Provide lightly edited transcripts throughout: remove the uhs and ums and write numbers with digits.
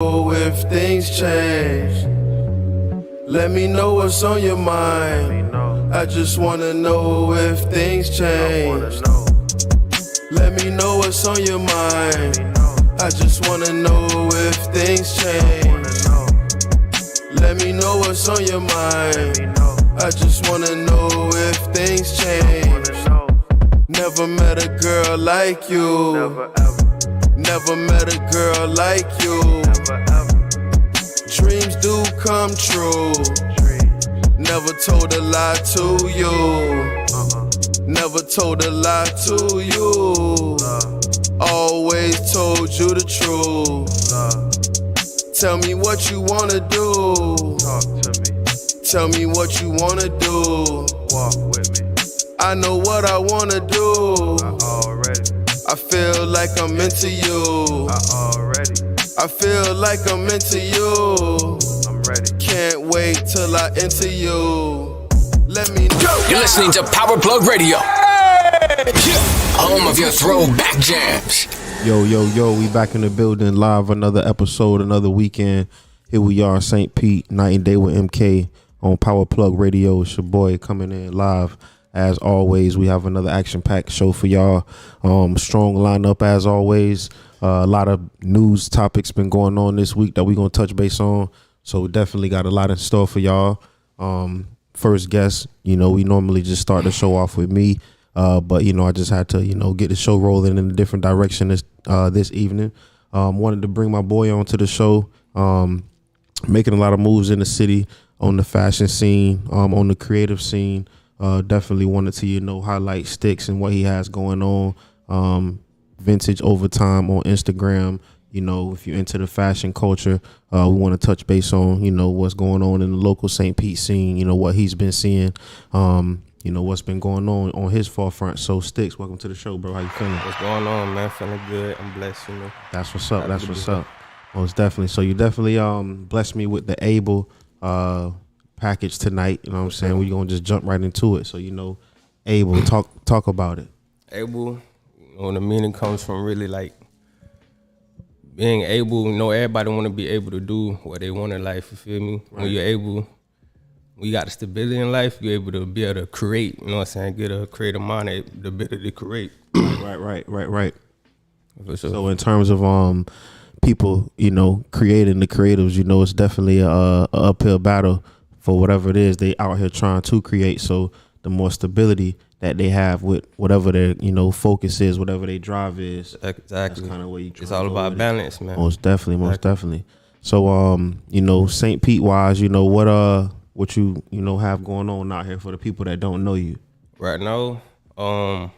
If things change, let me know what's on your mind. I just wanna know if things change. Let me know what's on your mind. I just wanna know if things change. Let me know what's on your mind. I just wanna know if things change. Never met a girl like you. Never met a girl like you. Dreams do come true. Never told a lie to you. Never told a lie to you. Always told you the truth. Tell me what you wanna do. Tell me what you wanna do. Walk with me. I know what I wanna do. I feel like I'm into you. I feel like I'm into you. I'm ready. Can't wait till I enter you. Let me know. You're listening to Power Plug Radio. Home of your throwback jams. Yo, we back in the building live. Another episode, another weekend. Here we are, St. Pete, Night and Day with MK on Power Plug Radio. It's your boy coming in live. As always, we have another action-packed show for y'all. Strong lineup as always. A lot of news topics been going on this week that we're going to touch base on. So we definitely got a lot in store for y'all. First guest, we normally just start the show off with me. But, I just had to, get the show rolling in a different direction this evening. Wanted to bring my boy onto the show. Making a lot of moves in the city on the fashion scene, on the creative scene. Definitely wanted to, highlight Sticks and what he has going on. Vintage Overtime on Instagram. If you're into the fashion culture, we want to touch base on, what's going on in the local St. Pete scene, what he's been seeing, what's been going on his forefront. So Sticks, welcome to the show, bro. How you feeling? What's going on, man? Feeling good. I'm blessed, That's what's up. That's what's up. Most definitely. So you definitely blessed me with the Able package tonight. You know what I'm saying? We're gonna just jump right into it. So Able, talk about it. Able, the meaning comes from really like being able. Everybody want to be able to do what they want in life. You feel me? Right. When you're able, when you got the stability in life, you're able to be able to create. You know what I'm saying? Get a creative mind, the ability to create. Right. For sure. So in terms of people, creating the creatives, it's definitely a uphill battle for whatever it is they out here trying to create. So the more stability that they have with whatever their focus is, whatever their drive is, exactly. That's kind of where you. It's all about balance, man. Most definitely. So St. Pete wise, what you have going on out here for the people that don't know you. Right now, the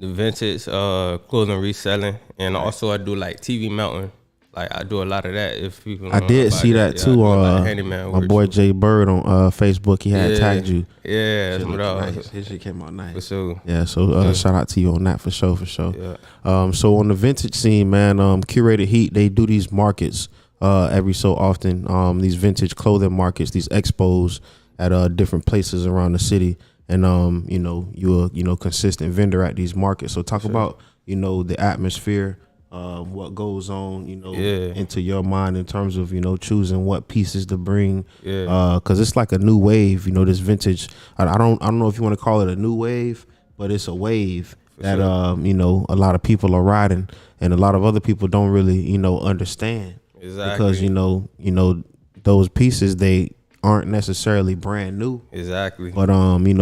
vintage clothing reselling, and also I do like TV mounting. Like I do a lot of that. If people, I did see that too. My boy Jay Bird on Facebook, he had tagged you. Yeah, that's nice. His shit came out nice. For sure. Yeah, so shout out to you on that for sure. Yeah. So on the vintage scene, man, Curated Heat, they do these markets every so often. These vintage clothing markets, these expos at different places around the city, and you're a consistent vendor at these markets. So talk about the atmosphere. What goes on, into your mind in terms of, choosing what pieces to bring. Yeah. Cause it's like a new wave, this vintage. I don't know if you want to call it a new wave, but it's a wave that, sure. A lot of people are riding and a lot of other people don't really, understand. Exactly. Because, those pieces, they aren't necessarily brand new. Exactly. But,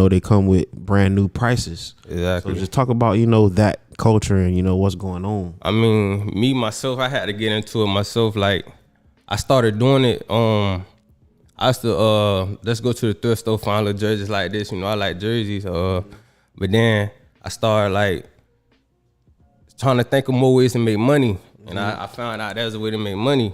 they come with brand new prices. Exactly. So just talk about, that culture and, what's going on. I mean, me, myself, I had to get into it myself. Like, I started doing it. I used to, let's go to the thrift store, find little jerseys like this. I like jerseys. But then I started, like, trying to think of more ways to make money. And I found out there's a way to make money,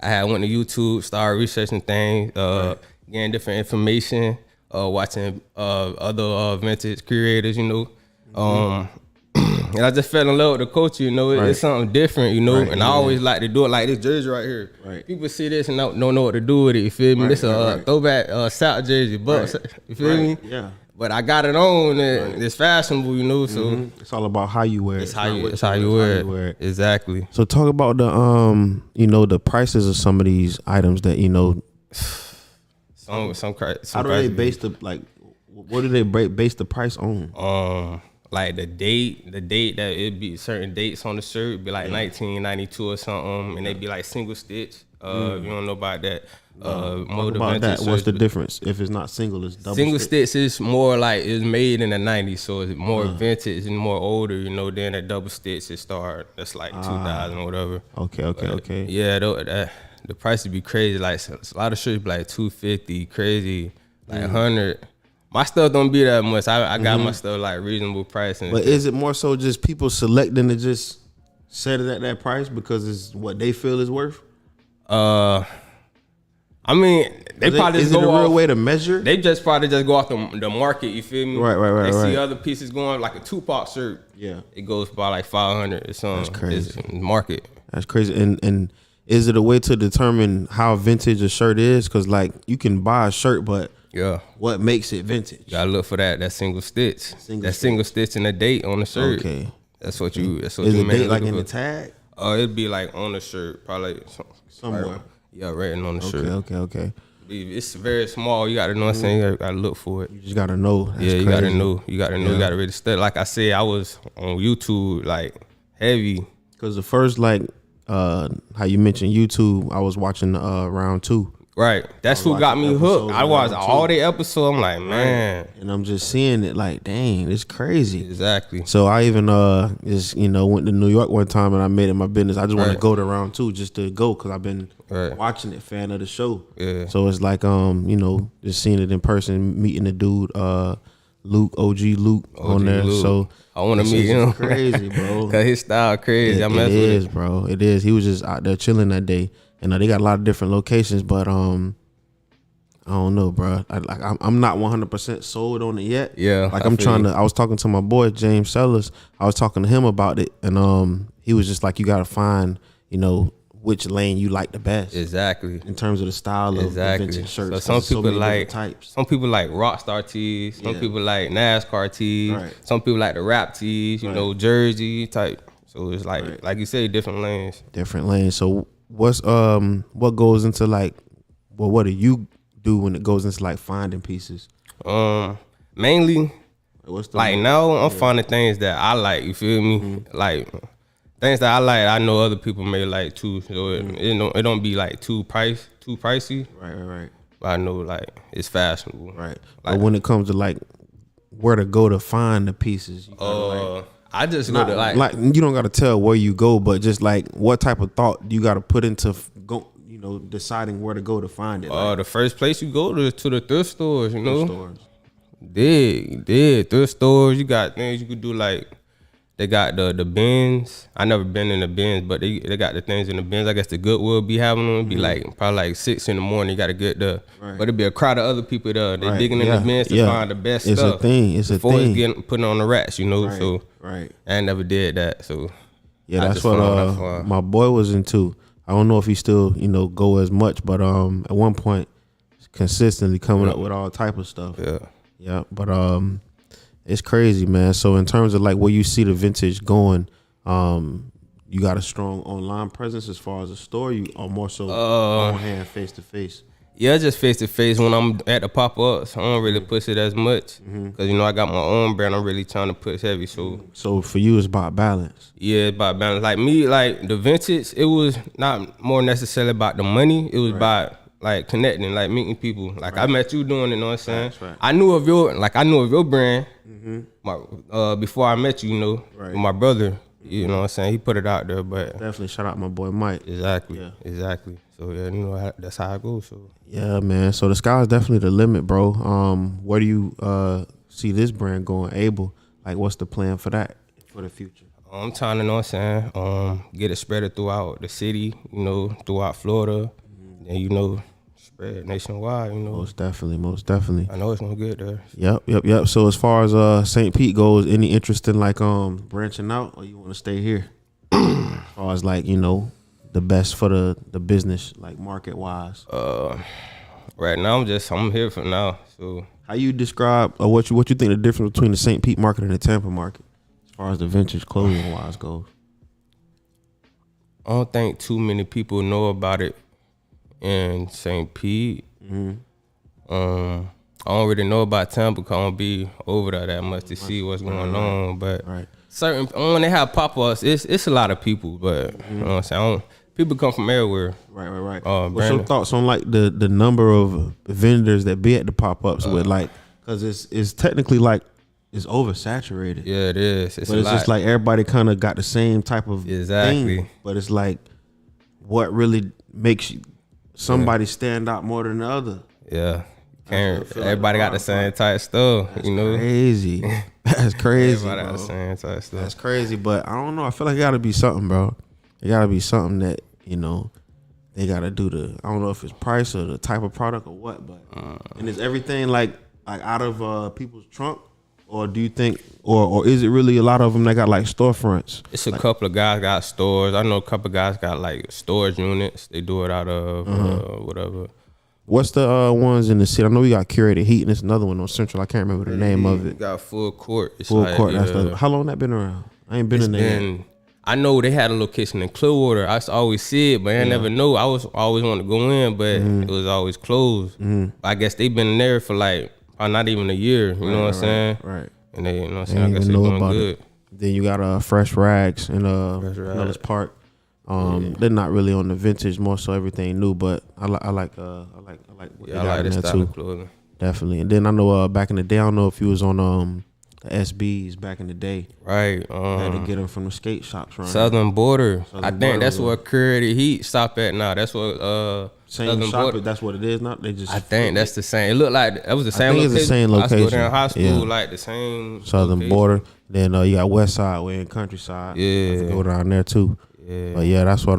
I had went to YouTube, started researching things, getting different information, watching other vintage creators, and I just fell in love with the culture, It's something different, Right, and I always like to do it like this jersey right here. Right. People see this and don't know what to do with it, you feel me? This a throwback South jersey, but you feel me? Yeah. But I got it on, and it's fashionable, you know. So It's all about how you wear it. it's how you, not it's what how you wear it. it. Exactly. So talk about the the prices of some of these items that Some how do they base the what do they base the price on? Like the date that it'd be certain dates on the shirt, be like 1992 or something, and they be like single stitch. You don't know about that. Talk about that. What's the difference? If it's not single, it's double. Single stitch is more like it's made in the 90s, so it's more vintage and more older, you know. Then a double stitch it start that's like 2000 or whatever. Okay. Yeah, the price would be crazy. Like a lot of shirts be like 250, crazy, like 100. My stuff don't be that much. I got my stuff like reasonable price. But is it more so just people selecting to just set it at that price because it's what they feel is worth? I mean, they probably is just it go a real off, way to measure? They just probably just go off the market. You feel me? Right. They see other pieces going like a Tupac shirt. Yeah, it goes by like 500 or something. That's crazy. It's market. That's crazy. And is it a way to determine how vintage a shirt is? Because like you can buy a shirt, but yeah, what makes it vintage? You gotta look for that single stitch. Single stitch and the date on the shirt. Okay, that's what you. That's what is you the date like in the tag? It'd be like on the shirt, probably somewhere. Right, yeah, written on the shirt. Okay. It's very small. You gotta know what I'm saying. You gotta look for it. You just gotta know. That's you crazy. gotta know. You gotta know. Yeah. You gotta really study. Like I said, I was on YouTube like heavy. Cause the first how you mentioned YouTube, I was watching round 2. Right. That's who got me hooked. I watched round all 2. the episodes. I'm like, man. And I'm just seeing it like, dang, it's crazy. Exactly. So I even just went to New York one time and I made it my business. I just want to go to round 2 just to go because I've been watching it, fan of the show. Yeah. So it's like just seeing it in person, meeting the dude, Luke, OG Luke on there. Luke. So I want to meet him. Crazy, bro. Cause his style crazy. I mess with it is, bro. It is. He was just out there chilling that day. And they got a lot of different locations, but I don't know, bro. I'm not 100% sold on it yet. Yeah, like I'm trying to. I was talking to my boy James Sellers. I was talking to him about it, and he was just like, you got to find, which lane you like the best. Exactly. In terms of the style of the vintage shirts. So some people like types. Some people like Rockstar tees. Some people like NASCAR tees. Right. Some people like the rap tees. You know, jersey type. So it's like you say, different lanes. Different lanes. So what goes into what do you do when it goes into like finding pieces? Mainly, now I'm Yeah. finding things that I like. You feel me? Like things that I like, I know other people may like too. So it don't be like too pricey. Right. But I know like it's fashionable. Right. Like, but when it comes to like where to go to find the pieces, you gotta, I just go to like you don't gotta tell where you go, but just like what type of thought you gotta put into deciding where to go to find it. The first place you go to the thrift stores, you know. Stores. Thrift stores. You got things you could do like they got the bins. I never been in the bins, but they got the things in the bins. I guess the Goodwill be having them. It'd be like probably like 6 in the morning. You got to get the, but it'd be a crowd of other people there. They digging in the bins to find the best it's stuff. It's a thing. Before it's getting put on the racks, you know. Right. So right. I never did that. So yeah, that's what my boy was into. I don't know if he still go as much, but at one point consistently coming up with all type of stuff. Yeah, but it's crazy, man. So in terms of like where you see the vintage going, you got a strong online presence as far as a store. You are more so on hand, face to face. Yeah, just face to face. When I'm at the pop ups, I don't really push it as much because I got my own brand. I'm really trying to push heavy. So for you, it's about balance. Yeah, it's about balance. Like me, like the vintage, it was not more necessarily about the money. It was about like connecting, like meeting people. Like I met you doing it. You know what I'm saying? Right. I knew of your brand. Before I met you, with my brother. You know what I'm saying? He put it out there, but definitely shout out my boy Mike. Exactly. Yeah. Exactly. So yeah, that's how I go. So yeah, man. So the sky's definitely the limit, bro. Where do you see this brand going? Abel, like, what's the plan for that for the future? I'm trying to, know what I'm saying, get it spread throughout the city, throughout Florida, and spread nationwide, Most definitely. I know it's gonna get there. Yep. So as far as St. Pete goes, any interest in like branching out, or you want to stay here? As far as like the best for the business, like market wise. Right now I'm here for now. So How you describe or what you think the difference between the St. Pete market and the Tampa market as far as the vintage clothing wise goes? I don't think too many people know about it in St. Pete. I don't really know about Tampa because I don't be over there that much to see what's going on. But certain when they have pop-ups, it's a lot of people. But you know what I'm saying? People come from everywhere. Right. What's your thoughts on like the number of vendors that be at the pop-ups with like, because it's technically like it's oversaturated. Yeah, it is. It's just like everybody kind of got the same type of thing. But it's like, what really makes somebody stand out more than the other? Yeah. Everybody got the same type stuff, you know. Crazy. That's crazy. Everybody got the same type stuff. That's crazy, but I don't know. I feel like it got to be something, bro. It got to be something that, you know, they got to do I don't know if it's price or the type of product or what, but and is everything like out of people's trunk, or do you think, or is it really a lot of them that got like storefronts? It's a couple of guys got stores. I know a couple of guys got like storage units. They do it out of whatever. What's the ones in the city? I know we got Curated Heat, and it's another one on Central. I can't remember the name of it. We got Full Court. It's Full Court. That's how long that been around? I ain't been in there yet. I know they had a location in Clearwater. I used to always see it, but I never know. I always wanted to go in, but it was always closed. I guess they been in there for like not even a year. You know what I'm saying? Right. And they, you know what I'm saying? I guess they doing good. Then you got Fresh Rags in Nellis Park. They're not really on the vintage, more so everything new, but I like what they got in there too. Definitely. And then I know back in the day, I don't know if you was on the SBs back in the day. Right. Had to get them from the skate shops around Southern Border. I think that's where Curated Heat stop at now. That's what same Southern shop, Border. that's what it is now. They just I think that's the same. It looked like that was the same location. It's the same location. I was in high school, like the same Southern location. Border. Then you got West Side, we're in Countryside. Yeah. I have to go down there too. Yeah. But yeah, that's what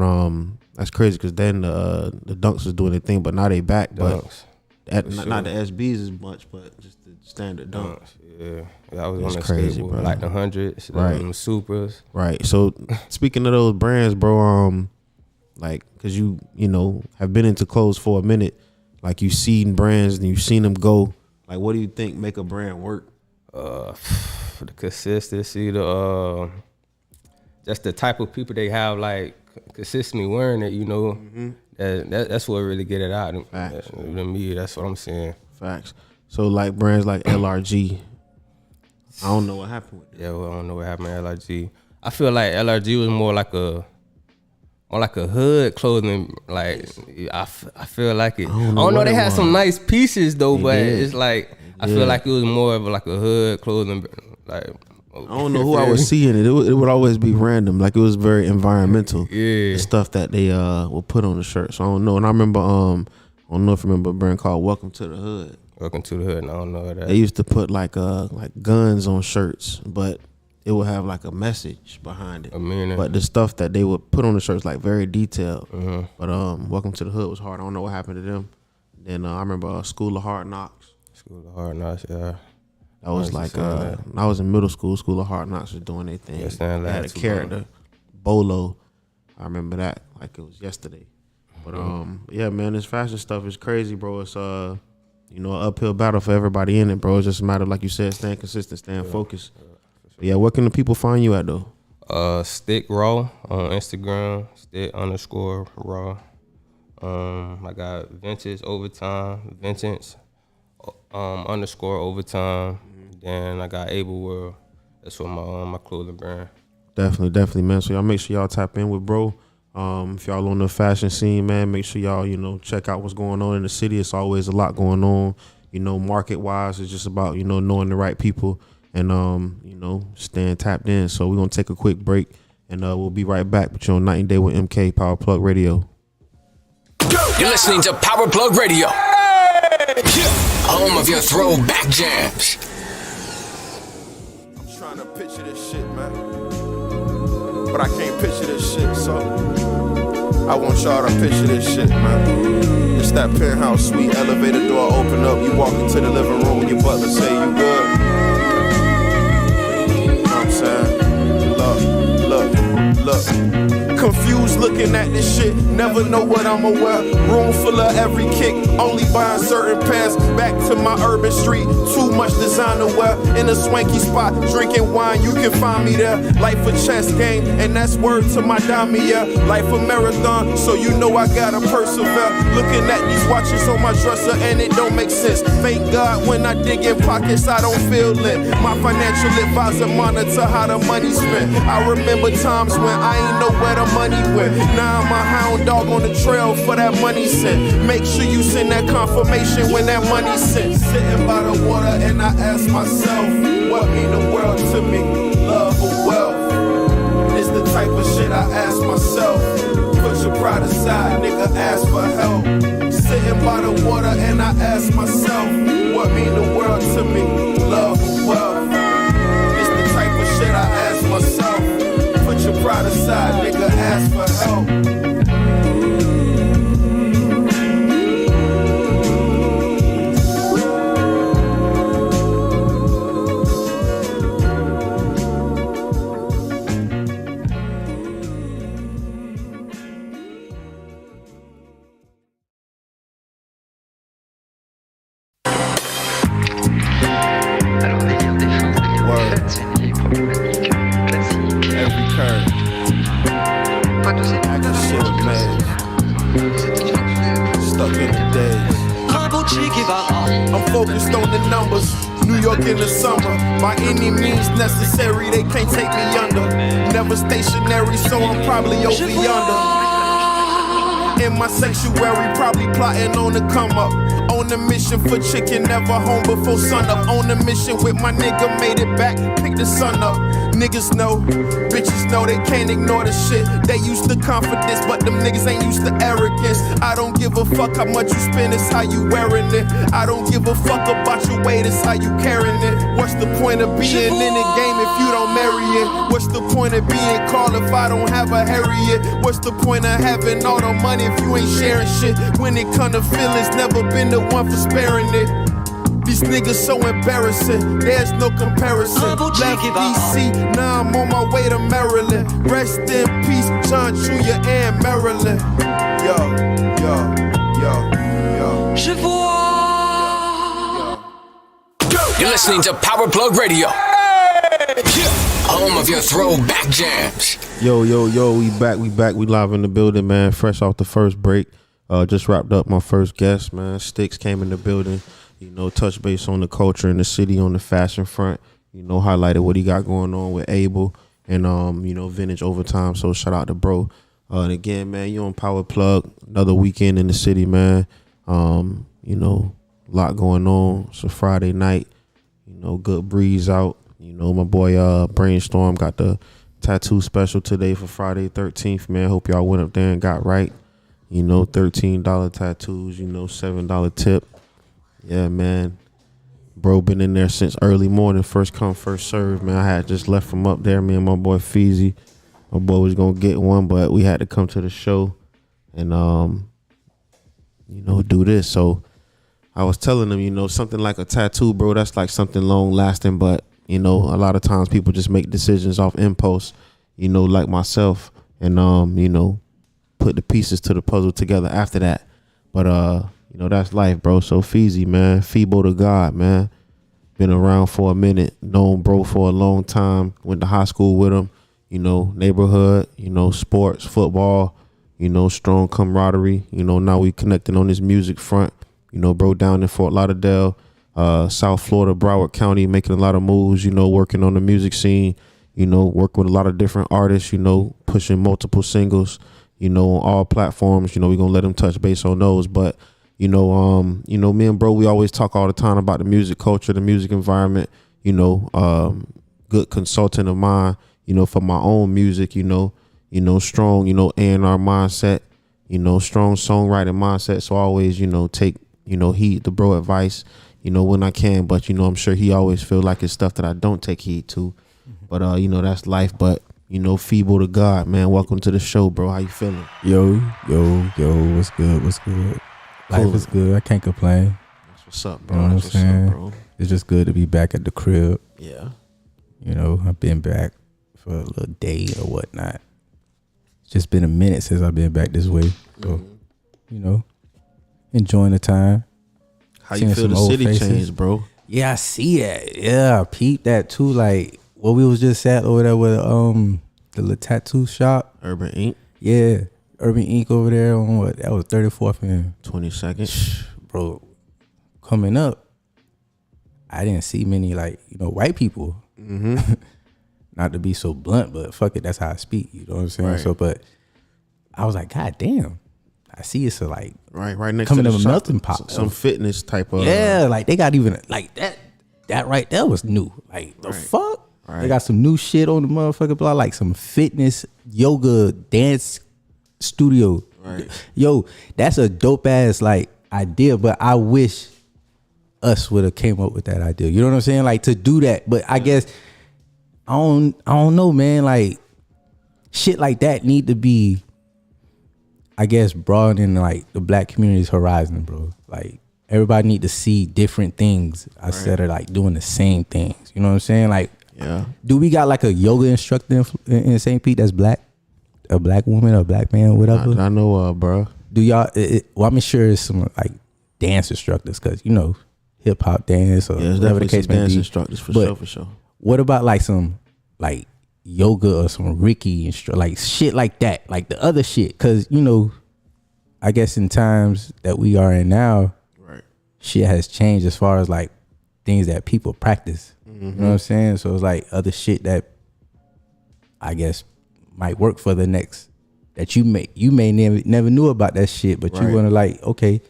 that's crazy because then the Dunks was doing their thing, but now they back. Dunks. But not the SBs as much, but just the standard Dunks. Yeah, I was on the crazy, skateboard, bro. like the 100s, Right. the Supers. Right. So speaking of those brands, bro, like because you know have been into clothes for a minute, like you've seen brands and you've seen them go. Like, what do you think make a brand work? The consistency, just the type of people they have, like consistently wearing it. You know, that's what really get it out. Facts. To me, that's what I'm saying. Facts. So like brands like LRG, I don't know what happened with them. Yeah, well, I don't know what happened to LRG. I feel like LRG was more like a hood clothing. Like I feel like it. I don't know. They had some nice pieces though, but it's like I feel like it was more of like a hood clothing. Like I don't know who I was seeing it. It would always be random. Like it was very environmental. Yeah, the stuff that they would put on the shirt. So I don't know. And I remember I don't know if you remember a brand called Welcome to the Hood. Welcome to the Hood. And I don't know that. They used to put like guns on shirts, but it would have like a message behind it. I mean, but the stuff that they would put on the shirts like very detailed. But Welcome to the Hood was hard. I don't know what happened to them. Then I remember School of Hard Knocks. School of Hard Knocks, yeah. That was like I was in middle school. School of Hard Knocks was doing their thing. They had a character, Bolo. I remember that like it was yesterday. But yeah, man, this fashion stuff is crazy, bro. It's you know, an uphill battle for everybody in it, bro. It's just a matter of, like you said, staying consistent, staying focused. But yeah, where can the people find you at though? Stick Raw on Instagram, stick_raw. I got Vintage Overtime, Vintage _overtime. Then I got Able World. That's for my clothing brand. Definitely, man. So y'all make sure y'all tap in with bro. If y'all on the fashion scene, man, make sure y'all, you know, check out what's going on in the city. It's always a lot going on, you know, market wise. It's just about, you know, knowing the right people and, you know, staying tapped in. So we're going to take a quick break and we'll be right back with you on Night and Day with MK Power Plug Radio. You're listening to Power Plug Radio. Home of your throwback jams. I'm trying to picture this shit, man. But I can't picture this shit, so I want y'all to picture this shit, man. It's that penthouse suite, elevator door open up. You walk into the living room and your butler say you good. You know what I'm saying? Look. Confused looking at this shit, never know what I'ma wear. Room full of every kick, only buying certain pairs. Back to my urban street, too much designer wear. In a swanky spot, drinking wine, you can find me there. Life a chess game, and that's word to my dime, yeah. Life a marathon, so you know I gotta persevere. Looking at these watches on my dresser, and it don't make sense. Thank God when I dig in pockets, I don't feel lit. My financial advisor monitor how the money spent. I remember times when I ain't know where the money went. Now I'm a hound dog on the trail for that money sent. Make sure you send that confirmation when that money sent. Sitting by the water and I ask myself, what mean the world to me? Love or wealth? It's the type of shit I ask myself. Put your pride aside, nigga, ask for help. Sitting by the water and I ask myself, what mean the world to me? Love or wealth? It's the type of shit I ask myself. Put your pride aside, nigga, ask for help. Focused on the numbers, New York in the summer. By any means necessary, they can't take me under. Never stationary, so I'm probably over yonder. In my sanctuary, probably plotting on the come up. On a mission for chicken, never home before sun up. On a mission with my nigga, made it back, pick the sun up. Niggas know, bitches know they can't ignore the shit. They used to confidence, but them niggas ain't used to arrogance. I don't give a fuck how much you spend, it's how you wearing it. I don't give a fuck about your weight, it's how you carrying it. What's the point of being in the game if you don't marry it? What's the point of being called if I don't have a Harriet? What's the point of having all the money if you ain't sharing shit? When it come to feelings, never been the one for sparing it. These niggas so embarrassing, there's no comparison. Left DC, now I'm on my way to Maryland. Rest in peace, John Jr. and Maryland. Yo, yo, yo, yo. Je vois. You're listening to Power Plug Radio. Home of your throwback jams. Yo, we back. We live in the building, man. Fresh off the first break. Just wrapped up my first guest, man. Sticks came in the building. You know, touch base on the culture in the city, on the fashion front. You know, highlighted what he got going on with Abel and you know, Vintage Overtime. So shout out to bro. And again, man, you on Power Plug. Another weekend in the city, man. You know, a lot going on. It's a Friday night. You know, good breeze out. You know, my boy Brainstorm got the tattoo special today for Friday 13th, man. Hope y'all went up there and got right. You know, $13 tattoos, you know, $7 tip. Yeah, man. Bro been in there since early morning, first come, first serve, man. I had just left from up there, me and my boy Feezy. My boy was going to get one, but we had to come to the show and, you know, do this. So I was telling him, you know, something like a tattoo, bro, that's like something long lasting. But, you know, a lot of times people just make decisions off impulse, you know, like myself. And, you know, put the pieces to the puzzle together after that. But, you know, that's life, bro. So Feezy, man, Feeble to God, man. Been around for a minute, known bro for a long time. Went to high school with him, you know, neighborhood, you know, sports, football, you know, strong camaraderie. You know, now we connecting on this music front. You know, bro down in Fort Lauderdale, South Florida, Broward County, making a lot of moves, you know, working on the music scene, you know, work with a lot of different artists, you know, pushing multiple singles, you know, on all platforms. You know, we're going to let them touch base on those. But, you know, me and bro, we always talk all the time about the music culture, the music environment, you know, good consultant of mine, you know, for my own music, you know, strong, you know, A&R mindset, you know, strong songwriting mindset. So I always, you know, take, you know, heed the bro advice, you know, when I can. But, you know, I'm sure he always feel like it's stuff that I don't take heed to. But, you know, that's life. But, you know, Feeble to God, man. Welcome to the show, bro. How you feeling? Yo, what's good? Life is good. I can't complain. That's what's up, bro. You know That's what I'm saying? up, bro. It's just good to be back at the crib. Yeah. You know, I've been back for a little day or whatnot. It's just been a minute since I've been back this way. So, you know, enjoying the time. How you feel the city changed, bro? Yeah, I see that. Yeah, I peeped that too. Like what we was just at over there with the little tattoo shop. Urban Ink. Yeah. Urban Ink over there on what? That was 34th and 22nd. Bro, coming up, I didn't see many like, you know, white people. Not to be so blunt, but fuck it, that's how I speak. You know what I'm saying? Right. So, but I was like, God damn, I see it's a like Right next coming to to the a shop, melting pot. some fitness type of. Yeah, like they got even like that right there was new. Like the fuck? Right. They got some new shit on the motherfucking block, like some fitness, yoga, dance studio. Right. Yo, that's a dope ass like idea, but I wish us would have came up with that idea. You know what I'm saying? Like to do that. But I guess I don't know, man. Like shit like that need to be, I guess, broadening like the black community's horizon, bro. Like everybody need to see different things instead of like doing the same things. You know what I'm saying? Like, Yeah. do we got like a yoga instructor in St. Pete that's black? A black woman, a black man, whatever. I know, bro. Do y'all? Well, I'm sure it's some like dance instructors because you know hip hop dance or Yeah, there's whatever the definitely case some may dance be. instructors for But sure, for sure. What about like some like yoga or some Reiki like shit like that, like the other shit? Because you know, I guess in times that we are in now, Right. shit has changed as far as like things that people practice. You know what I'm saying? So it's like other shit that I guess might work for the next that you may never knew about that shit, but you Right. want to like, okay,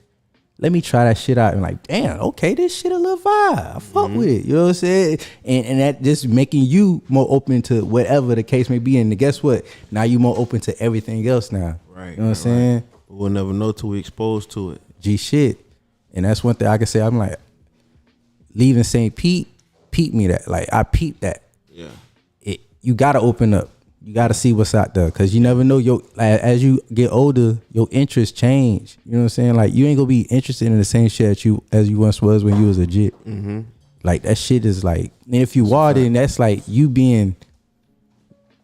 let me try that shit out and like, damn, okay, this shit a little vibe. I fuck with it. You know what I'm saying? And that just making you more open to whatever the case may be. And guess what? Now you more open to everything else now. Right. You know what I'm saying? We'll never know till we exposed to it. G shit. And that's one thing I can say. I'm like, leaving St. Pete, peep me that. Like I peeped that. Yeah. You gotta open up. You gotta see what's out there, cause you never know. As you get older, your interests change. You know what I'm saying? Like you ain't gonna be interested in the same shit as you once was when you was a jit. Like that shit is like, and if you are, then that's like you being,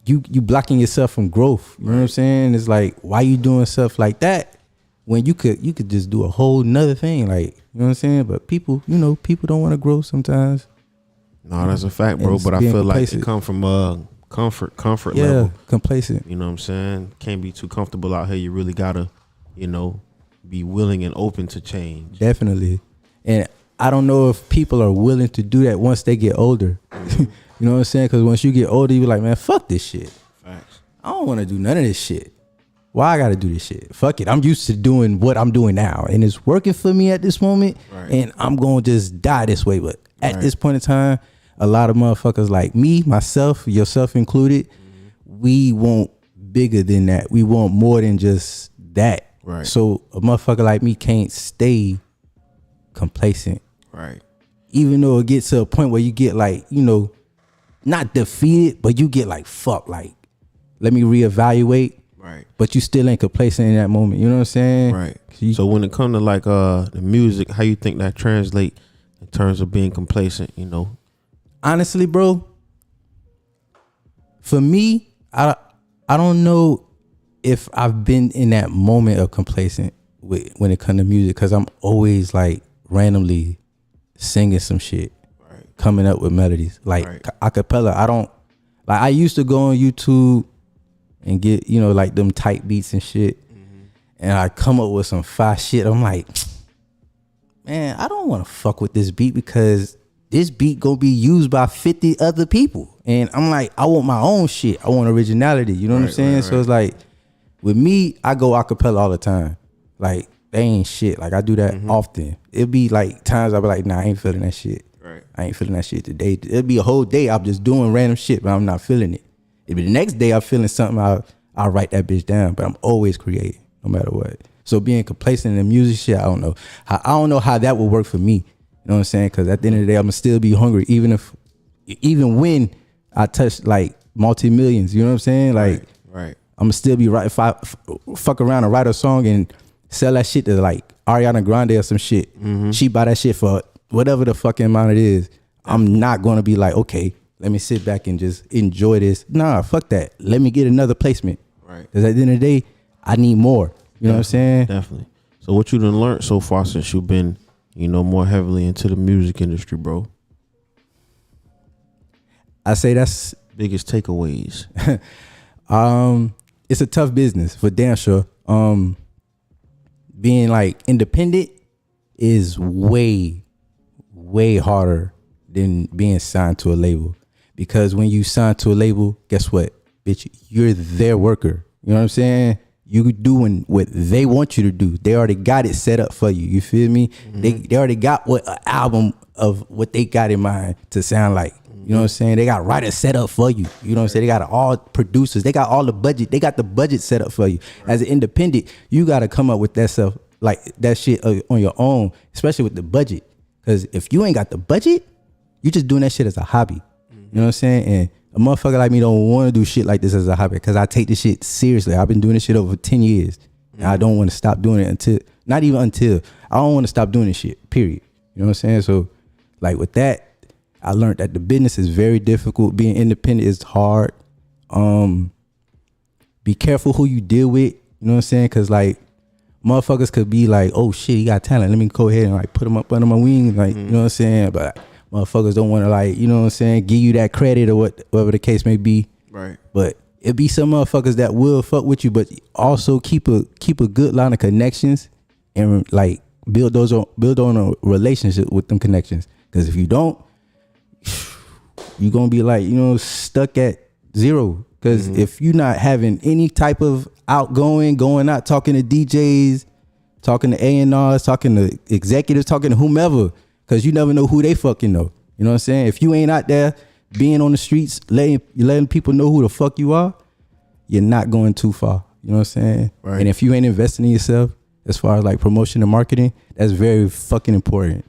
you blocking yourself from growth. You know what I'm saying? It's like, why you doing stuff like that when you could just do a whole nother thing? Like, you know what I'm saying? But people, you know, people don't want to grow sometimes. No, that's a fact, bro. And But I being feel like complacent. it come from comfort Yeah, level. complacent. You know what I'm saying? Can't be too comfortable out here. You really gotta, you know, be willing and open to change. Definitely. And I don't know if people are willing to do that once they get older. You know what I'm saying? Because once you get older, you be like, man, fuck this shit. Facts. I don't want to do none of this shit. Why I got to do this shit? Fuck it. I'm used to doing what I'm doing now. And it's working for me at this moment. Right. And I'm going to just die this way. But at Right. this point in time, a lot of motherfuckers like me, myself, yourself included, we want bigger than that. We want more than just that. Right. So a motherfucker like me can't stay complacent. Right. Even though it gets to a point where you get like, you know, not defeated, but you get like, fuck, like, let me reevaluate. Right. But you still ain't complacent in that moment. You know what I'm saying? Right. You- So when it comes to like the music, how you think that translate in terms of being complacent? You know. Honestly, bro, for me, I don't know if I've been in that moment of complacent when it comes to music, because I'm always like randomly singing some shit, Right. coming up with melodies like Right. a cappella. I don't like. I used to go on YouTube and get, you know, like them tight beats and shit, and I come up with some fire shit. I'm like, man, I don't want to fuck with this beat because this beat gonna be used by 50 other people. And I'm like, I want my own shit. I want originality. You know what I'm Right, saying? right, So it's like, with me, I go a cappella all the time. Like, they ain't shit. Like, I do that often. It'd be like times I'll be like, nah, I ain't feeling that shit. Right. I ain't feeling that shit today. It'll be a whole day I'm just doing random shit, but I'm not feeling it. It'll be the next day I'm feeling something, I'll write that bitch down. But I'm always creating, no matter what. So being complacent in the music shit, I don't know. I don't know how that would work for me. You know what I'm saying? Because at the end of the day, I'm gonna still be hungry, even when I touch like multi-millions. You know what I'm saying? Like, Right. I'm gonna still be right. If I fuck around and write a song and sell that shit to like Ariana Grande or some shit, she buy that shit for whatever the fucking amount it is. I'm not gonna be like, okay, let me sit back and just enjoy this. Nah, fuck that. Let me get another placement. Right. Because at the end of the day, I need more. You know what I'm saying? Definitely. So what you done learned so far since you've been, more heavily into the music industry, bro? I say that's Biggest takeaways. it's a tough business for damn sure. Being like independent is way harder than being signed to a label. Because when you sign to a label, guess what? Bitch, you're their worker. You know what I'm saying? You doing what they want you to do. They already got it set up for you. You feel me? They already got what an album of what they got in mind to sound like. You know what I'm saying? They got writers set up for you. You know what I'm saying? They got all producers. They got all the budget. They got the budget set up for you. As an independent, you got to come up with that stuff, like that shit on your own, especially with the budget. Because if you ain't got the budget, you just doing that shit as a hobby. You know what I'm saying? And a motherfucker like me don't want to do shit like this as a hobby because I take this shit seriously. I've been doing this shit over 10 years. And I don't want to stop doing it I don't want to stop doing this shit, period. You know what I'm saying? So, like with that, I learned that the business is very difficult. Being independent is hard. Be careful who you deal with. You know what I'm saying? Because like motherfuckers could be like, oh shit, he got talent. Let me go ahead and like put him up under my wing. Like, you know what I'm saying? But motherfuckers don't want to like, you know what I'm saying, give you that credit or whatever the case may be. Right. But it be some motherfuckers that will fuck with you, but also keep a good line of connections and like build on a relationship with them connections. Because if you don't, you're gonna be like, stuck at zero. Because if you're not having any type of going out, talking to DJs, talking to A&Rs, talking to executives, talking to whomever, because you never know who they fucking know. You know what I'm saying? If you ain't out there being on the streets, letting people know who the fuck you are, you're not going too far. You know what I'm saying? Right. And if you ain't investing in yourself, as far as like promotion and marketing, that's very fucking important.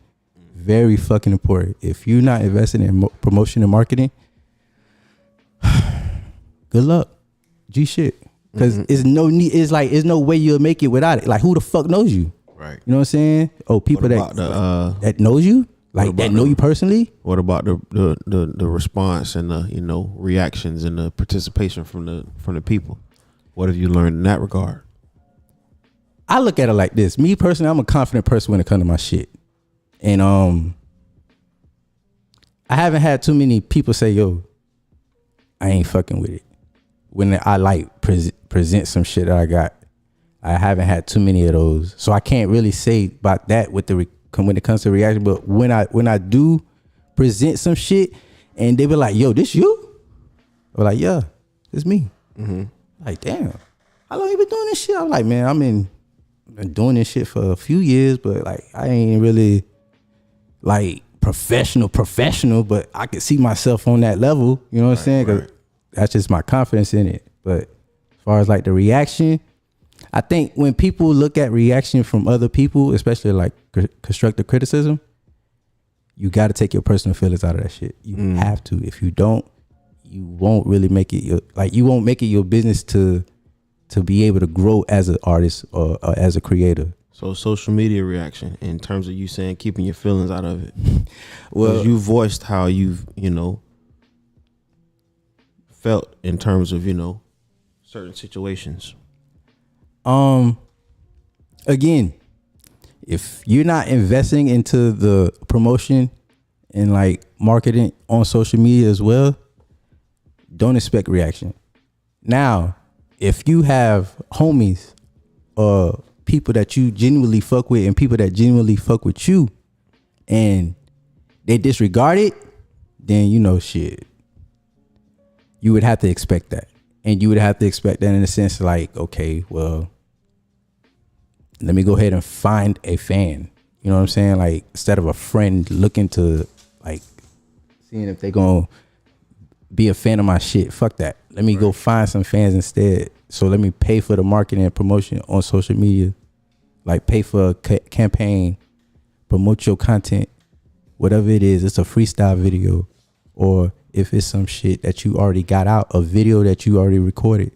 Very fucking important. If you're not investing in promotion and marketing, good luck. G shit. Because it's no way you'll make it without it. Like, who the fuck knows you? Right. You know what I'm saying? Oh, people that knows you, like that know you personally. What about the response and the reactions and the participation from the people? What have you learned in that regard? I look at it like this. Me personally, I'm a confident person when it comes to my shit. And I haven't had too many people say, yo, I ain't fucking with it. When I like present some shit that I got, I haven't had too many of those. So I can't really say about that with when it comes to reaction. But when I do present some shit and they be like, yo, this you? I'm like, yeah, it's me. Like, damn, how long you been doing this shit? I'm like, man, I've been doing this shit for a few years, but like I ain't really like professional, but I could see myself on that level. You know what I'm saying? 'Cause that's just my confidence in it. But as far as like the reaction, I think when people look at reaction from other people, especially like constructive criticism, you got to take your personal feelings out of that shit. You have to. If you don't, you won't really make it you won't make it your business to be able to grow as an artist or as a creator. So social media reaction in terms of you saying keeping your feelings out of it. Well, you voiced how you've, felt in terms of, certain situations. Again, if you're not investing into the promotion and like marketing on social media as well, don't expect reaction. Now, if you have homies or people that you genuinely fuck with and people that genuinely fuck with you and they disregard it, then shit. You would have to expect that. And you would have to expect that in a sense like, okay, well, let me go ahead and find a fan. You know what I'm saying? Like, instead of a friend looking to like seeing if they're gonna be a fan of my shit. Fuck that. Let me go find some fans instead. So let me pay for the marketing and promotion on social media. Like, pay for a campaign, promote your content, whatever it is. It's a freestyle video, or if it's some shit that you already got out, a video that you already recorded,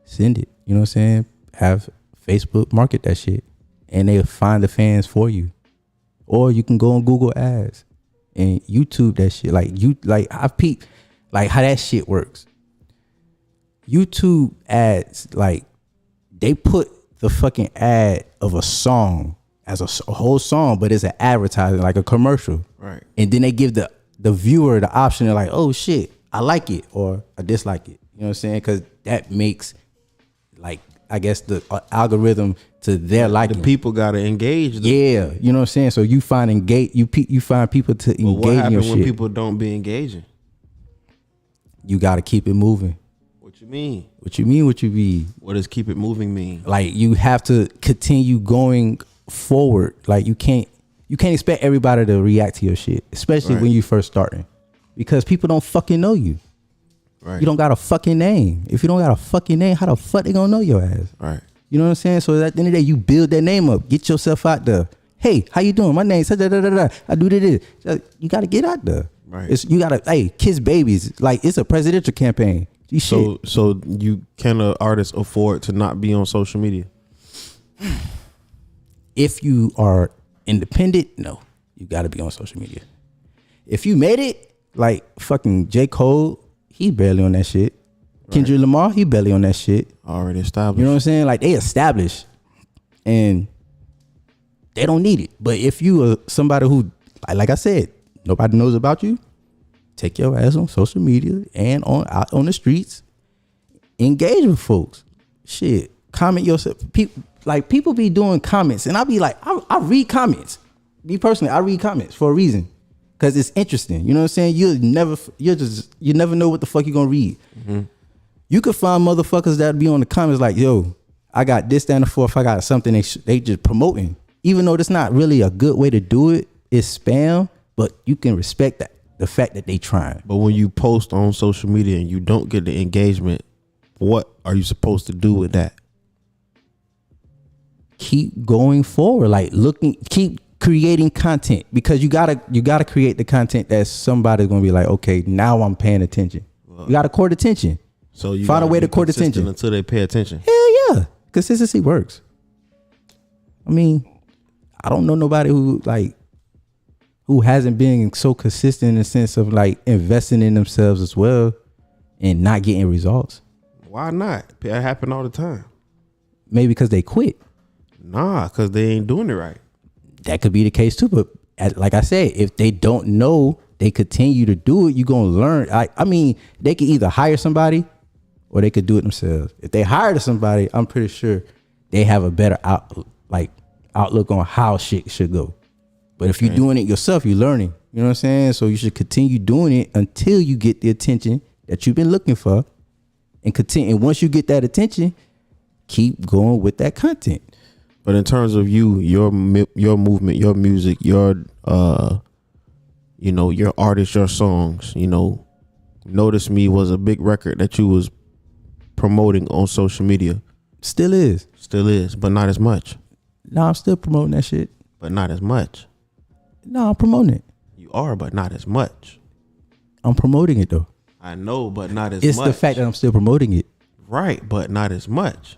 send it. You know what I'm saying? Have Facebook market that shit, and they'll find the fans for you. Or you can go on Google Ads and YouTube that shit. Like, I peep like how that shit works. YouTube ads, like they put the fucking ad of a song as a whole song, but it's an advertising, like a commercial. Right. And then they give the viewer the option. They're like, oh shit, I like it or I dislike it. You know what I'm saying? Because that makes, like, I guess the algorithm to their liking. The people gotta engage. Yeah, you know what I'm saying. So you find you find people to But what engage in your happens when shit. people don't be engaging? You got to keep it moving. What you mean? What you mean? What you mean? What does keep it moving mean? Like you have to continue going forward. Like you can't expect everybody to react to your shit, especially Right. when you first starting, because people don't fucking know you. Right. You don't got a fucking name. If you don't got a fucking name, how the fuck they gonna know your ass? Right. You know what I'm saying? So at the end of the day, you build that name up. Get yourself out there. Hey, how you doing? My name's da-da-da-da-da. I do this. You got to get out there. Right. You got to, kiss babies. Like, it's a presidential campaign. You shit. So you can an artist afford to not be on social media? If you are independent, no. You got to be on social media. If you made it, like fucking J. Cole, he barely on that shit. Kendrick Lamar, he barely on that shit. Already established. You know what I'm saying? Like, they established. And they don't need it. But if you are somebody who, like I said, nobody knows about you, take your ass on social media and out on the streets. Engage with folks. Shit. Comment yourself. People be doing comments. And I be like, I read comments. Me personally, I read comments for a reason. Because it's interesting. You know what I'm saying? You never know what the fuck you're going to read. Mm-hmm. You could find motherfuckers that be on the comments like, yo, I got this, that, and the fourth. I got something they just promoting. Even though that's not really a good way to do it, it's spam, but you can respect that, the fact that they trying. But when you post on social media and you don't get the engagement, what are you supposed to do with that? Keep going forward, keep creating content, because you gotta create the content that somebody's gonna be like, okay, now I'm paying attention. You gotta court attention. So you find a gotta way be to court consistent attention until they pay attention. Hell yeah, consistency works. I mean, I don't know nobody who hasn't been so consistent in the sense of like investing in themselves as well and not getting results. Why not? It happen all the time. Maybe because they quit. Nah, because they ain't doing it right. That could be the case too. But like I said, if they don't know, they continue to do it, you're going to learn. I mean, they could either hire somebody or they could do it themselves. If they hired somebody, I'm pretty sure they have a better outlook on how shit should go. But if you're doing it yourself, you're learning. You know what I'm saying? So you should continue doing it until you get the attention that you've been looking for, and continue. And once you get that attention, keep going with that content. But in terms of your movement, your music, your your artists, your songs, Notice Me was a big record that you was promoting on social media. Still is, but not as much. No, I'm still promoting that shit. But not as much. No, I'm promoting it. You are, but not as much. I'm promoting it though. I know, but not as much. It's the fact that I'm still promoting it. Right, but not as much.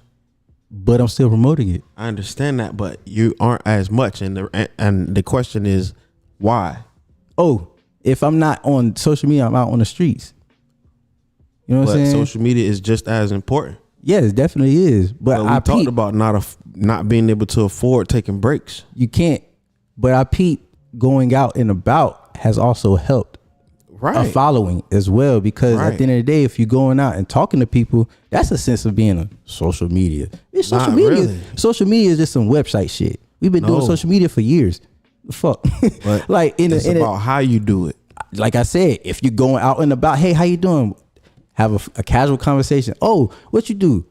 But I'm still promoting it. I understand that, but you aren't as much. And the question is, why? Oh, if I'm not on social media, I'm out on the streets. You know what I'm saying? Social media is just as important. Yeah, it definitely is. But we talked about not being able to afford taking breaks. You can't. But I peep going out and about has also helped. Right. A following as well, because at the end of the day, if you're going out and talking to people, that's a sense of being on social media. Social media is just some website shit. We've been doing social media for years. Fuck. But like it's about how you do it. Like I said, if you're going out and about, hey, how you doing? Have a casual conversation. Oh, what you do?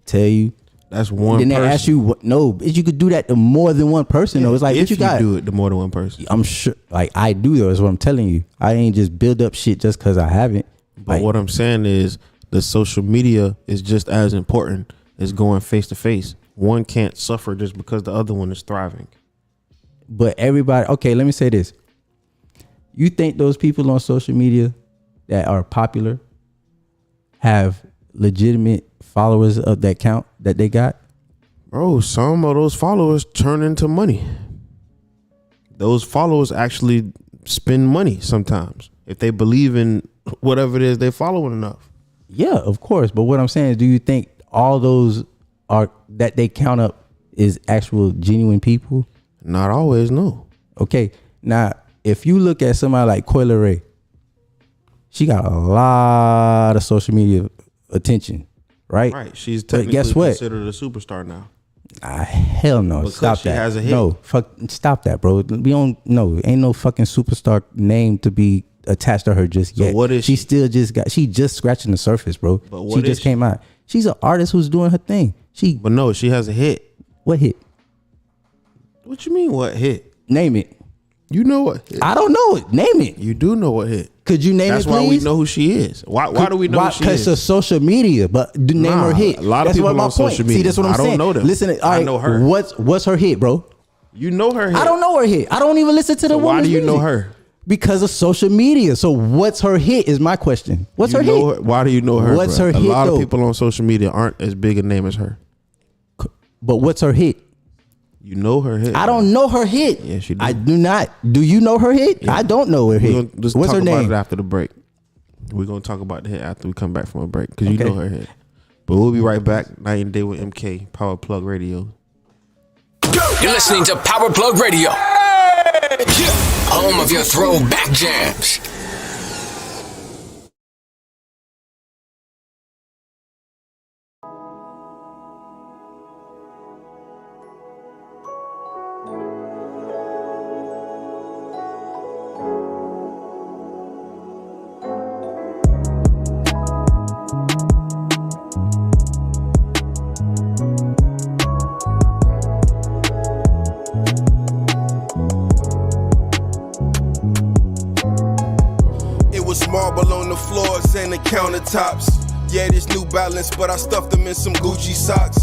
Tell you. That's one then person. They ask you what? No, you could do that to more than one person. Though it's like, if what you got? do it to more than one person. I'm sure, like I do though. Is what I'm telling you. I ain't just build up shit just because I haven't. But what I'm saying is, the social media is just as important as going face to face. One can't suffer just because the other one is thriving. But everybody, okay, let me say this. You think those people on social media that are popular have legitimate followers of that count that they got? Bro, some of those followers turn into money. Those followers actually spend money sometimes if they believe in whatever it is they're following enough. Yeah, of course. But what I'm saying is, do you think all those are that they count up is actual genuine people? Not always, no. Okay. Now, if you look at somebody like Coi Leray, she got a lot of social media attention, right? Right. She's But technically guess what? considered a superstar now. Hell no. Because Stop she that. has a hit. No, stop that, bro. We don't no, ain't no fucking superstar name to be attached to her just yet. what is she she? still she just scratching the surface, bro. But She what just is came out. She's an artist who's doing her thing. But no, she has a hit. What hit? What you mean what hit? Name it. You know what hit. I don't know it. Name it. You do know what hit. Could you name That's it, please? why we know who she is. Why do we know who she Because is? it's social media, but name Nah, her hit. a lot of That's people what my on point. social media. See, that's what I'm I don't saying. know them. Listen, all I right, know her. What's her hit, bro? You know her hit. I don't know her hit. I don't even listen to the So why woman's do you know music. her? Because of social media. So what's her hit is my question. What's You her know hit? her- Why do you know her? What's bro? her A hit, lot though? of people on social media aren't as big a name as her. But what's her hit? You know her hit. I don't know her hit. Yes, you do. I do not. Do you know her hit? Yeah. I don't know her We're hit. gonna just What's talk her about name? it after the break. We're gonna talk about the hit after we come back from a break because you Okay. know her hit. But we'll be right back. Night and Day with MK, Power Plug Radio. You're listening to Power Plug Radio, home of your throwback jams. It was marble on the floors and the countertops. Yeah, this New Balance, but I stuffed them in some Gucci socks.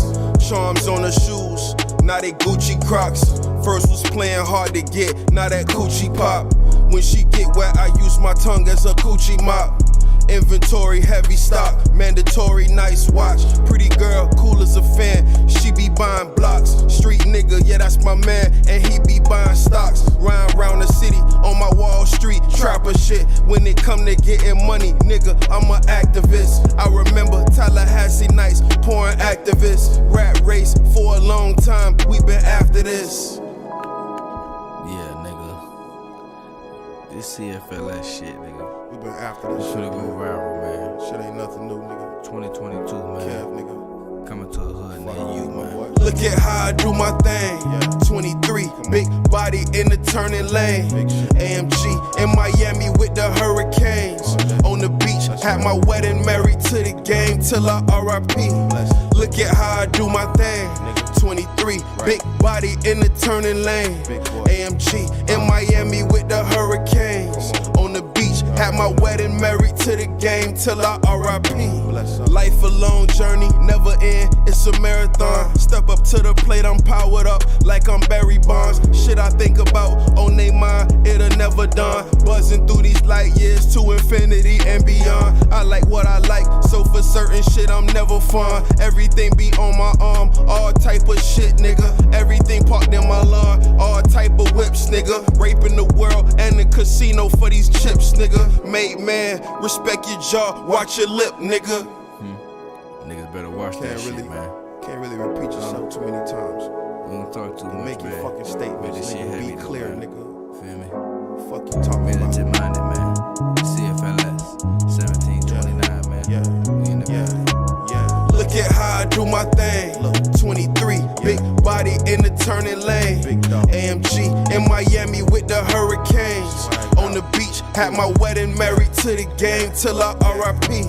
Charms on her shoes, now they Gucci Crocs. First was playing hard to get, now that coochie pop. When she get wet, I use my tongue as a coochie mop. Inventory, heavy stock, mandatory, nice watch. Pretty girl, cool as a fan, she be buying blocks. Street nigga, yeah, that's my man, and he be buying stocks. Round round the city, on my Wall Street, trapper shit. When it come to getting money, nigga, I'm an activist. I remember Tallahassee nights, pouring activists. Rat race for a long time, we been after this. Yeah, nigga. This CFLS shit, nigga. We been after this This shit, finna go man. viral, man. Shit ain't nothing new, nigga. 2022, man. Kev, nigga. Coming to a hood near you, man. Look at how I do my thing. 23, big body in the turning lane. AMG in Miami with the Hurricanes. On the beach, had my wedding married to the game till I RIP. Look at how I do my thing. 23, big body in the turning lane. AMG in Miami with the Hurricanes. On the beach, had my wedding married to the game till I RIP. Life a long journey, never end, it's a marathon. Step up to the plate, I'm powered up like I'm Barry Bonds. Shit I think about on they mind, it'll never dawn. Buzzing through these light years to infinity and beyond. I like what I like, so for certain shit I'm never fun. Everything be on my arm, all type of shit, nigga. Everything parked in my lawn, all type of whips, nigga. Raping the world and the casino for these chips, nigga. Made man, respect your jaw, watch your lip, nigga. Niggas better watch that shit, man. Can't really repeat yourself too many times. We don't talk too much, Make your man. fucking statements, But this shit nigga. heavy, Be though, clear, man. nigga. Feel me? Fuck you talking Militant about. minded, man. CFLS, 1729, man. Yeah. We in the Yeah, building. yeah. Look at how I do my thing. 23, big body in the turning lane. AMG in Miami with the Hurricanes. On the beach, had my wedding married to the game till I RIP.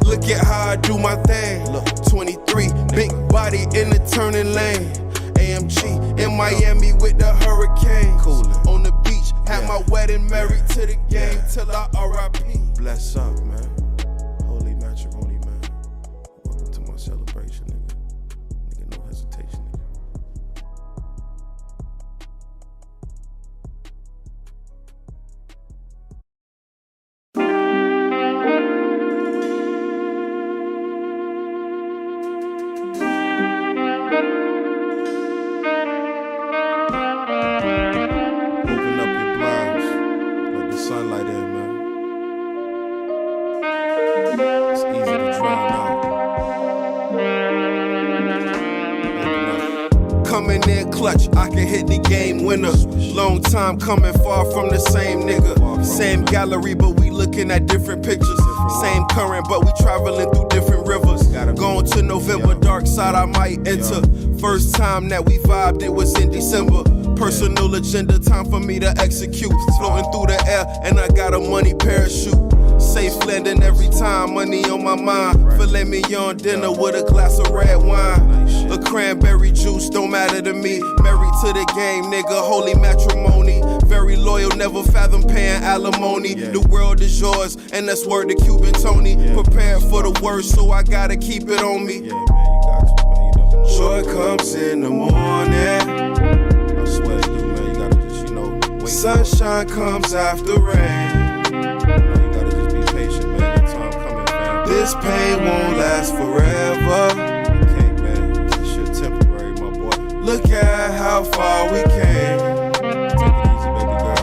Look at how I do my thing. 23, big body in the turning lane. AMG in Miami with the Hurricanes. On the beach, had my wedding married to the game till I RIP. Bless up, man. Holy matrimony, man. Welcome to my celebration, nigga. Nigga, no hesitation, nigga. coming in clutch, I can hit the game winner. Long time coming, far from the same nigga. Same gallery, but we looking at different pictures. Same current, but we traveling through different rivers. Going to November, dark side I might enter. First time that we vibed, it was in December. Personal agenda, time for me to execute. Floating through the air, and I got a money parachute. Safe landing every time, money on my mind. Filet mignon dinner with a glass of red wine. A cranberry juice, don't matter to me. Married to the game, nigga, holy matrimony. Very loyal, never fathom paying alimony. The world is yours, and that's word to Cuban Tony. Prepared for the worst, so I gotta keep it on me. Joy comes in the morning. I swear to you, man, you gotta just, you know, wait. Sunshine comes after rain. You gotta just be patient, man. The time coming, fam. This pain won't last forever. It can't, man. This shit temporary, my boy. Look at how far we came. Take it easy, baby girl.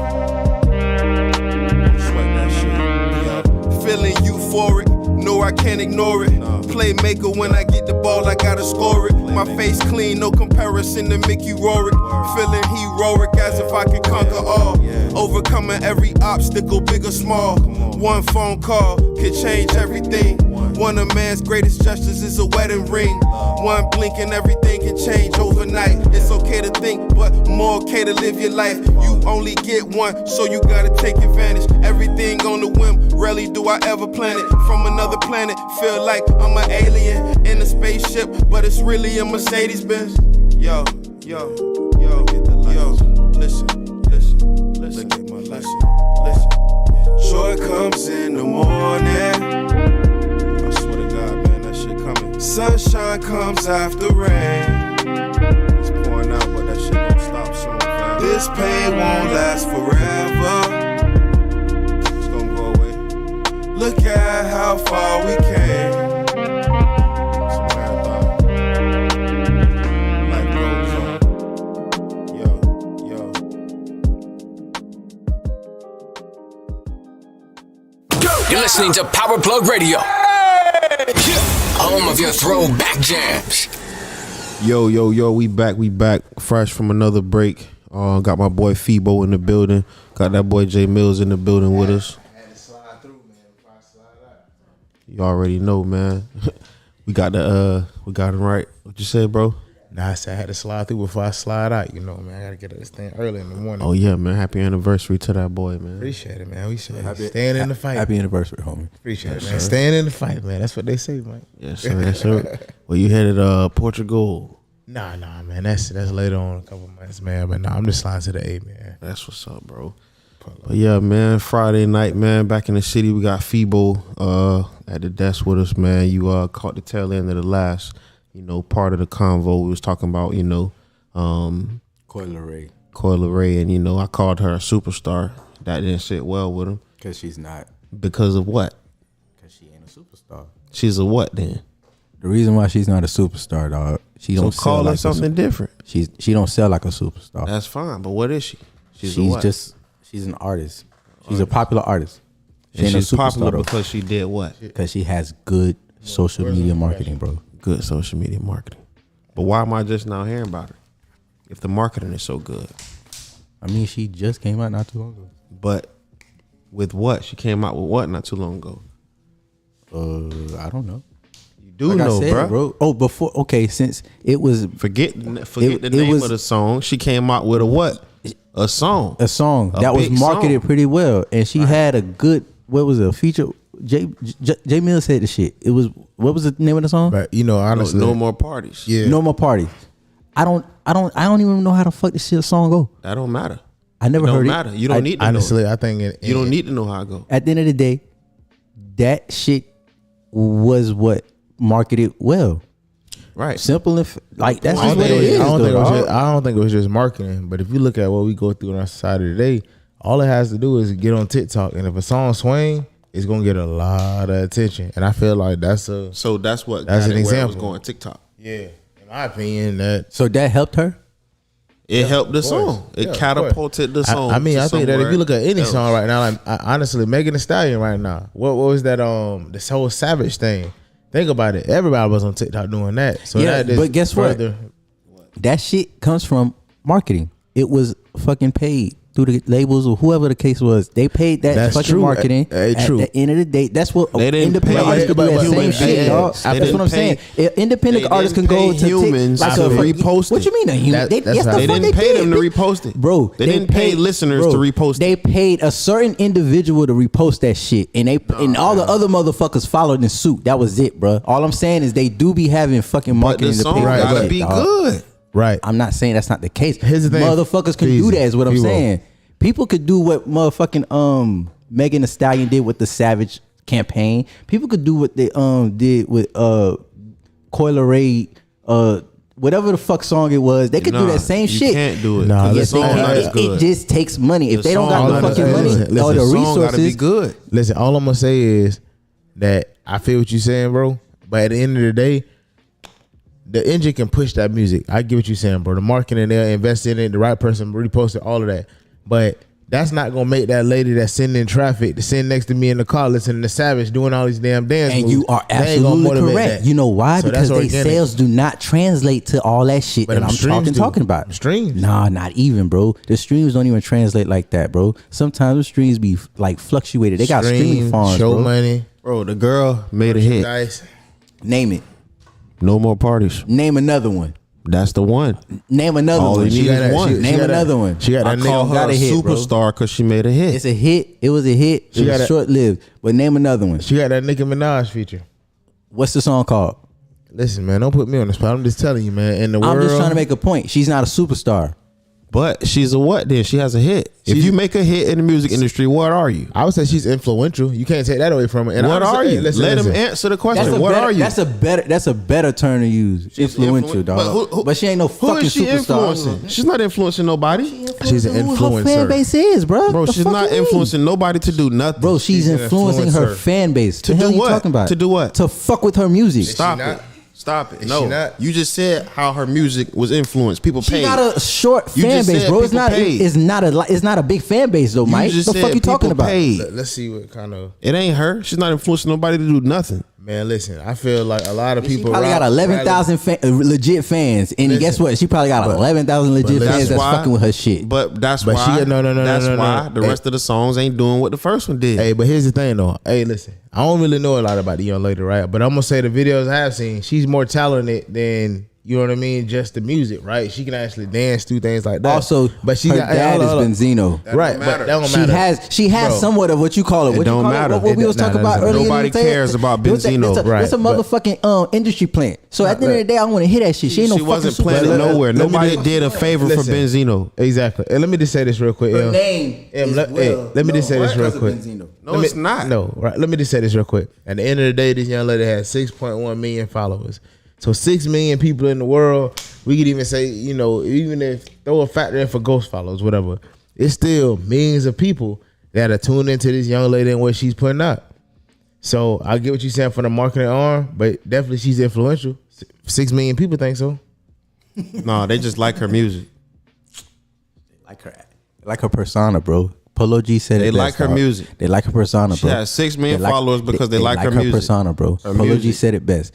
Sweat that shit. Yeah. Feeling euphoric. No, I can't ignore it. Playmaker, when I get the ball, I gotta score it. My face clean, no comparison to Mickey Rourke. Feeling heroic as if I could conquer all. Overcoming every obstacle, big or small. One phone call could change everything. One of man's greatest gestures is a wedding ring. One blink and everything can change overnight. It's okay to think, but more okay to live your life. You only get one, so you gotta take advantage. Everything on the whim, rarely do I ever plan it. From another planet, feel like I'm an alien in a spaceship, but it's really a Mercedes-Benz. Yo, yo, yo, yo, listen, listen, listen, listen, listen. Joy comes in the morning. I swear to God, man, that shit coming. Sunshine comes after rain. It's pouring out, but that shit don't stop soon, fam. This pain won't last forever. It's gonna go away. Look at how far we came. It's a marathon. Life goes on. Yo, yo. You're listening to Power Plug Radio. Home of your throwback jams. Yo, yo, yo, we back, fresh from another break. Got my boy Febo in the building. Got that boy J Mills in the building with us. You already know, man. we got him right. What you say, bro? Nah, I said I had to slide through before I slide out. You know, man, I gotta get this thing early in the morning. Oh yeah, man. Happy anniversary to that boy, man. Appreciate it, man. We should staying in the fight. Happy anniversary, homie. Appreciate it, man. Staying in the fight, man. That's what they say, man. Yes, sir. Yes, sir. Well, you headed Portugal. Nah, man. That's later on, a couple months, man. But nah, I'm just sliding to the A, man. That's what's up, bro. But yeah, man, Friday night, man, back in the city, we got Febo at the desk with us, man. You caught the tail end of the last, part of the convo. We was talking about, Coi Leray. Coi Leray, and I called her a superstar. That didn't sit well with him. Because she's not. Because of what? Because she ain't a superstar. She's a what then? The reason why she's not a superstar, dog. She don't so call sell her like something different. She don't sell like a superstar. That's fine, but what is she? She's an artist. She's a popular artist. And she's popular because she did what? Because she has good social media marketing, bro. Good social media marketing. But why am I just now hearing about her? If the marketing is so good. I mean, she just came out not too long ago. But with what? She came out with what not too long ago? I don't know. You do know, bro. Oh, before, okay, since it was... Forget the name of the song. She came out with a what? A song. A song. That was marketed pretty well. And she had a good, what was it, a feature? J Mills said the shit. It was, what was the name of the song? But honestly, no more parties. Yeah. No More Parties. I don't even know how the fuck this shit song go. That don't matter. I never heard it. Don't matter. You don't need to honestly, know. I think you don't need to know how it go. At the end of the day, that shit was what marketed well. Right. Simple and that's just what it is. I don't think it was just marketing. But if you look at what we go through in our society today, all it has to do is get on TikTok, and if a song swing, it's gonna get a lot of attention. And I feel like that's an example. Was going TikTok. Yeah, in my opinion, so that helped her. It helped the song. It catapulted the song. I think that if you look at any song right now, like honestly, Megan Thee Stallion right now, what was that? This whole Savage thing. Think about it. Everybody was on TikTok doing that. So yeah, but guess what? that shit comes from marketing. It was fucking paid through the labels or whoever the case was. They paid that That's fucking true. marketing. At True. the end of the day, that's what They didn't independent pay- artists could do that but same human shit, beings. dog. They That's what I'm saying. didn't Independent they artists can didn't go pay to humans like to a repost What it. you mean a human? That- They, that's yes, how- the They fuck didn't they pay did, them to bitch. repost it. Bro, They didn't pay listeners to repost it. They paid a certain individual to repost that shit, and all the other motherfuckers followed in suit. That was it, bro. All I'm saying is they do be having fucking But the marketing to song pay for that gotta shit, be dog. good. Right. I'm not saying that's not the case. Here's the thing. Motherfuckers can do Easy. that. Is what I'm P-Roll. saying. People could do what motherfucking Megan Thee Stallion did with the Savage campaign. People could do what they did with Coi Leray, whatever the fuck song it was. They could do Nah, that same you shit. can't do it. Nah, The Yes, they song can. not as It good. just takes money. If The they don't got song the not as fucking good. money Listen, or the The song gotta be resources, good. Listen, all I'm gonna say is that I feel what you're saying, bro. But at the end of the day, the engine can push that music. I get what you're saying, bro. The marketing there, invest in it, the right person repost it, all of that. But that's not gonna make that lady that's sitting in traffic to sit next to me in the car listening to Savage doing all these damn dance and moves. you are They ain't gonna absolutely motivate correct. that. You know why? So Because that's they organic. sales do not translate to all that shit But that them I'm streams do. talking about. Them streams. Nah, not even, bro. The streams don't even translate like that, bro. Sometimes the streams be like fluctuated. They got streaming Stream, farms, show bro. money, Bro, the girl made a hit. guys. Name it. No more parties. Name another one. That's the one. Name another All one. they need is one. Name another one. She got I that call nigga. her got a a hit, bro. superstar because she made a hit. It's a hit. It was a hit. She It got was a- short lived. But name another one. She got that Nicki Minaj feature. What's the song called? Listen, man, don't put me on the spot. I'm just telling you, man. In the world, I'm just trying to make a point. She's not a superstar. But she's a what then? She has a hit. If She's- you make a hit in the music industry, what are you? I would say she's influential. You can't take that away from her. And What I would are say- you? listen, Let listen. him answer the That's question. a What better, are you? That's a better term to use. Influential, dog. But But she ain't no who fucking is she superstar. influencing? She's not influencing nobody. She's an Who her fan influencer. base is, bro. Bro, The she's fuck not you mean? influencing nobody to do nothing. Bro, she's She's an influencing her influencer. fan base. To the hell do you what? talking about? To do what? To fuck with her music. Stop she it. not? Stop it. Is No. she not? You just said how her music was influenced. People She paid. got a short You fan just base, said bro. It's people not. paid. It's not a big fan base though, Mike. You just The said fuck you talking people about? paid. Let's see what kind of It ain't her. She's not influencing nobody to do nothing. man. Listen, I feel like a lot of She people probably got 11,000 legit fans, and Listen, guess what? She probably got 11,000 legit but fans that's fucking with her shit. But that's But why. she- no. That's no. why the Hey. rest of the songs ain't doing what the first one did. Hey, but here's the thing though. Hey, listen, I don't really know a lot about the young lady, right? But I'm gonna say the videos I have seen, she's more talented than. You know what I mean? Just the music, right? She can actually dance, do things like that. Also, but she her got, hey, dad hold on. is Benzino. Right, don't but matter. that don't She matter. has Bro. somewhat of what you call it. It What you don't call matter. It? What we was Nah, talking nah, about nah. earlier. Nobody in the day? cares about It's a- Benzino. It's a Right, but- motherfucking industry plant. So at the end of the day, I want to hear that shit. She ain't no she fucking wasn't superstar. playing it Let- nowhere. let me Nobody just- did a favor Listen. for Benzino. Exactly. And let me just say this real quick. Her Em. name Em, is let well me just say known this real because of quick. Benzino. No, Let me- it's not. No, right. Let me just say this real quick. At the end of the day, this young lady has 6.1 million followers. So 6 million people in the world. We could even say, you know, even if throw a factor in for ghost followers, whatever, it's still millions of people that are tuned into this young lady and what she's putting out. So I get what you're saying for the marketing arm, but definitely she's influential. 6 million people think so. No, they just like her music. Like her persona, bro. Polo G said They it like best, her dog. music. They like her persona, She bro. has 6 million They like- followers because they like her her music. persona, bro. Her Polo G music. said it best.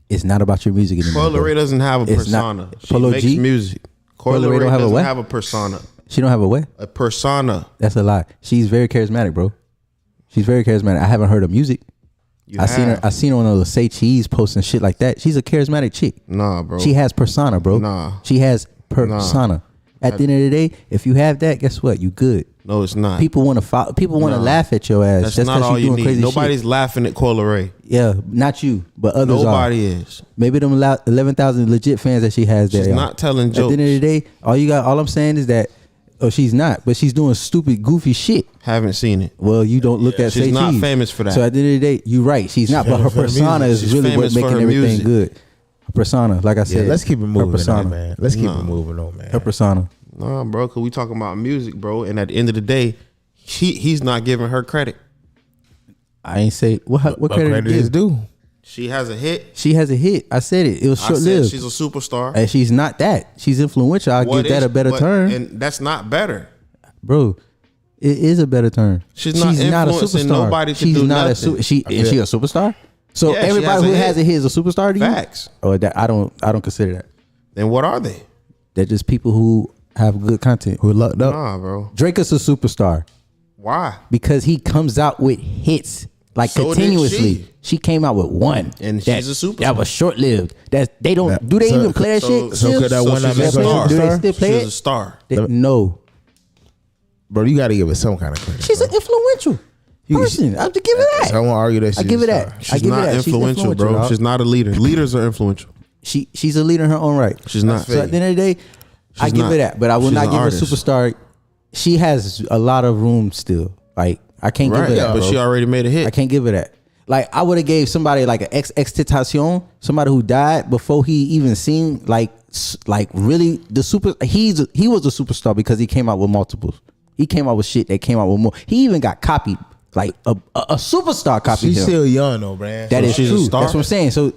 It's not about your music anymore. Coi bro. Leray doesn't have a It's not- persona. She Polo makes G? music. Coi Coi Leray Leray don't have a doesn't what? have a persona. She don't have a what? A persona. That's a lie. She's very charismatic, bro. She's very charismatic. I haven't heard her music. You I seen her. have. I seen her on the Say Cheese posts and shit like that. She's a charismatic chick. Nah, bro. She has persona, bro. Nah. She has persona. At the end of the day, if you have that, guess what? You good. No, it's not. People want to follow. People want to laugh at your ass. That's just not 'cause all you you doing need. crazy Nobody's shit. laughing at Coi Leray. Yeah, not you, but others Nobody are. is. Maybe them 11,000 legit fans that she has there. She's y'all. not telling At the end of the day, all I'm saying is that, she's not, but she's doing stupid, goofy shit. Haven't seen it. Well, you don't look at She's Say not Cheese. famous for that. So at the end of the day, you're right. She's not, but her famous for her persona music. is She's really famous what for making her everything music. good. Her persona, like I Yeah, said. let's keep it her moving, persona. on, man. Let's keep Nah. it moving on, man. Her persona. Nah, bro, because we talking about music, bro. And at the end of the day, he's not giving her credit. I ain't say what But credit, credit is is due. She has a hit. She has a hit. I said it. It was I short said lived. she's a superstar. And she's not that. She's influential. I'll What give that is- a better but- term, And that's not better. bro. It is a better term. She's not influencing nobody to She's do not nothing. is she a superstar? So Yeah, she everybody has a who hit. has a hit is a superstar to you? Facts. Or that I don't consider that. Then what are they? They're just people who have good content. Who lucked up? Nah, bro. Drake is a superstar Why? because he comes out with hits like So did continuously. She came out with one, And she's a superstar. That was short lived. That they don't do they So- even play that shit? so could that one not she's make a her a star. Do they superstar? still play She's a it? star. No, Bro, you got to give it some kind of credit. she's an influential person. I have to give her that. So I won't argue that. I give her that. I She's give her not that. She's influential, bro. dog. She's not a leader. Leaders are influential. She's a leader in her own right. She's not. So at the end of the day, I She's give not. her that, but I will She's not an give her artist. superstar. She has a lot of room still. Like I can't give Right, her that. but bro. she already made a hit. I can't give her that. Like I would have gave somebody like an ex-Tentacion, somebody who died before he even seen like really the super. He was a superstar because he came out with multiples. He came out with shit that came out with more. He even got copied. Like a superstar copied She's him. still young though, man. That is she's a true. star? That's what I'm saying. So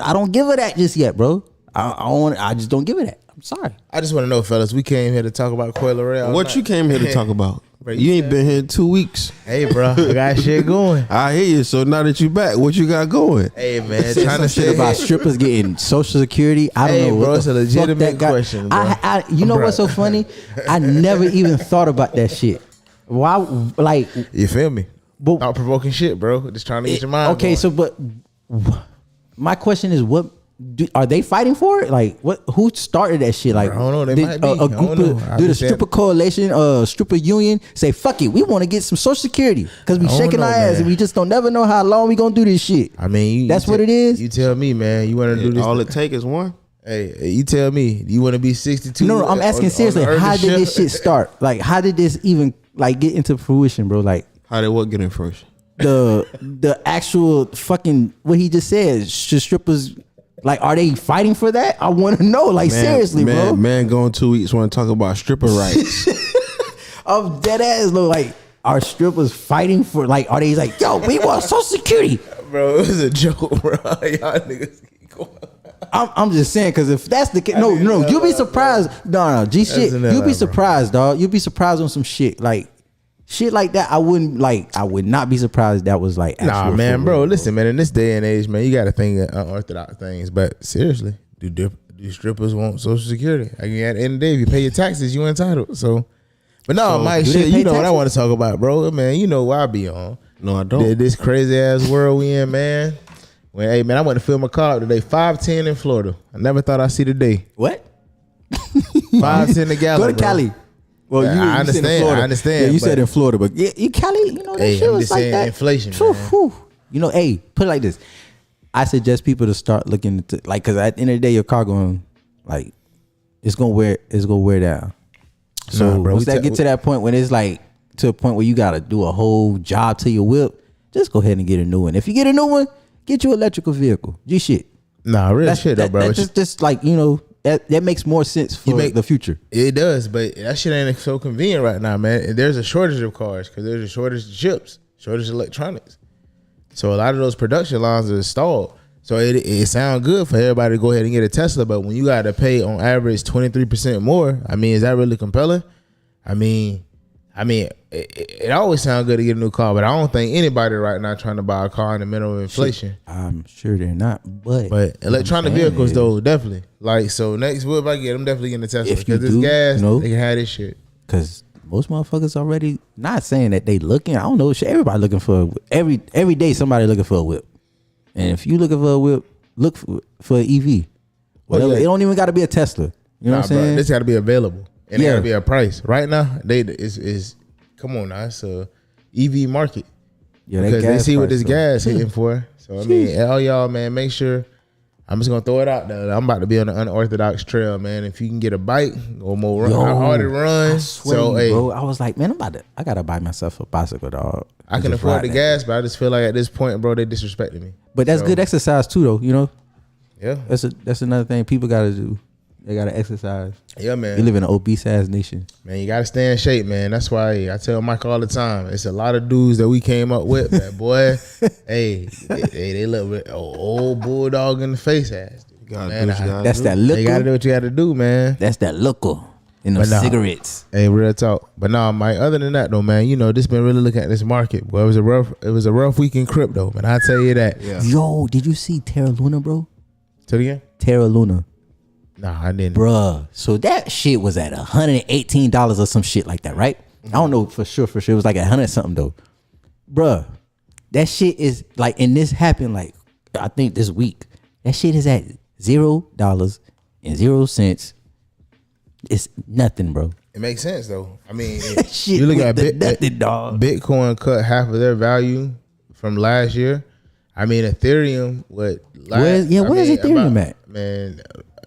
I don't give her that just yet, bro. I just don't give her that. I'm sorry. I just want to know, fellas. We came here to talk about Coi Leray. What you came here to talk about? Bro, You ain't been here in 2 weeks. Hey, bro, I got shit going. I hear you. So now that you back, what you got going? Hey, man, Said trying to some shit say about strippers getting Social Security. I don't Hey, know. bro, what it's the a fuck legitimate that guy- question, bro. You know Bro. what's so funny? I never even thought about that shit. Why? Like, You feel me? But- Not provoking shit, bro. Just trying to get your mind. okay, going. so but my question is, what are they fighting for it? Like, what? Who started that shit? Like, I don't know. They did might be. a I don't group know. of I do the just said- stripper coalition, stripper union say, "Fuck it, we want to get some Social Security because we I don't shaking know, our ass man. and we just don't never know how long we gonna do this shit." I mean, That's what it is? You tell me, man. You want to do this? All it take is one. Hey, you tell me. You want to be 62? No, I'm asking on seriously. the How earth did and this shit start? Like, how did this even like get into fruition, bro? Like How did what get in first? the actual fucking what he just said. Should strippers like are they fighting for that? I want to know. Like seriously, bro. Man, going 2 weeks want to talk about stripper rights. I'm dead ass. Though. Like, are strippers fighting for? Like, are they like, yo, we want Social Security? Bro, it was a joke, bro. Y'all niggas keep going. I'm just saying because if that's the case, no, you'll be surprised. No, G shit, enough, you'll be bro. surprised, dog. You'll be surprised on some shit like that. I would not be surprised that was like Nah, actual man, for bro. real, Listen, man. In this day and age, man, you got to think of unorthodox things. But seriously, do strippers want Social Security? I mean, at the end of the day, if you pay your taxes, you entitled. So, but no, Mike, do they shit. pay You know what I taxes? want to talk about, bro? Man, you know why I be on. No, I don't. This crazy ass world we in, man. When, hey, man, I went to film a car up today. 510 in Florida. I never thought I'd see the day. What? 510 the gallon. Go to bro. Cali. Well, Yeah, you I said in understand, Florida. I understand, Yeah, you said but- in Florida, but yeah, you Cali, you know that Hey, shit I'm was just like saying that. inflation, Phew, man. phew. You know, hey, put it like this. I suggest people to start looking into like because at the end of the day, your car going like it's gonna wear down. So Nah, bro, once we that get to that point when it's like to a point where you gotta do a whole job to your whip, just go ahead and get a new one. If you get a new one, get you an electrical vehicle. G shit. Nah, real shit though, bro. That's just like that makes more sense for the future. It does, but that shit ain't so convenient right now, man. And there's a shortage of cars because there's a shortage of chips, shortage of electronics. So a lot of those production lines are stalled. So it sounds good for everybody to go ahead and get a Tesla, but when you got to pay on average 23% more, I mean, is that really compelling? I mean, it always sounds good to get a new car, but I don't think anybody right now trying to buy a car in the middle of inflation. I'm sure they're not, but Electronic what I'm saying vehicles is, though, definitely. Like, so next whip I get, I'm definitely getting a Tesla If you because this do, gas, you know, they can have this shit. because most motherfuckers already not saying that they looking. I don't know. Shit, everybody looking for every day. Somebody looking for a whip, and if you looking for a whip, look for an EV. Whatever. yeah. It don't even got to be a Tesla. You know what I'm Bro, saying? this got to be available, and Yeah. it got to be a price. Right now, is come on now, it's a EV market Yeah, that because they gas see what price, this though. gas hitting for. So I mean, all y'all, man, make sure. I'm just gonna throw it out there. I'm about to be on the unorthodox trail, man. If you can get a bike or more run, Yo, I already run. I swear So to you, hey, bro, I was like, man, I gotta buy myself a bicycle, dog. I can Just afford ride the that. gas, but I just feel like at this point, bro, they disrespecting me. But that's So, good exercise too, though. You know, Yeah, that's another thing people gotta do. They gotta exercise. yeah, man. We live in an obese ass nation. Man, you gotta stay in shape, man. That's why I tell Mike all the time. It's a lot of dudes that we came up with that boy. hey, they look with old bulldog in the face ass. Gotta Man, do what you gotta That's do. that They gotta do liquor. what you gotta do, man. That's that liquor in the But nah. cigarettes. Hey, real talk. But nah, Mike. Other than that, though, man, you know, this been really looking at this market. Boy, it was a rough week in crypto, man. I tell you that. Yeah. Yo, did you see Terra Luna, bro? Say it again. Terra Luna. Nah, I didn't. Bruh. So that shit was at $118 or some shit like that, right? I don't know for sure. It was like 100 something though. Bruh, that shit is like, and this happened like, I think this week. That shit is at $0.00. It's nothing, bro. It makes sense though. I mean, Shit you look with at the nothing, dog. Bitcoin cut half of their value from last year. I mean, Ethereum, where's Ethereum at? Man,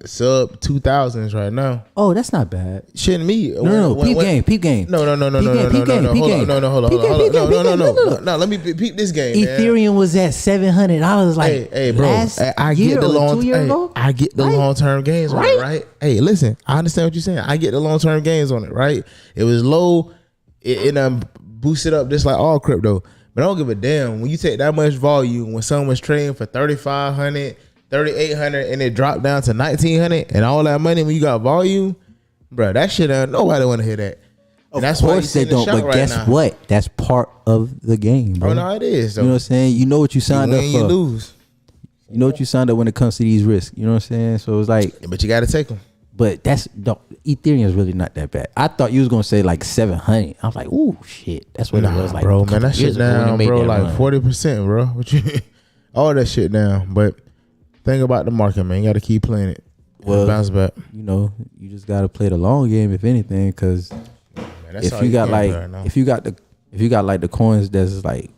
sub 2000s right now. Oh, that's not bad. Shouldn't me? No, peep game. No. Hold on. No, let me peep this game. Ethereum was at $700 like hey, bro. I get the long. I get the long term gains on it, right? Hey, listen, I understand what you're saying. I get the long term gains on it, right? It was low, it boosted up just like all crypto. But I don't give a damn when you take that much volume when someone's trading for 3,500, 3,800, and it dropped down to 1,900, and all that money when you got volume, bro. That shit, nobody want to hear that. And Of course they don't, but guess what? That's part of the game, bro. Oh no, it is. You know what I'm saying? You know what you signed up for. You lose. You know what you signed up when it comes to these risks. You know what I'm saying? So it's like, but you got to take them. but Ethereum is really not that bad. I thought you was gonna say like 700. I was like, ooh, shit. That's what it was like, bro. Man, that shit down, bro. Like 40%, bro. What you? All that shit down. But think about the market, man. You got to keep playing it. Well, bounce back. You know, you just got to play the long game, if anything, because if you got like, if you got like the coins that's like,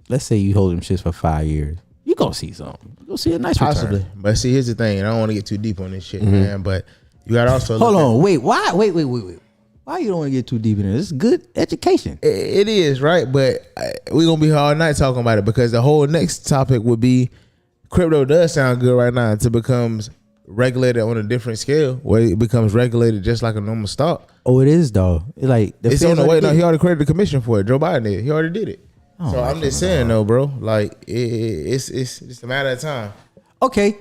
let's say you hold them shits for 5 years, you gonna see something. You gonna see a nice possibly return. But see, here's the thing, and I don't want to get too deep on this shit, man. But you got to also hold on, wait. Why you don't want to get too deep in it? It's good education. It is, right? But we're gonna be here all night talking about it, because the whole next topic would be crypto does sound good right now until it becomes regulated on a different scale, where it becomes regulated just like a normal stock. Oh, it is though. It's on the way. No, he already credited the commission for it. Joe Biden did. He already did it. Oh, so I'm just saying though, bro. Like it's just a matter of time. Okay.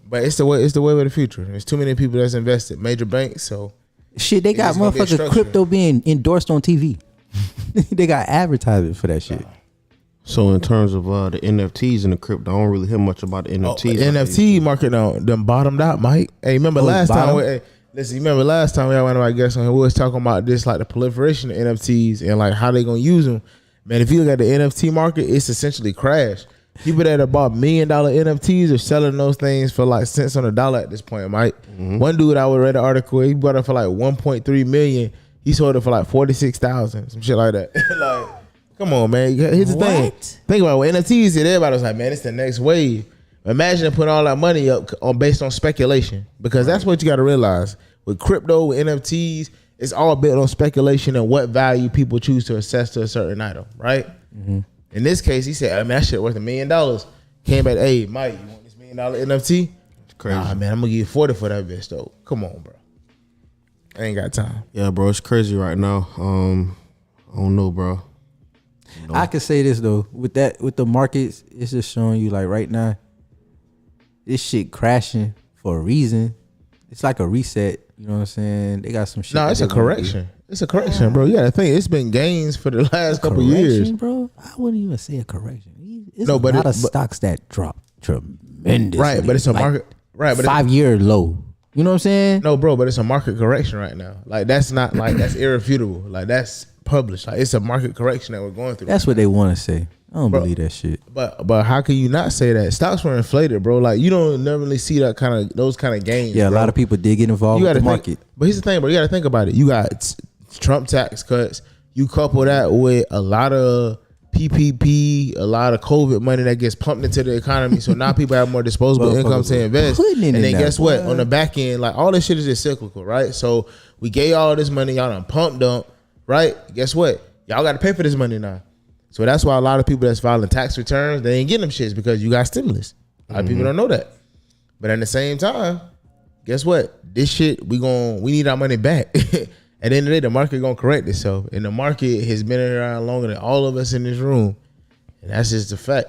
But it's the way of the future. There's too many people that's invested, major banks. So shit, they got motherfucking crypto being endorsed on TV. They got advertisement for that shit. So in terms of the NFTs and the crypto, I don't really hear much about the NFTs. NFT market them bottomed out, Mike. Hey, remember last time? Listen, remember last time we had one of our guests on here, we was talking about this, like the proliferation of NFTs and like how they gonna use them. Man, if you look at the NFT market, it's essentially crashed. People that have bought $1 million NFTs are selling those things for like cents on the dollar at this point, Mike. One dude, I read an article, he bought it for like 1.3 million. He sold it for like 46,000, some shit like that. Like, come on, man. Here's the thing. Think about it. With NFTs, everybody was like, man, it's the next wave. Imagine putting all that money up based on speculation, because that's what you got to realize. With crypto, with NFTs, it's all built on speculation and what value people choose to assess to a certain item, right? In this case, he said, I mean, that shit worth $1 million. Came back, hey, Mike, you want this $1 million NFT? It's crazy. Nah, man, I'm going to give you 40 for that bitch, though. Come on, bro. I ain't got time. Yeah, bro, it's crazy right now. I don't know, bro. I can say this though, with the markets, it's just showing you like right now, this shit crashing for a reason. It's like a reset. You know what I'm saying? They got some shit. No, it's a correction. It's a correction, bro. You got to think it's been gains for the last couple years, bro. I wouldn't even say a correction. It's a lot of stocks that drop tremendous. Right, but it's a market. Right, but 5 year low. You know what I'm saying? No, bro, but it's a market correction right now. Like that's not like that's irrefutable. Like that's published. Like it's a market correction that we're going through. That's what they want to say. I don't believe that shit. But how can you not say that? Stocks were inflated, bro. Like you don't normally see those kind of gains. Yeah, bro. A lot of people did get involved with the market. But here's the thing, bro. You got to think about it. You got Trump tax cuts. You couple that with a lot of PPP, a lot of COVID money that gets pumped into the economy. So now people have more disposable income to invest. And then guess what? On the back end, like all this shit is just cyclical, right? So we gave y'all this money, y'all done pumped up, right? Guess what? Y'all got to pay for this money now. So that's why a lot of people that's filing tax returns, they ain't getting them shits because you got stimulus. A lot of people don't know that. But at the same time, guess what? This shit, we need our money back. At the end of the day, the market gonna correct itself. And the market has been around longer than all of us in this room. And that's just the fact.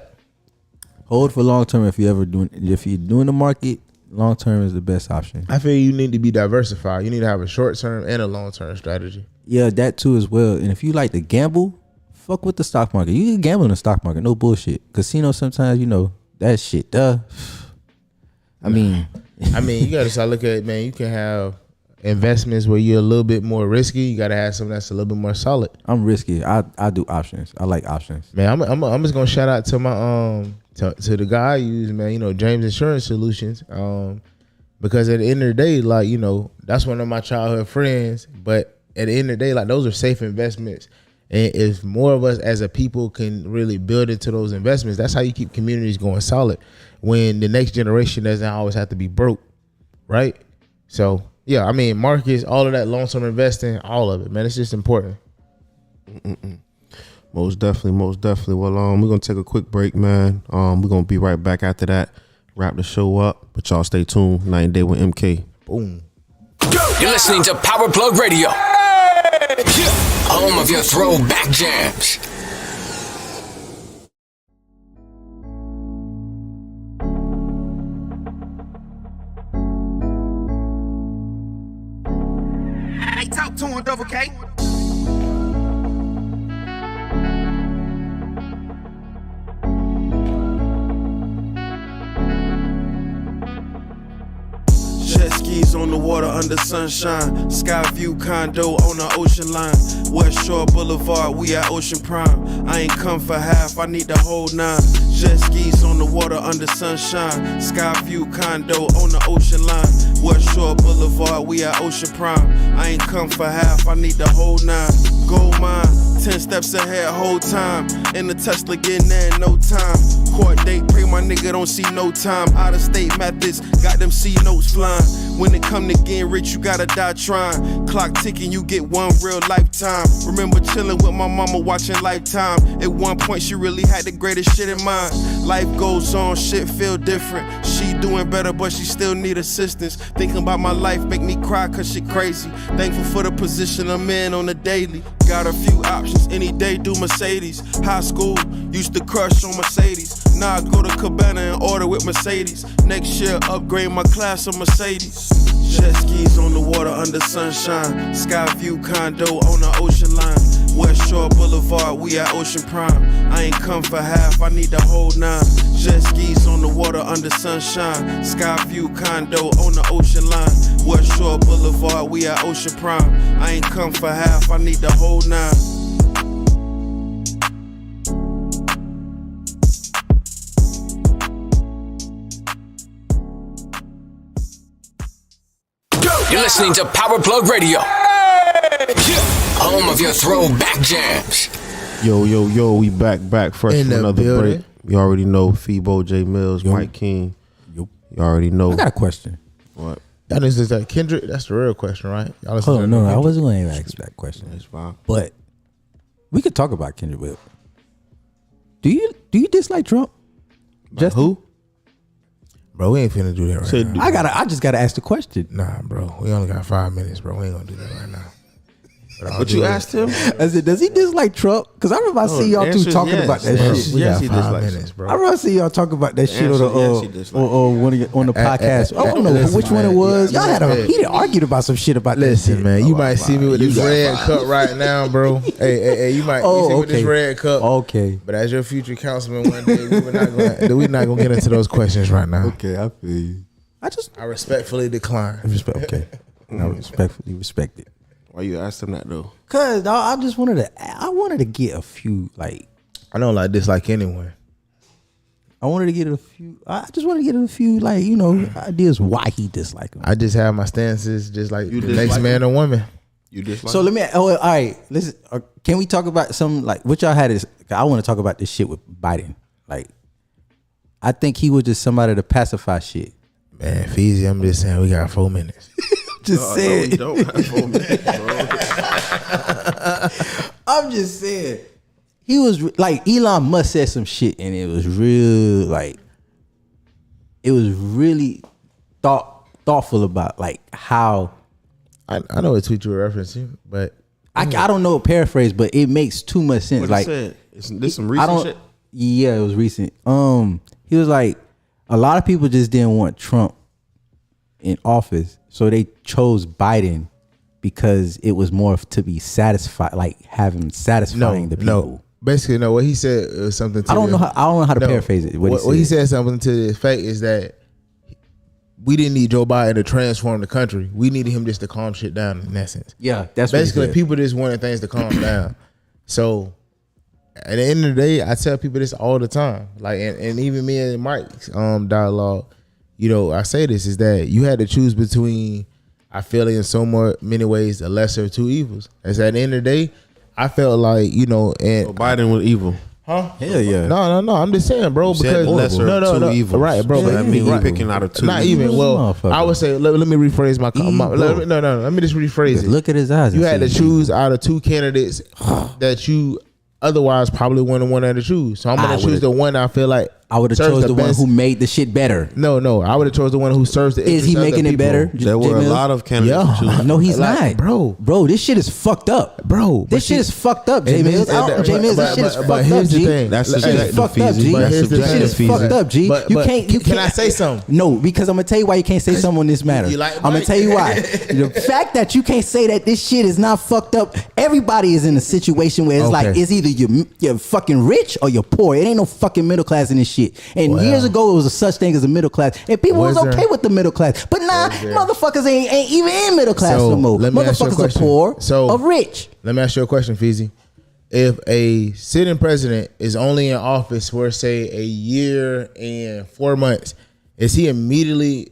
Hold for long term if you're doing the market, long term is the best option. I feel you need to be diversified. You need to have a short term and a long term strategy. Yeah, that too as well. And if you like to gamble, fuck with the stock market. You can gamble in the stock market, no bullshit. Casino sometimes, that shit, I mean, you gotta start looking at, man, you can have investments where you're a little bit more risky. You gotta have something that's a little bit more solid. I'm risky. I do options. I like options. Man, I'm just gonna shout out to my to the guy I use, man. You know, James Insurance Solutions. Because at the end of the day, like, you know, that's one of my childhood friends. But at the end of the day, like, those are safe investments. And if more of us as a people can really build into those investments, that's how you keep communities going solid. When the next generation doesn't always have to be broke, right? So yeah, I mean, markets, all of that long-term investing, all of it, man. It's just important. Most definitely. Well, we're gonna take a quick break, man. We're gonna be right back after that. Wrap the show up, but y'all stay tuned. Night and Day with MK. Boom. You're listening to Power Plug Radio. Home of your throwback jams. Hey, talk to him, Double K. Jet skis on the water under sunshine. Skyview condo on the ocean line. West Shore Boulevard, we at Ocean Prime. I ain't come for half, I need the whole 9. Jet skis on the water under sunshine. Skyview condo on the ocean line. West Shore Boulevard, we at Ocean Prime. I ain't come for half, I need the whole 9. Gold mine, 10 steps ahead, whole time. In the Tesla, getting there in no time. Court date, pray my nigga don't see no time. Out of state methods, got them C notes flying. When it come to getting rich, you gotta die trying. Clock ticking, you get one real lifetime. Remember chilling with my mama watching Lifetime. At one point, she really had the greatest shit in mind. Life goes on, shit feel different. She doing better, but she still need assistance. Thinking about my life make me cry, cause shit crazy. Thankful for the position I'm in on the daily. Got a few options, any day do Mercedes. High school, used to crush on Mercedes. Now I go to Cabana and order with Mercedes. Next year, upgrade my class on Mercedes. Jet skis on the water under sunshine. Skyview condo on the ocean line. West Shore Boulevard, we at Ocean Prime. I ain't come for half, I need the whole 9. Jet skis on the water under sunshine. Skyview condo on the ocean line. West Shore Boulevard, we at Ocean Prime. I ain't come for half, I need the whole 9. You're listening to Power Plug Radio. Home of your throwback jams. Yo, we back fresh In from the another building. break. You already know Febo, J Mills, Mike King. Yup. You already know. I got a question. What? Y'all know is that Kendrick? That's the real question, right? Y'all listen Hold to on, no, I Kendrick? wasn't going to ask that question. It's fine. But we could talk about Kendrick Will. Do you dislike Trump? Just Who? Bro, we ain't finna do that right Said now. I just gotta ask the question. Nah, bro. We only got 5 minutes, bro. We ain't gonna do that right now. But you asked him? I said, does he dislike Trump? Because I remember I see y'all two answer is talking yes. about that Bro, shit. We Yes, got he 5 dislikes minutes, bro. I remember I see y'all talk about that shit on answer, the yes, he dislikes one of on the podcast. I don't know listen, which one it man. was. Yeah, Y'all had a yeah. heated argument about some shit about that Listen, shit. man, you might see me with You this got red 5. cup right now, bro. Hey, you might see me with this red cup. Okay. But as your future councilman one day, we're not gonna get into those questions right now. Okay, I feel you. I respectfully decline. Okay. I respectfully respect it. Why you asked him that though? Cause dawg, I wanted to get a few like I don't like dislike anyone. I just wanted to get a few like, you know, ideas why he disliked him. I just have my stances just like You the next dislike man or woman. You dislike So let me. All right. Listen. Can we talk about some like what y'all had? I want to talk about this shit with Biden. Like, I think he was just somebody to pacify shit. Man, Feezy, I'm just saying we got 4 minutes. Just No, saying. we don't have 4 minutes, bro. I'm just saying. He was like Elon Musk said some shit, and it was real. Like, it was really thoughtful about like how. I know what tweet you were referencing, but I don't know paraphrase, but it makes too much sense. What Like, he said? This some recent shit? Yeah, it was recent. He was like, a lot of people just didn't want Trump in office, so they chose Biden because it was more to be satisfied, like having satisfying the people. No. Basically, no. What he said was something. To I don't know how to paraphrase it. What he said something to the effect is that we didn't need Joe Biden to transform the country. We needed him just to calm shit down in essence. Yeah, that's what he basically said. people just wanted things to calm down. So at the end of the day, I tell people this all the time. Like, and even me and Mike's dialogue, you know, I say this is that you had to choose between, I feel in so many ways, the lesser of two evils. As at the end of the day, I felt like, you know, and So Biden was evil. huh? Hell yeah. No. I'm just saying, bro. You said Because lesser of two evils. right, bro. So that means you right. picking out of two. Not evils. even. Well, Motherfucker. I would say. Let me rephrase my. Evil. Let me just rephrase it. Look at his eyes. You and had to see. choose out of two candidates that you otherwise probably wouldn't want to choose. So I'm I gonna choose would've- the one I feel like I would have serves chose the one best- who made the shit better. No, I would have chose the one who serves the. Is he interests of the making it people. better? There were a J-Mills? lot of candidates. Yeah. to choose. No, he's Like, not, bro. This shit is fucked up, Bro, This shit is fucked up, J and Mills. this- and- J Mills, this but- shit is but fucked up, here's the G. thing. That's This shit is subjective, fucked up, Feezy. G. That's here's the This shit thing. is subjective, fucked Feezy. up, G. But- You but can't. You can can't. I say something? No, because I'm gonna tell you why you can't say something on this matter. You like I'm gonna Mike? tell you why. The fact that you can't say that this shit is not fucked up. Everybody is in a situation where it's like Okay. it's either you're fucking rich or you're poor. It ain't no fucking middle class in this shit. And Well. years ago, it was a such thing as a middle class, and people was Was there? okay with the middle class. But nah, Was there? motherfuckers ain't even in middle class So, no more. let me ask you a Motherfuckers are question. poor So- or rich. Let me ask you a question, Feezy. If a sitting president is only in office for, say, a year and 4 months, is he immediately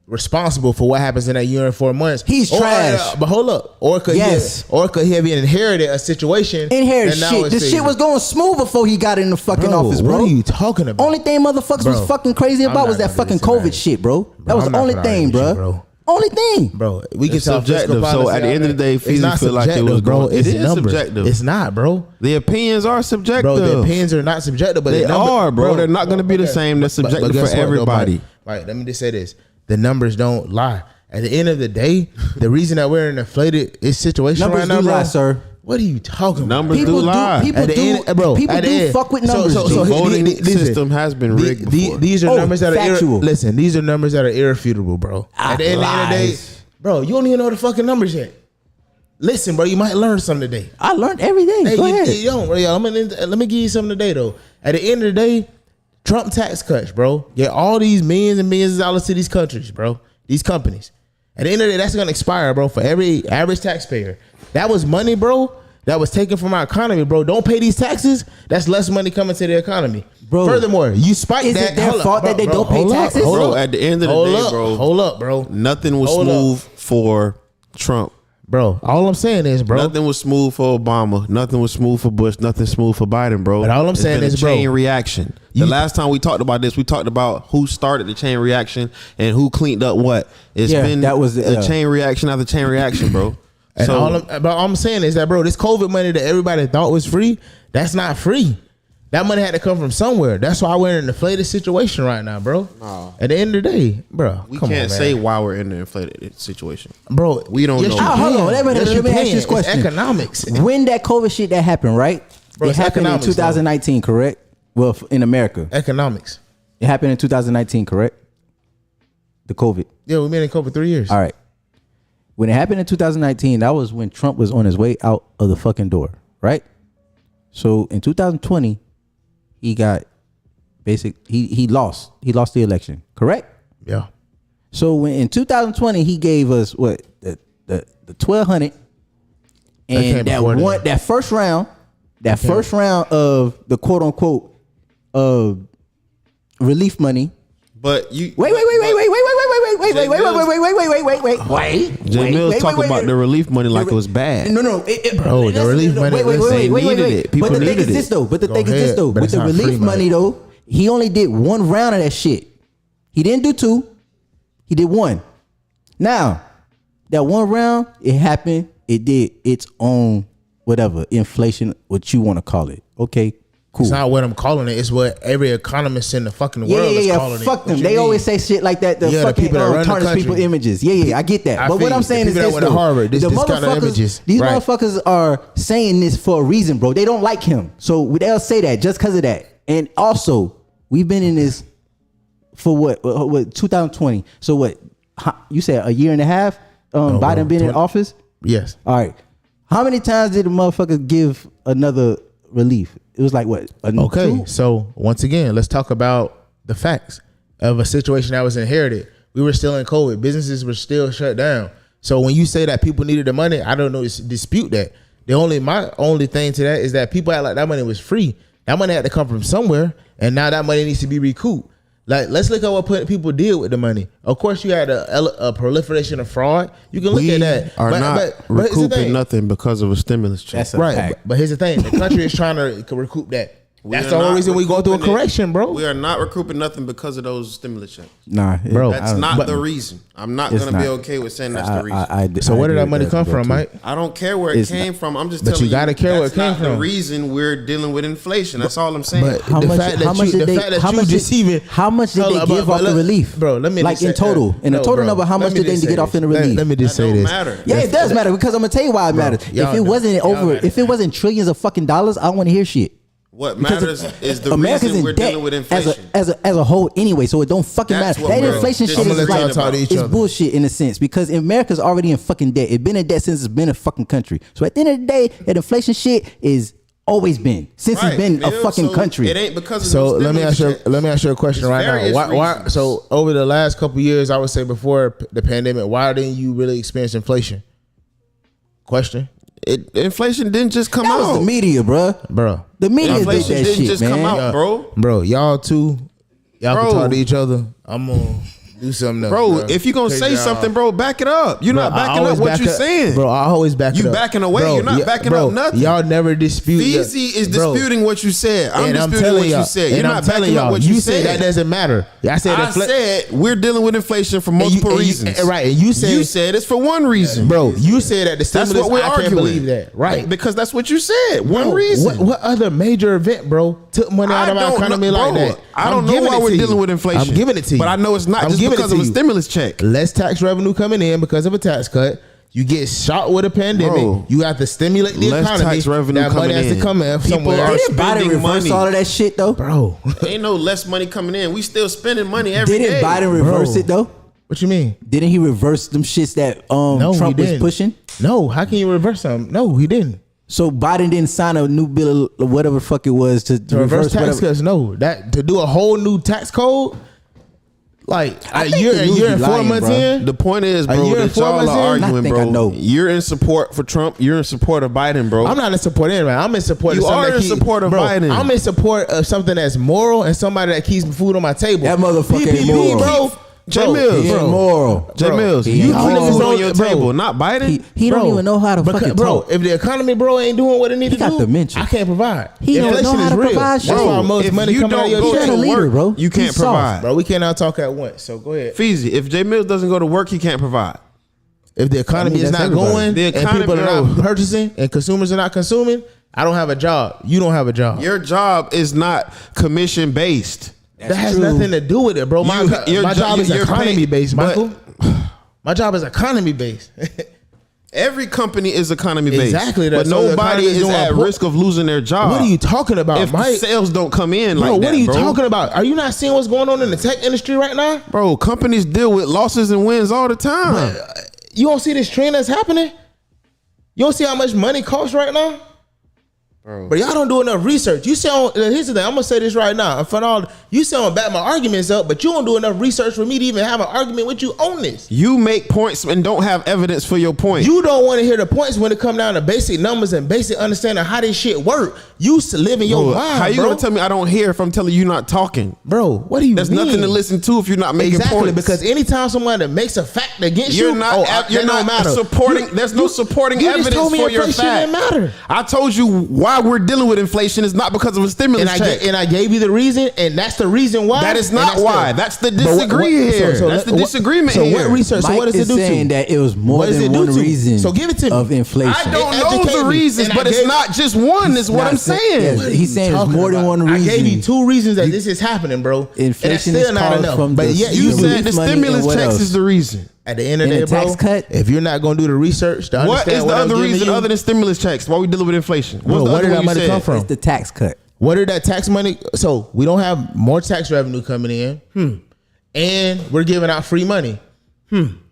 responsible for what happens in that year and 4 months? He's Or, trash. but hold up. Or could Yes. he have inherited a situation? Inherited and now shit. it's This shit fading? was going smooth before he got in the fucking Bro, office, bro. What are you talking about? Only thing motherfuckers Bro, was fucking crazy I'm about not was that gonna fucking listen to COVID that. shit, bro. That Bro, was I'm the not only gonna thing, argue with you, bro. bro. Only thing. Bro, we can It's talk fiscal subjective. So policy at the all end of the day, day. It's Feezy not feel like it subjective, was bro. going- It's it is numbers. subjective. It's not, bro. The opinions are subjective. Bro, the opinions are not subjective, but They the number, are, bro. They're not gonna be the same. They're subjective guess for what, though, everybody. Mike? Right, let me just say this. The numbers don't lie. At the end of the day, the reason that we're in an inflated situation Numbers right now, do bro. lie, sir. What are you talking Numbers about? do lie. People At the do. end, bro, People at the do end. fuck with So- numbers. so- G. The so- voting listen, system has been rigged before. These are Oh, numbers that factual. are listen. These are numbers that are irrefutable, bro. At the end of the day, Lies. bro, you don't even know the fucking numbers yet. Listen, bro, you might learn something today. I learned every day. Hey, Go ahead. you don't, bro. Yo, let me give you something today, though. At the end of the day, Trump tax cuts, bro. Get all these millions and millions of dollars to these countries, bro. These companies. At the end of the day, that's gonna expire, bro, for every average taxpayer. That was money, bro, that was taken from our economy, bro. Don't pay these taxes. That's less money coming to the economy. Bro, Furthermore, you spike is it that. their hold up, fault bro, that they bro, don't pay hold up, taxes? hold Bro, up. at the end of the Hold day, up, bro. Hold up, bro. Nothing was Hold up. smooth for Trump. Bro, all I'm saying is, bro. Nothing was smooth for Obama. Nothing was smooth for Bush. Nothing smooth for Biden, bro. But all I'm It's saying been is, a chain bro, reaction. you- The last time we talked about this, we talked about who started the chain reaction and who cleaned up what. It's Yeah, been that was a chain reaction after chain reaction, bro. And So all I'm saying is that, bro, this COVID money that everybody thought was free, that's not free. That money had to come from somewhere. That's why we're in an inflated situation right now, bro. At the end of the day, bro, we come can't on, say man. why we're in an inflated situation. Bro, we don't know. you Ah, hold can. on. Let me Yes, ask you can. this question. It's economics. When that COVID shit that happened, right? Bro, It it's happened in economics, 2019, correct? Well, in America, Economics. it happened in 2019, correct? The COVID. Yeah, we've been in COVID 3 years. All right. When it happened in 2019, that was when Trump was on his way out of the fucking door, right? So in 2020, he got he lost. He lost the election, correct? Yeah. So when in 2020 he gave us what the 1,200, came and that before one that. that first round of the quote unquote relief money. But you Wait. Jay Mills talking about the relief money like it was bad. No. Bro, the relief money, they needed it. People But the thing needed is this it. though. But the Go thing is this ahead, though. but With it's the not free relief money money. though, he only did one round of that shit. He didn't do two. He did one. Now, that one round, it happened. It did its own whatever inflation, what you want to call it. Okay, cool. It's not what I'm calling it. It's what every economist in the fucking world is calling it. Fuck them. What you They mean? always say shit like that. The Yeah, the fucking people that run the tarnish country. people images. Yeah, I get that. I But feel what I'm you. saying The is people that this went to though. Harvard, this the kind of motherfuckers, images. these Right. motherfuckers are saying this for a reason, bro. They don't like him, so they'll say that just because of that. And also, we've been in this for what 2020. So what? You said a year and a half. Biden been in 20. office. Yes. All right. How many times did the motherfuckers give another relief? It was like what? Okay, two? so once again, let's talk about the facts of a situation that was inherited. we were still in COVID. Businesses were still shut down. So when you say that people needed the money, I don't know, dispute that. My only thing to that is that people act like that money was free. That money had to come from somewhere, and now that money needs to be recouped. Like, let's look at what people did with the money. Of course, you had a proliferation of fraud. You can look at that. Are not here's the recouping thing. nothing because of a stimulus check. That's a Right, fact. but here's the thing: the country is trying to recoup that. That's We the are whole not reason we go through a recouping it. correction, bro. We are not recouping nothing because of those stimulus checks. Nah, Bro, That's I- not but- the reason. I'm not It's going to be not. okay with saying that's the reason. So where did agree that money with come though, from, too. Mike? I don't care where it It's came from. I'm just But telling you gotta care where it that's came not the from. reason we're dealing with inflation. That's all I'm saying. But How the much? fact that How much you, did the they? fact that How you much just did? even How much did Hold they on, give but off the let- relief, bro? Let me like just in say- total, in the no, total bro. number. How Let much me did they just get say off in the this. relief? Let me just That say don't this. matter. Yeah, it does matter because I'm gonna tell you why it matters. y'all If it know. wasn't Y'all over, got if it wasn't trillions of fucking dollars, I don't want to hear shit. What Because matters is the America's reason in we're debt dealing with as inflation. as a whole anyway, so it don't fucking That's matter. what That we're inflation just shit I'm is gonna let y'all like talk to each it's other. bullshit in a sense because America's already in fucking debt. It's been in debt since it's been a fucking country. So at the end of the day, that inflation shit is always been since Right, it's been a Bill, fucking so country. It ain't because of So those let me ask you. stimulus checks. Let me ask you a question There's right now. various Why? reasons. So over the last couple of years, I would say before the pandemic, why didn't you really experience inflation? Question, Inflation didn't just come That out. was the media, bruh. bro. The media did Inflation that didn't shit, just man. come out, bro. Bro, y'all too. Y'all Bro. can talk to each other. I'm gonna do something else, Bro, if you gonna Cause say y'all- something, bro, back it up. You're not Bro, I backing up always what back you're up- saying. Bro, I always back You it up. backing away. Bro, You're not backing bro, up nothing. Y'all never dispute. Feezy is Bro, disputing what you said. I'm and disputing telling what y'all, you said. and You're I'm not telling backing up y'all, what you said that said. doesn't matter. I said, I said we're dealing with inflation for multiple reasons. right? And you said it's for one reason, bro. You said that the That's stimulus. what we're I arguing. can't believe that, right? Because that's what you said. One Bro, reason. What other major event, bro, took money out of our economy like that? I don't I'm know giving why it we're to dealing you. with inflation. I'm giving it to you, But I know it's not I'm just giving it because to of a you. stimulus check. Less tax revenue coming in because of a tax cut. You get shot with a pandemic. Bro, you have to stimulate the less economy. tax revenue that money coming has in. to come in People somewhere. are Didn't Biden spending reverse money. all of that shit though? Bro, Ain't no less money coming in. We still spending money every day. Didn't Biden reverse Bro. it though? what you mean? Didn't he reverse them shits that No, Trump he was didn't. pushing? No, how can you reverse something? No, he didn't. So Biden didn't sign a new bill of whatever the fuck it was to To reverse tax whatever. cuts, no. That to do a whole new tax code, like I a think year, the a news year be and 4 lying, months bro. in. The point is, A bro, year and that 4 y'all months in? are I arguing, think I bro. know. You're in support for Trump. You're in support of Biden, bro. I'm not in support of anybody. I'm in support You of something are that in keep- support of bro, Biden. I'm in support of something that's moral and somebody that keeps food on my table. That motherfucker ain't PPP, moral. bro. Jay Bro, Mills. He ain't bro. moral. Jay bro, Mills, he you ain't put moral. food on your Bro. table, not Biden. He don't Bro, even know how to fucking bro, talk. if the economy, bro, ain't doing what it need He to got do, dementia. I can't provide. He don't Inflation know how is to real. provide That's shit. why most if money you coming out of don't your go He's check. not a to leader, work, bro. you can't He's soft. provide. Bro, we cannot talk at once. So go ahead. Feezy, if Jay Mills doesn't go to work, he can't provide. If the economy is that's not everybody. going The and economy, people are bro. not purchasing and consumers are not consuming, I don't have a job. You don't have a job. Your job is not commission based. That has true. nothing to do with it, bro. My, your my job is you're economy paid- based, but- Michael. My job is economy based. Every company is economy based. Exactly, But that's so the nobody economy is is doing at poor- risk of losing their job. What are you talking about, if Mike? sales don't come in Bro, like what that, are you bro? talking about? Are you not seeing what's going on in the tech industry right now? Bro, companies deal with losses and wins all the time. You don't see this trend that's happening? You don't see how much money costs right now? Bro. But y'all don't do enough research. You say, here's the thing, I'm gonna say this right now. In front of all, you say I'm gonna back my arguments up, but you don't do enough research for me to even have an argument with you on this. You make points and don't have evidence for your point. You don't want to hear the points when it come down to basic numbers and basic understanding how this shit work. You live in your Bro, mind, how you bro. gonna tell me I don't hear if I'm telling you not talking? Bro, what do you There's mean? nothing to listen to if you're not making Exactly, points. because anytime someone that makes a fact against you're you, not you're that don't not matter. supporting. You- There's no you- supporting you just evidence told me for your inflation fact. didn't matter. I told you why we're dealing with inflation is not because of a stimulus check. And I gave you the reason, and that's the reason why. That is and not why. That's the But what- disagree what- here. That's the disagreement so here. what research? So Mike what does is it do saying to? that it was more What does than it do one to? reason. So give it to me. Of inflation. I don't know Educate the me. reasons, And I but it's gave- not just one. Is what Not I'm saying- saying. yeah, he's saying it's Talking more than about- one reason. I gave you two reasons that this is happening, bro. Inflation and is that's still not caused enough. from But the- yet You you relief said the money stimulus and what checks else? is the reason. at the end of the And day, the tax bro. cut? If you're not gonna do the research to What understand is the what I'm other giving reason you, other than stimulus checks? Why we dealing with inflation? Bro, What's the where other did one that you money said? come from? It's the tax cut. Where did that tax money? So we don't have more tax revenue coming in, and we're giving out free money.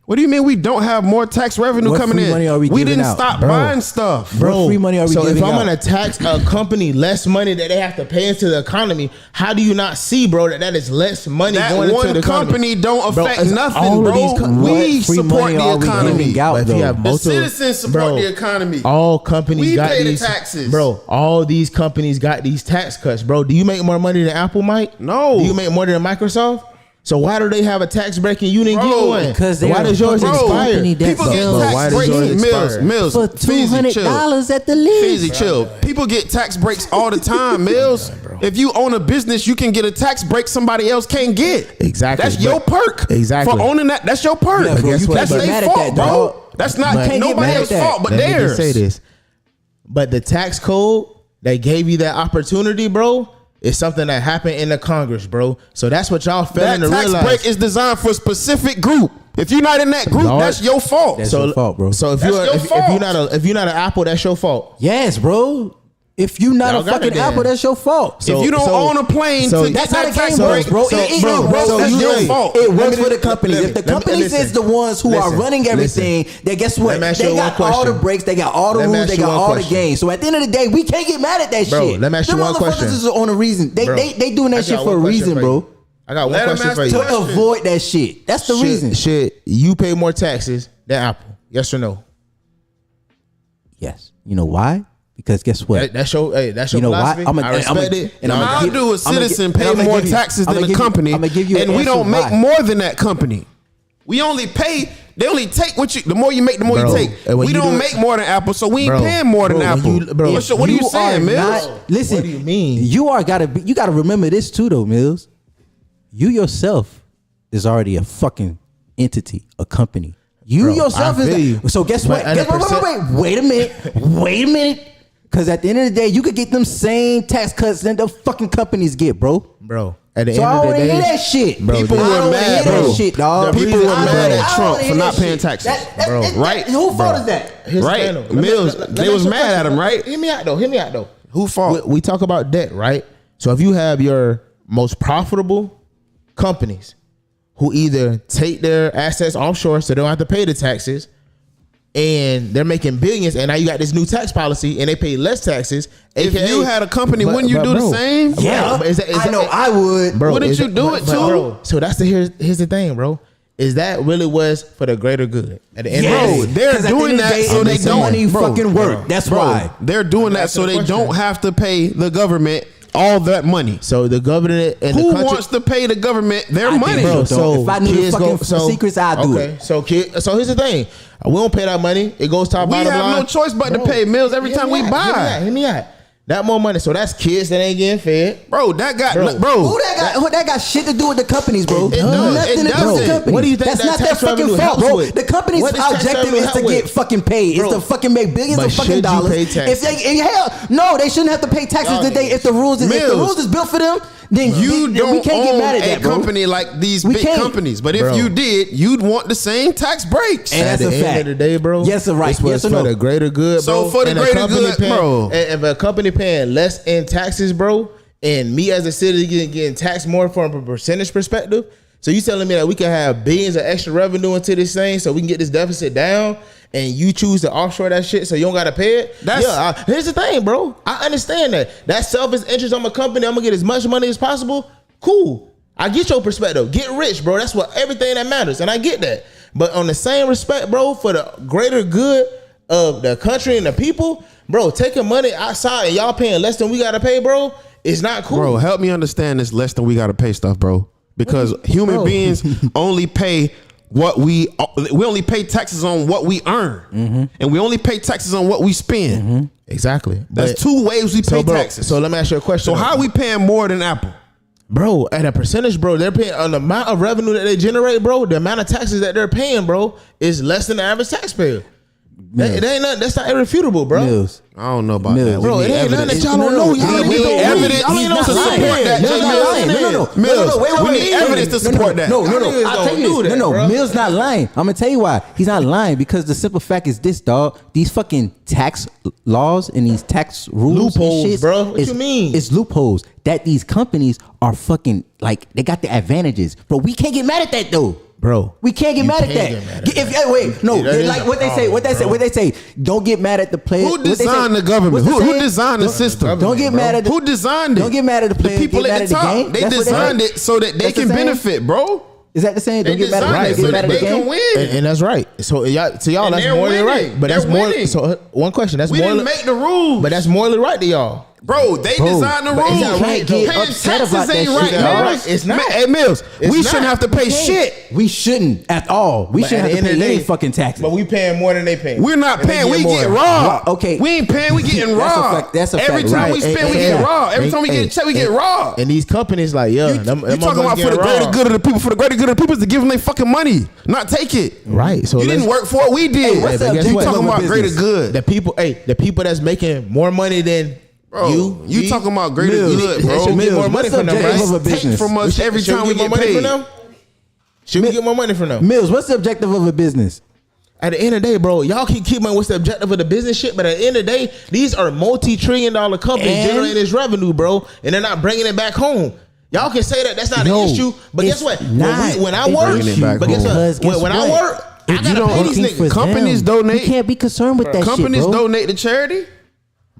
What do you mean we don't have more tax revenue What coming free in? money are we giving didn't out? stop Bro. buying stuff. What free money are we so giving if I'm out? gonna tax a company less money that they have to pay into the economy, how do you not see, bro, that is less money That going into one the company don't Bro, affect it's nothing, all of bro. these We What free support money the are we economy. giving out, But if you though? have The multiple- citizens support the economy. All companies We got pay the these taxes. bro. All these companies got these tax cuts, bro. Do you make more money than Apple, Mike? No. Do you make more than Microsoft? So why do they have a tax break and you didn't Bro, get one? because why they're does yours a expire? company that People get sells- Bro, why tax does breaks. yours expire? Mills, for Feezy, chill. $200 at the least. Feezy, chill. People get tax breaks all the time, Mills. If you own a business, you can get a tax break somebody else can't get. Exactly, That's your but- perk. Exactly. For owning that, that's your perk. Yeah, bro, you can't That's get their mad at fault, that, bro. dog. That's not But- Can't get nobody mad at else's that. fault but Let me theirs. just say this. But the tax code that gave you that opportunity, bro, is something that happened in the Congress, bro. So that's what y'all failing That to tax realize. break is designed for a specific group. If you're not in that group, Lord. that's your fault. That's your fault, bro. So if That's you're your if fault. you're not an Apple, that's your fault. Yes, bro. If you not Y'all a got it fucking then. Apple, that's your fault. If you don't own a plane to That's get how that the tax game break, works, bro. That's your really- fault. It Let works me for the just- companies. let If the me- companies listen. is the ones who are Listen. running everything, then guess what? Let me ask They you one got all the question. breaks, they got all the Let me rules, ask they you got one all the question. games. So at the end of the day, we can't get mad at that Bro, shit. let me ask you Them one motherfuckers question. is on a reason. They Bro, doing I that shit got for a one question reason, for bro. you. I got one Let him question ask for the you. To avoid that shit. That's the reason. Should you pay more taxes than Apple? Yes or no? Yes. You know why? Because guess what? That's your You know why? philosophy. I respect it. and I'ma How give- do a citizen pay more taxes than a company, I'm gonna give you and an we answer don't make why. more than that company? We only pay. They only take what you. The more you make, the more Bro, you take. and when We you don't do- make more than Apple, so we ain't Bro, paying more than bro, when Apple. you- bro, what are you saying, Mills? Listen, What do you mean? You gotta remember this too, though, Mills. You yourself is already a fucking entity, a company. You Bro, yourself I feel is. you. So guess But what? Wait a minute. Wait a minute. Because at the end of the day, you could get them same tax cuts that the fucking companies get, bro. Bro, at the So end I of don't the wanna day, hear that shit. Bro, People I were don't wanna mad, hear bro. that shit, dog. The people were I don't mad wanna- at I Trump don't for hear not that paying shit. taxes. Bro, right? Who fault is that? Here's the Right. thing, though. Mills, Let me they ask was you a mad at question. him, right? Hear me out though. Who fault? We talk about debt, right? So if you have your most profitable companies who either take their assets offshore so they don't have to pay the taxes, and they're making billions, and now you got this new tax policy and they pay less taxes. If AKA, you had a company, wouldn't you do the bro, same? Yeah, but is that- I know I would. bro, Wouldn't is you that- do it too? Bro, so that's here's the thing, bro. Is that really was for the greater good at the end Bro, of the day? they're 'Cause at the doing end of the that day, so it they makes the don't money fucking work. bro, That's Bro, why. they're doing that so asking they the question. don't have to pay the government all that money. So the government and Who the country, wants to pay the government their I do, money? bro. bro. So So if I knew the kids fucking go, secrets, I'd do it. So here's the thing: we don't pay that money. It goes to our We bottom have line. no choice but to pay Mills every hear time me we out, buy. Hear me out. That more money. So that's kids that ain't getting fed. Bro, that got Bro. Who that got shit to do with the companies, bro? It does. Nothing It to do with the doesn't. companies. What do you think That's that not their tax fucking revenue fault, helps bro. with? The company's What does tax objective revenue is help to with? get fucking paid. Bro. It's to fucking make billions But of fucking should you dollars. pay taxes? Hell, no, they shouldn't have to pay taxes Y'all today. If the rules Mills. is built for them, then You then don't we can't get own mad at a that, bro. company like these We big can't. companies. But if Bro. you did, you'd want the same tax breaks. And At that's the a end fact. of the day, bro. Yes, right. This was Yes or for no? the greater good, So bro. for the And a greater company good, bro. And if a company paying less in taxes, bro, and me as a citizen getting taxed more from a percentage perspective. So you telling me that we can have billions of extra revenue into this thing so we can get this deficit down, and you choose to offshore that shit so you don't gotta pay it? Here's the thing, bro. I understand that. That selfish interest on my company, I'm gonna get as much money as possible. Cool. I get your perspective. Get rich, bro. That's what everything that matters. And I get that. But on the same respect, bro, for the greater good of the country and the people, bro, taking money outside and y'all paying less than we gotta pay, bro, is not cool. Bro, help me understand this less than we got to pay stuff, bro. Because human bro. beings only pay what we only pay taxes on what we earn. And we only pay taxes on what we spend. Exactly. That's But- two ways we pay bro, taxes. So let me ask you a question. So how are we paying more than Apple? Bro, at a percentage, bro, they're paying on the amount of revenue that they generate, bro. The amount of taxes that they're paying, bro, is less than the average taxpayer. That ain't nothing, that's not irrefutable, bro. Mills. I don't know about Mills. that. Bro, We it need ain't nothing that evidence. y'all don't know. Y'all We niggas need don't evidence read. Y'all ain't to not support lying. that. Y'all Jay not Mills. lying. Mills, Wait, we need evidence to support that. No, Y'all niggas I'll tell don't you do this. that, No, bro. Mill's not lying. I'm gonna tell you why. He's not lying because the simple fact is this, dog. These fucking tax laws and these tax rules, Loopholes, and shit, bro. What you mean? It's loopholes that these companies are fucking like they got the advantages, but we can't get mad at that though. bro. We can't get You mad at can't that. get mad at If that. wait, no, That is like a what they say, problem, what they say, bro. what they say. Don't get mad at the player. Who What they say- designed the government? what's the Who saying? designed the system? Don't get mad at the, Who designed it? Don't get mad at the The players. people get mad at the at top. game. They That's what designed say. it so that they That's the can saying? benefit, bro. Is that the saying? They Don't get mad at designed the it so get that mad at they the can game. win. And that's right. So y'all, And that's they're morally winning. right. But They're that's more. winning. So one question. That's We morally, didn't make the rules. but that's morally right to y'all. Bro, they designed the but rules. it's not right, though. Paying Upset taxes about that ain't shit, right, though. man. Right, it's not. Hey, Mills, It's we not. shouldn't have to pay shit. We shouldn't at all. We But shouldn't at have the to end pay of the any day- fucking taxes. But we paying more than they paying. We're not And they paying. We more. get robbed. Okay. We ain't paying. We getting That's a robbed. fact. That's a Every fact. time Right. we spend, we And- get and- robbed. Every and- time we get a and- check, we get and- robbed. And these companies like, You talking about for the greater good of the people, for the greater good of the people is to give them their fucking money, not take it. Right. So You didn't let's- work for it. We did. what's but up, guess You what? talking about Business. greater good. The people, the people that's making more money than Bro, you me, talking about greater Mills, good, they bro. should get Mills, more money what's from them, objective right? of a Take business? from us every Should time we we get more get money from paid. them? Should we get more money from them? Mills, what's the objective of a business? At the end of the day, bro, y'all keep on what's the objective of the business shit, but at the end of the day, these are multi-trillion-dollar companies And- generating this revenue, bro, and they're not bringing it back home. Y'all can say that that's not No, an issue, but guess it's what? not When I an work, issue. but guess Because what? guess When I what? work, I If you gotta don't pay these working for niggas. Companies them, donate. You can't be concerned with that Companies shit, bro. donate to charity.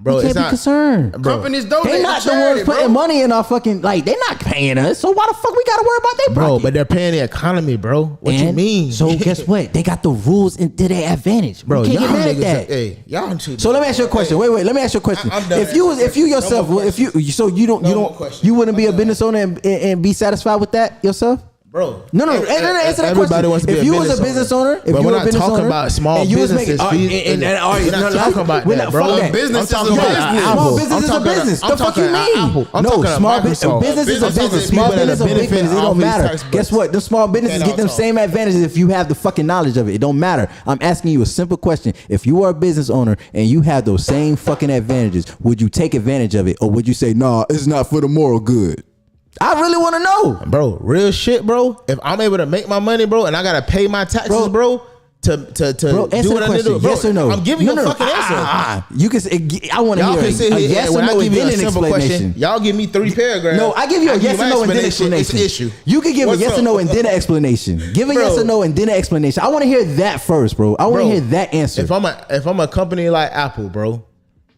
Bro, You it's can't be not. concerned. Bro. Companies donate They not to the charity, ones putting bro. money in our fucking, like, they're not paying us. So why the fuck we gotta worry about their Bro, pocket? but they're paying the economy, bro. What you And mean? So guess what? They got the rules to their advantage. Bro, We can't y'all get mad at niggas, that. hey, y'all too. So let me ask you a question. Wait, let me ask you a question. I'm done If you answering yourself, questions. if you, so you don't, No you more don't, questions. you wouldn't be a I'm done. business owner and be satisfied with that yourself? Bro, No, answer that everybody question. wants to be If you was a business owner, if but you we're were a not business talking owner, about small and you was businesses. making, all right, we're not talking about we're that, not- bro. fuck that. Business I'm is a talking about business. Small Apple. business I'm is a talking business. I'm The fuck you talking mean? Apple. I'm No, talking small Microsoft. business is a I'm talking business. Small people that business are is a big benefiting business. It off don't these matter. tax breaks. Guess what? The small businesses get them same advantages if you have the fucking knowledge of it. It don't matter. I'm asking you a simple question. If you are a business owner and you have those same fucking advantages, would you take advantage of it, or would you say, nah, it's not for the moral good? I really want to know. Bro, real shit, bro. If I'm able to make my money, bro, and I gotta pay my taxes, bro, to Bro, answer do the what I need to question. do, bro, Yes or no? I'm giving you a fucking answer. You can say, I want to Y'all hear can sit a here yes and or when I no give and you then a an simple explanation. question, y'all give me 3 paragraphs. No, I give you a yes my or no and then an explanation. It's an issue. You can give What's a yes up? or no and then an explanation. Give a Bro. yes or no and then an explanation. I want to hear that first, bro. I want Bro, to hear that answer. If I'm a company like Apple, bro,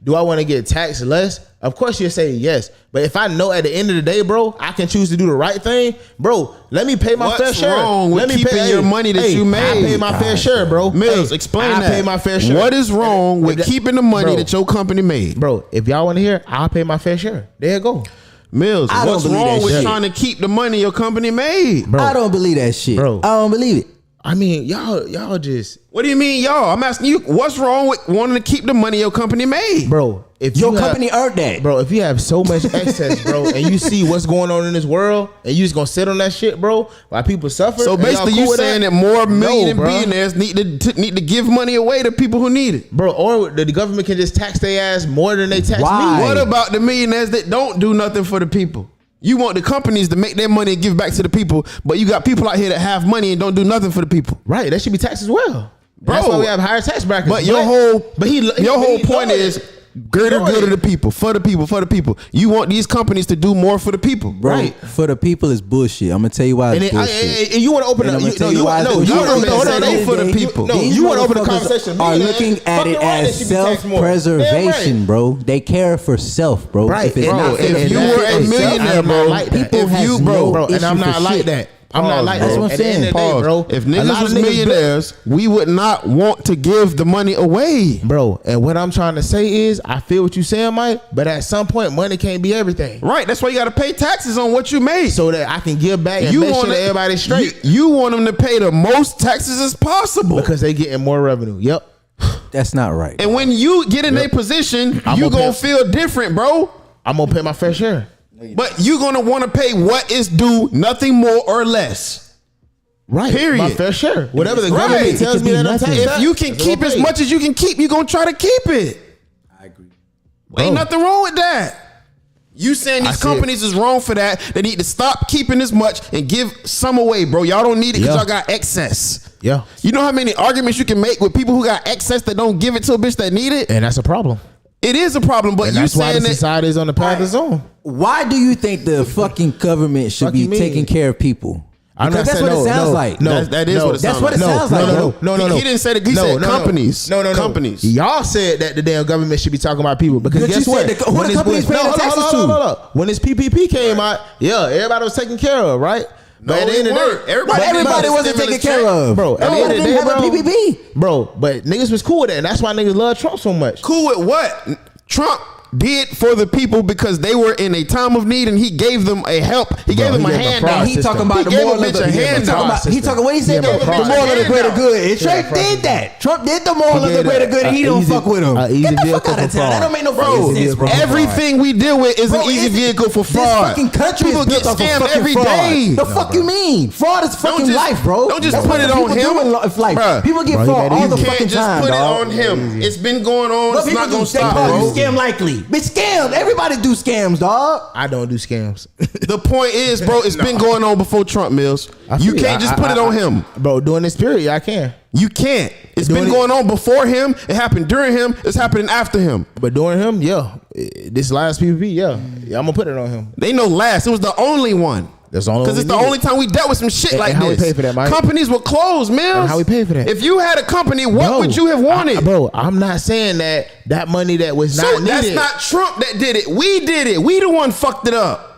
do I want to get taxed less? Of course you say yes. But if I know at the end of the day, bro, I can choose to do the right thing, bro, let me pay my What's fair share. wrong with Let me keeping your money that you I made? pay my fair share, bro. Mills, Hey, explain I that. pay my fair share. What is wrong with If that- keeping the money Bro. that your company made? Bro, if y'all want to hear, I'll pay my fair share. There you go. Mills, I don't what's believe wrong that with shit. trying to keep the money your company made? Bro, I don't believe that shit. Bro. I don't believe it. I mean, y'all just, What do you mean, y'all? I'm asking you, what's wrong with wanting to keep the money your company made? bro, if Your you have- company earned that. Bro, if you have so much excess, bro, and you see what's going on in this world, and you just gonna sit on that shit, bro, while people suffer. So and y'all basically, cool you with saying that more million and bro. billionaires need to give money away to people who need it. Bro, or the government can just tax their ass more than they tax Why? me. What about the millionaires that don't do nothing for the people? You want the companies to make their money and give back to the people, but you got people out here that have money and don't do nothing for the people. Right, that should be taxed as well. Bro, That's why we have higher tax brackets. But your whole point know is it. greater know good it. of the people, for the people, for the people. You want these companies to do more for the people, Bro, Right. for the people is bullshit. I'm gonna tell you why And, it's bullshit. and you want to open And up? I'm gonna tell you why it's you bullshit. want to Government said open for the people. No, These you want to open the motherfuckers conversation. are Millionaires, looking at fucking it right, they as should be taxed more. self-preservation, Damn bro. They care for self, bro. Right, If it's bro, not if if you not were for a self, millionaire, I'm bro, not like that. people if has you- no bro, and I'm issue not for like shit. that. I'm not Pause, like bro. That's that. what I'm At the end of the day, saying. bro. If a niggas lot was of niggas millionaires, we would not want to give the money away. bro. And what I'm trying to say is, I feel what you saying, Mike. But at some point, money can't be everything. Right, that's why you got to pay taxes on what you made. So that I can give back and make sure that everybody's straight. You want them to pay the most taxes as possible. Because they getting more revenue. Yep. That's not right. And when you get in a position, I'm you gonna gonna pay- feel different, bro. I'm gonna pay my fair share. But you gonna want to pay what is due, nothing more or less. Right. Period. My fair share. Whatever the Right. government It tells could me be that I'm nothing. taxed If at, you can that's what keep I'm as paying. much as you can keep, you gonna try to keep it. I agree. Ain't nothing wrong with that. You saying I these see it. companies is wrong for that? They need to stop keeping this much and give some away, bro. Y'all don't need it because Yeah. y'all got excess. Yeah. You know how many arguments you can make with people who got excess that don't give it to a bitch that need it? And that's a problem. It is a problem, but And you that's why saying the that society is on the path it's on. Why do you think the fucking government should Fuck be you mean? taking care of people? I'm Because not that's saying what it sounds like. No, That is what it That's sounds what it like. sounds like, bro. No. He didn't say that. He said companies. No. Companies. Y'all said that the damn government should be talking about people because But guess you what? said who the this- companies paying the taxes to? hold on. When this PPP came out, yeah, everybody was taken care of, right? No, But at the end of the they day, weren't. Everybody wasn't taken care of. bro. At the end of the didn't day, have a bro, PPP. bro. But niggas was cool with that, and that's why niggas love Trump so much. Cool with what? Trump did for the people because they were in a time of need and he gave them a help. He gave them he a gave them a handout. fraud He talking about He the gave moral a of bitch the a handout. He talking what he said. Yeah, The but moral of the greater handout. good. And Trump Yeah, did that. Trump did the moral of the did greater a- good, and he a don't easy- fuck with him. a easy Get the fuck vehicle out of for town. fraud. That don't make no Bro, fucking sense, bro. everything we deal with is Bro, an easy it's- vehicle for This fraud. fucking country People is built get off of scammed fucking every fraud. day. The fuck you mean? Fraud is fucking just- life, bro. don't just That's put what it people on do him. in life. Bruh. People get Bro, fraud you all the You fucking can't just time, put it dog. on him. It's been going on. But It's people not gonna they stop, call you bro. scam likely. Bitch, scam. Everybody do scams, dog. I don't do scams. The point is, bro, it's been going on before Trump, Mills. You can't just put it on him. Bro, during this period, I can. You can't. It's Doing been it- going on before him. It happened during him. It's happening after him. But during him, yeah. This last PPP, yeah. I'm gonna put it on him. They know last. It was the only one. That's the only Because one it's we the needed. only time we dealt with some shit And like how we this. pay for that, Mike? Companies were closed, Mills. And how we pay for that? If you had a company, what would you have wanted? Bro, I'm not saying that money that was so not needed. that's not Trump that did it. We did it. We the one fucked it up.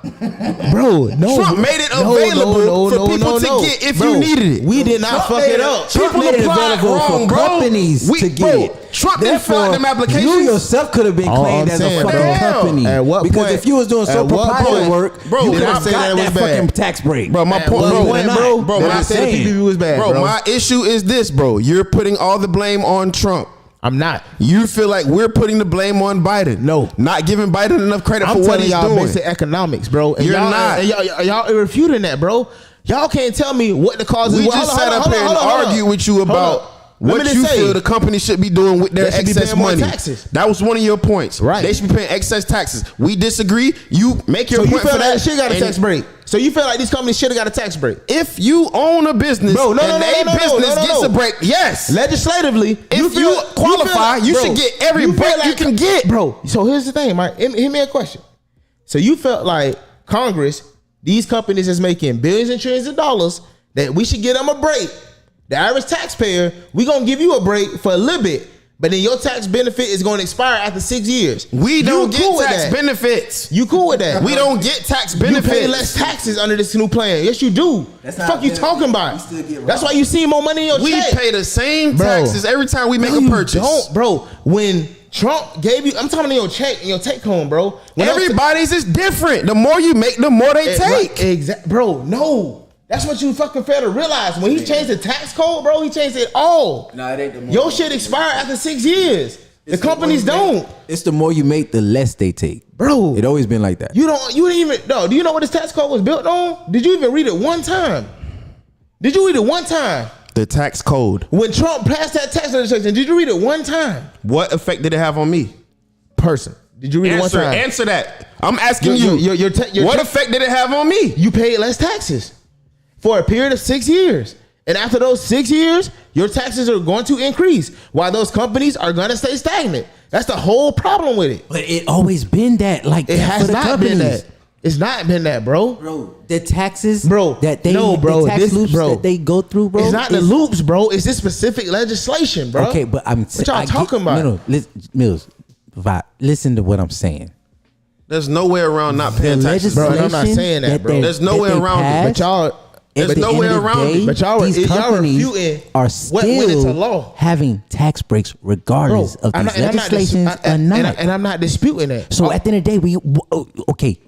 Bro, no. Trump made it available for people to get if you needed it. We did not Trump fuck made it it- up. Trump People made it applied available wrong, for bro. companies We- to bro, get. Trump didn't fill out them Therefore, applications. You yourself could have been All claimed I'm as saying, a fucking bro, company. at what because point- if you was doing sole at what proprietor point- work, bro, you did could I have say got that it that was fucking bad? tax break. Bro, my At point, what bro, point, bro? Did I I'm say the saying. PPP was bad, bro, bro? my issue is this, bro. You're putting all the blame on Trump. I'm not. You feel like we're putting the blame on Biden. No. Not giving Biden enough credit I'm for what telling he's y'all doing. basic economics, bro. And You're y'all, not. And y'all refuting that, bro. Y'all can't tell me what the cause is. We Well, just hold sat on, up hold here on, and hold on. argued with you Hold about on. Let what me you just say, feel the company should be doing with their They should be excess paying more money. taxes. That was one of your points. Right. They should be paying excess taxes. We disagree. You make your So you point feel for like that. shit got a and tax break? So you feel like these companies should have got a tax break? If you own a business Bro, no, and no, a no, no, business no, no, gets no. a break, yes. Legislatively, If you qualify, you should get every break you can get. Bro, so here's the thing, Mike. Hear me a question. So you felt like Congress, these companies is making billions and trillions of dollars, that we should give them a break. The average taxpayer, we gonna give you a break for a little bit, but then your tax benefit is gonna expire after 6 years. We don't You cool get with tax that? benefits. You cool with that? We don't get tax You benefits. pay less taxes under this new plan. Yes, you do. That's The not fuck you benefit. talking about? You still get That's why robbed. you see more money in your We check. pay the same Bro. taxes every time we make No, a you purchase. Don't, bro. When Trump gave you, I'm talking about your check and your take home, bro. When Everybody's is different. The more you make, the more they take. Exactly, bro. No, that's what you fucking fail to realize. When he changed the tax code, bro, he changed it all. Nah, it ain't the more Your you shit make. expire after 6 years. The It's the companies more you make- don't, It's the more you make, the less they take. bro. It always been like that. You don't. You didn't even. No. Do you know what this tax code was built on? Did you even read it one time? Did you read it one time? The tax code. When Trump passed that tax legislation, did you read it one time? What effect did it have on me? Person. Did you read it one Answer, time? answer that. I'm asking Your- you. your what effect did it have on me? You paid less taxes for a period of 6 years. And after those 6 years, your taxes are going to increase while those companies are going to stay stagnant. That's the whole problem with it. But it always been that. Like It that has for the not companies. been that. It's not been that, bro. Bro, the taxes, Bro, that they, no, bro, the tax this- loops bro. that they go through, bro. It's not the is- loops, bro. It's this specific legislation, bro. Okay, but I'm What y'all talking about? No, Mills, listen to what I'm saying. There's no way around not paying The taxes. Bro, legislation I'm not saying that, bro. they- There's no that way they around it. passed, But y'all, There's at the no end way of the around it. day, But y'all these companies refuting are what went into still law. having tax breaks regardless of I'm these not- and I'm not dis- legislations I- or and not. and I'm not disputing that. So at the end of the day, okay.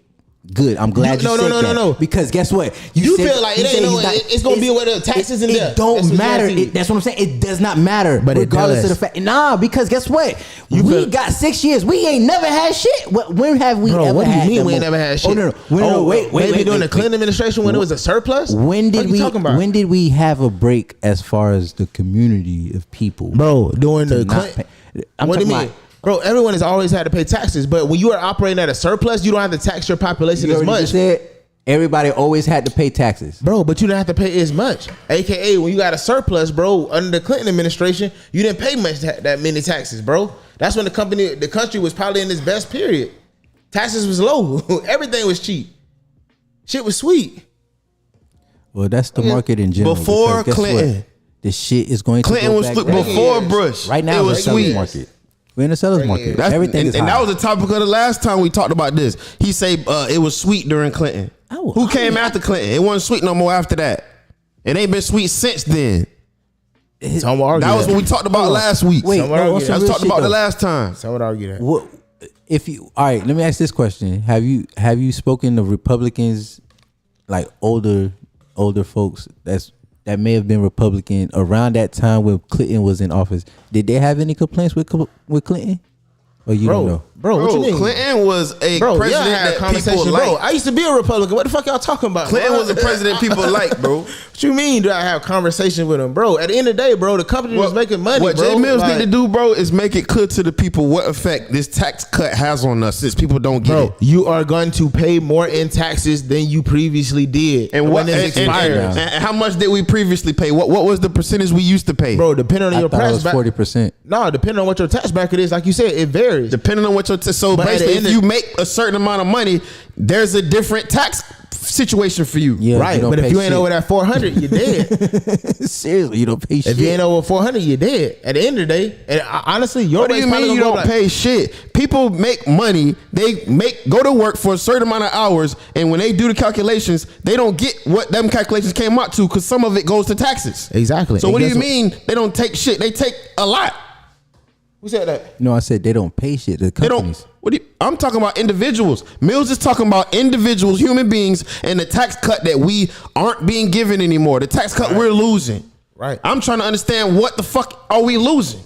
Good. I'm glad you No, said no, that. no. Because guess what? You said- feel like it you ain't said no- he's not- it's gonna be with the taxes in there. It don't That's what matter. you That's what I'm saying. It does not matter. But it regardless does. of the fact. Nah, because guess what? You we feel- got 6 years. We ain't never had shit. When have we Bro, ever what do you had mean the we ain't mo- never had shit? Oh, no. Wait. Maybe during the wait. Clinton administration when it was a surplus? When did What you talking about? When did we have a break as far as the community of people? Bro, during the to not Clinton. pay- I'm What do you talking mean? about- Bro, everyone has always had to pay taxes, but when you are operating at a surplus, you don't have to tax your population You as already much. just said everybody always had to pay taxes. Bro, but you don't have to pay as much. AKA, when you got a surplus, bro, under the Clinton administration, you didn't pay much that many taxes, bro. That's when the country was probably in its best period. Taxes was low. Everything was cheap. Shit was sweet. Well, that's the market in general. Before because guess Clinton. what? The shit is going Clinton to go was back sweet down. before Bush. Right now, it we're was in seller's sweet. market. We're in the seller's market. Everything is and high. that was the topic of the last time we talked about this. He say it was sweet during Clinton. Who came after Clinton? It wasn't sweet no more after that. It ain't been sweet since then. Some would argue That was what we talked about last week. Wait, Some would no, argue what's that. some Let's real talk shit, about the though? last time. Some would argue that. What if you? All right, let me ask this question: Have you spoken to Republicans, like older folks that may have been Republican around that time when Clinton was in office? Did they have any complaints with Clinton? Or you don't know? Bro, what you mean? Clinton was a Bro, president y'all had a that conversation, people bro. like. I used to be a Republican. What the fuck y'all talking about? Clinton bro? was a president people like, bro. What you mean? Do I have conversation with him, bro? At the end of the day, bro, the company was making money. What bro. Jay Mills Like, need to do, bro, is make it clear to the people what effect this tax cut has on us, since people don't get bro, it. you are going to pay more in taxes than you previously did, And what? when it And expires. how much did we previously pay? What was the percentage we used to pay? Bro, depending on I your thought it tax was bracket. 40%. No, depending on what your tax bracket is, like you said, it varies. Depending on what your so But at the basically, if end of- you make a certain amount of money, there's a different tax situation for you. Yeah, right, don't but if pay you ain't shit. over that 400, you're dead. Seriously, you don't pay shit. If you ain't over 400, you're dead. At the end of the day, and honestly, your What do you rate's probably mean you gonna don't go up like- pay shit? People make money. They go to work for a certain amount of hours, and when they do the calculations, they don't get what them calculations came out to, because some of it goes to taxes. Exactly. So And what do you guess mean they don't take shit? They take a lot. Who said that? No, I said they don't pay shit. The They companies. don't. What do you, I'm talking about individuals. Mills is talking about individuals, human beings, and the tax cut that we aren't being given anymore. The tax cut we're losing. Right. I'm trying to understand what the fuck are we losing?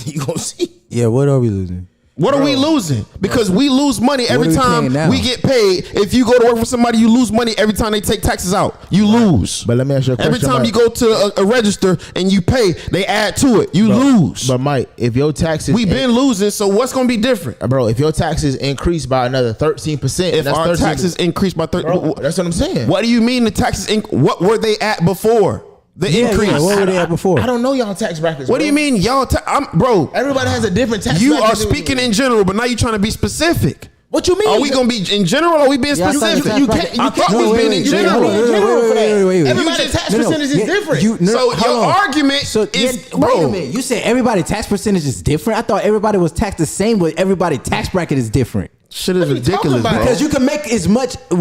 You gonna see? Yeah, what are we losing? What are we losing? Because we lose money every are we time paying now? we get paid. If you go to work for somebody, you lose money every time they take taxes out. You lose. But let me ask you a question. Every time Mike. you go to a register and you pay, they add to it. You lose. But Mike, if your taxes, We've been losing, so what's going to be different? bro, if your taxes increase by another 13%, If that's our 13%. taxes increase by 30, Bro, that's what I'm saying. What do you mean the taxes? What were they at before the increase? Yeah, what were they at before? I don't know y'all tax brackets. What do you mean, y'all? Bro, Everybody has a different tax. you are bracket. speaking in general, but now you're trying to be specific. What you mean? Are we gonna be in general? Or are we being Yeah, I thought specific? you can't- I thought we was being in general. Wait. Everybody's tax percentage is different. So your argument is, wait a bro. minute. You said everybody tax percentage is different. I thought everybody was taxed the same, but everybody tax bracket is different. Shit is What are you talking ridiculous, about? bro. Because you can make as much. You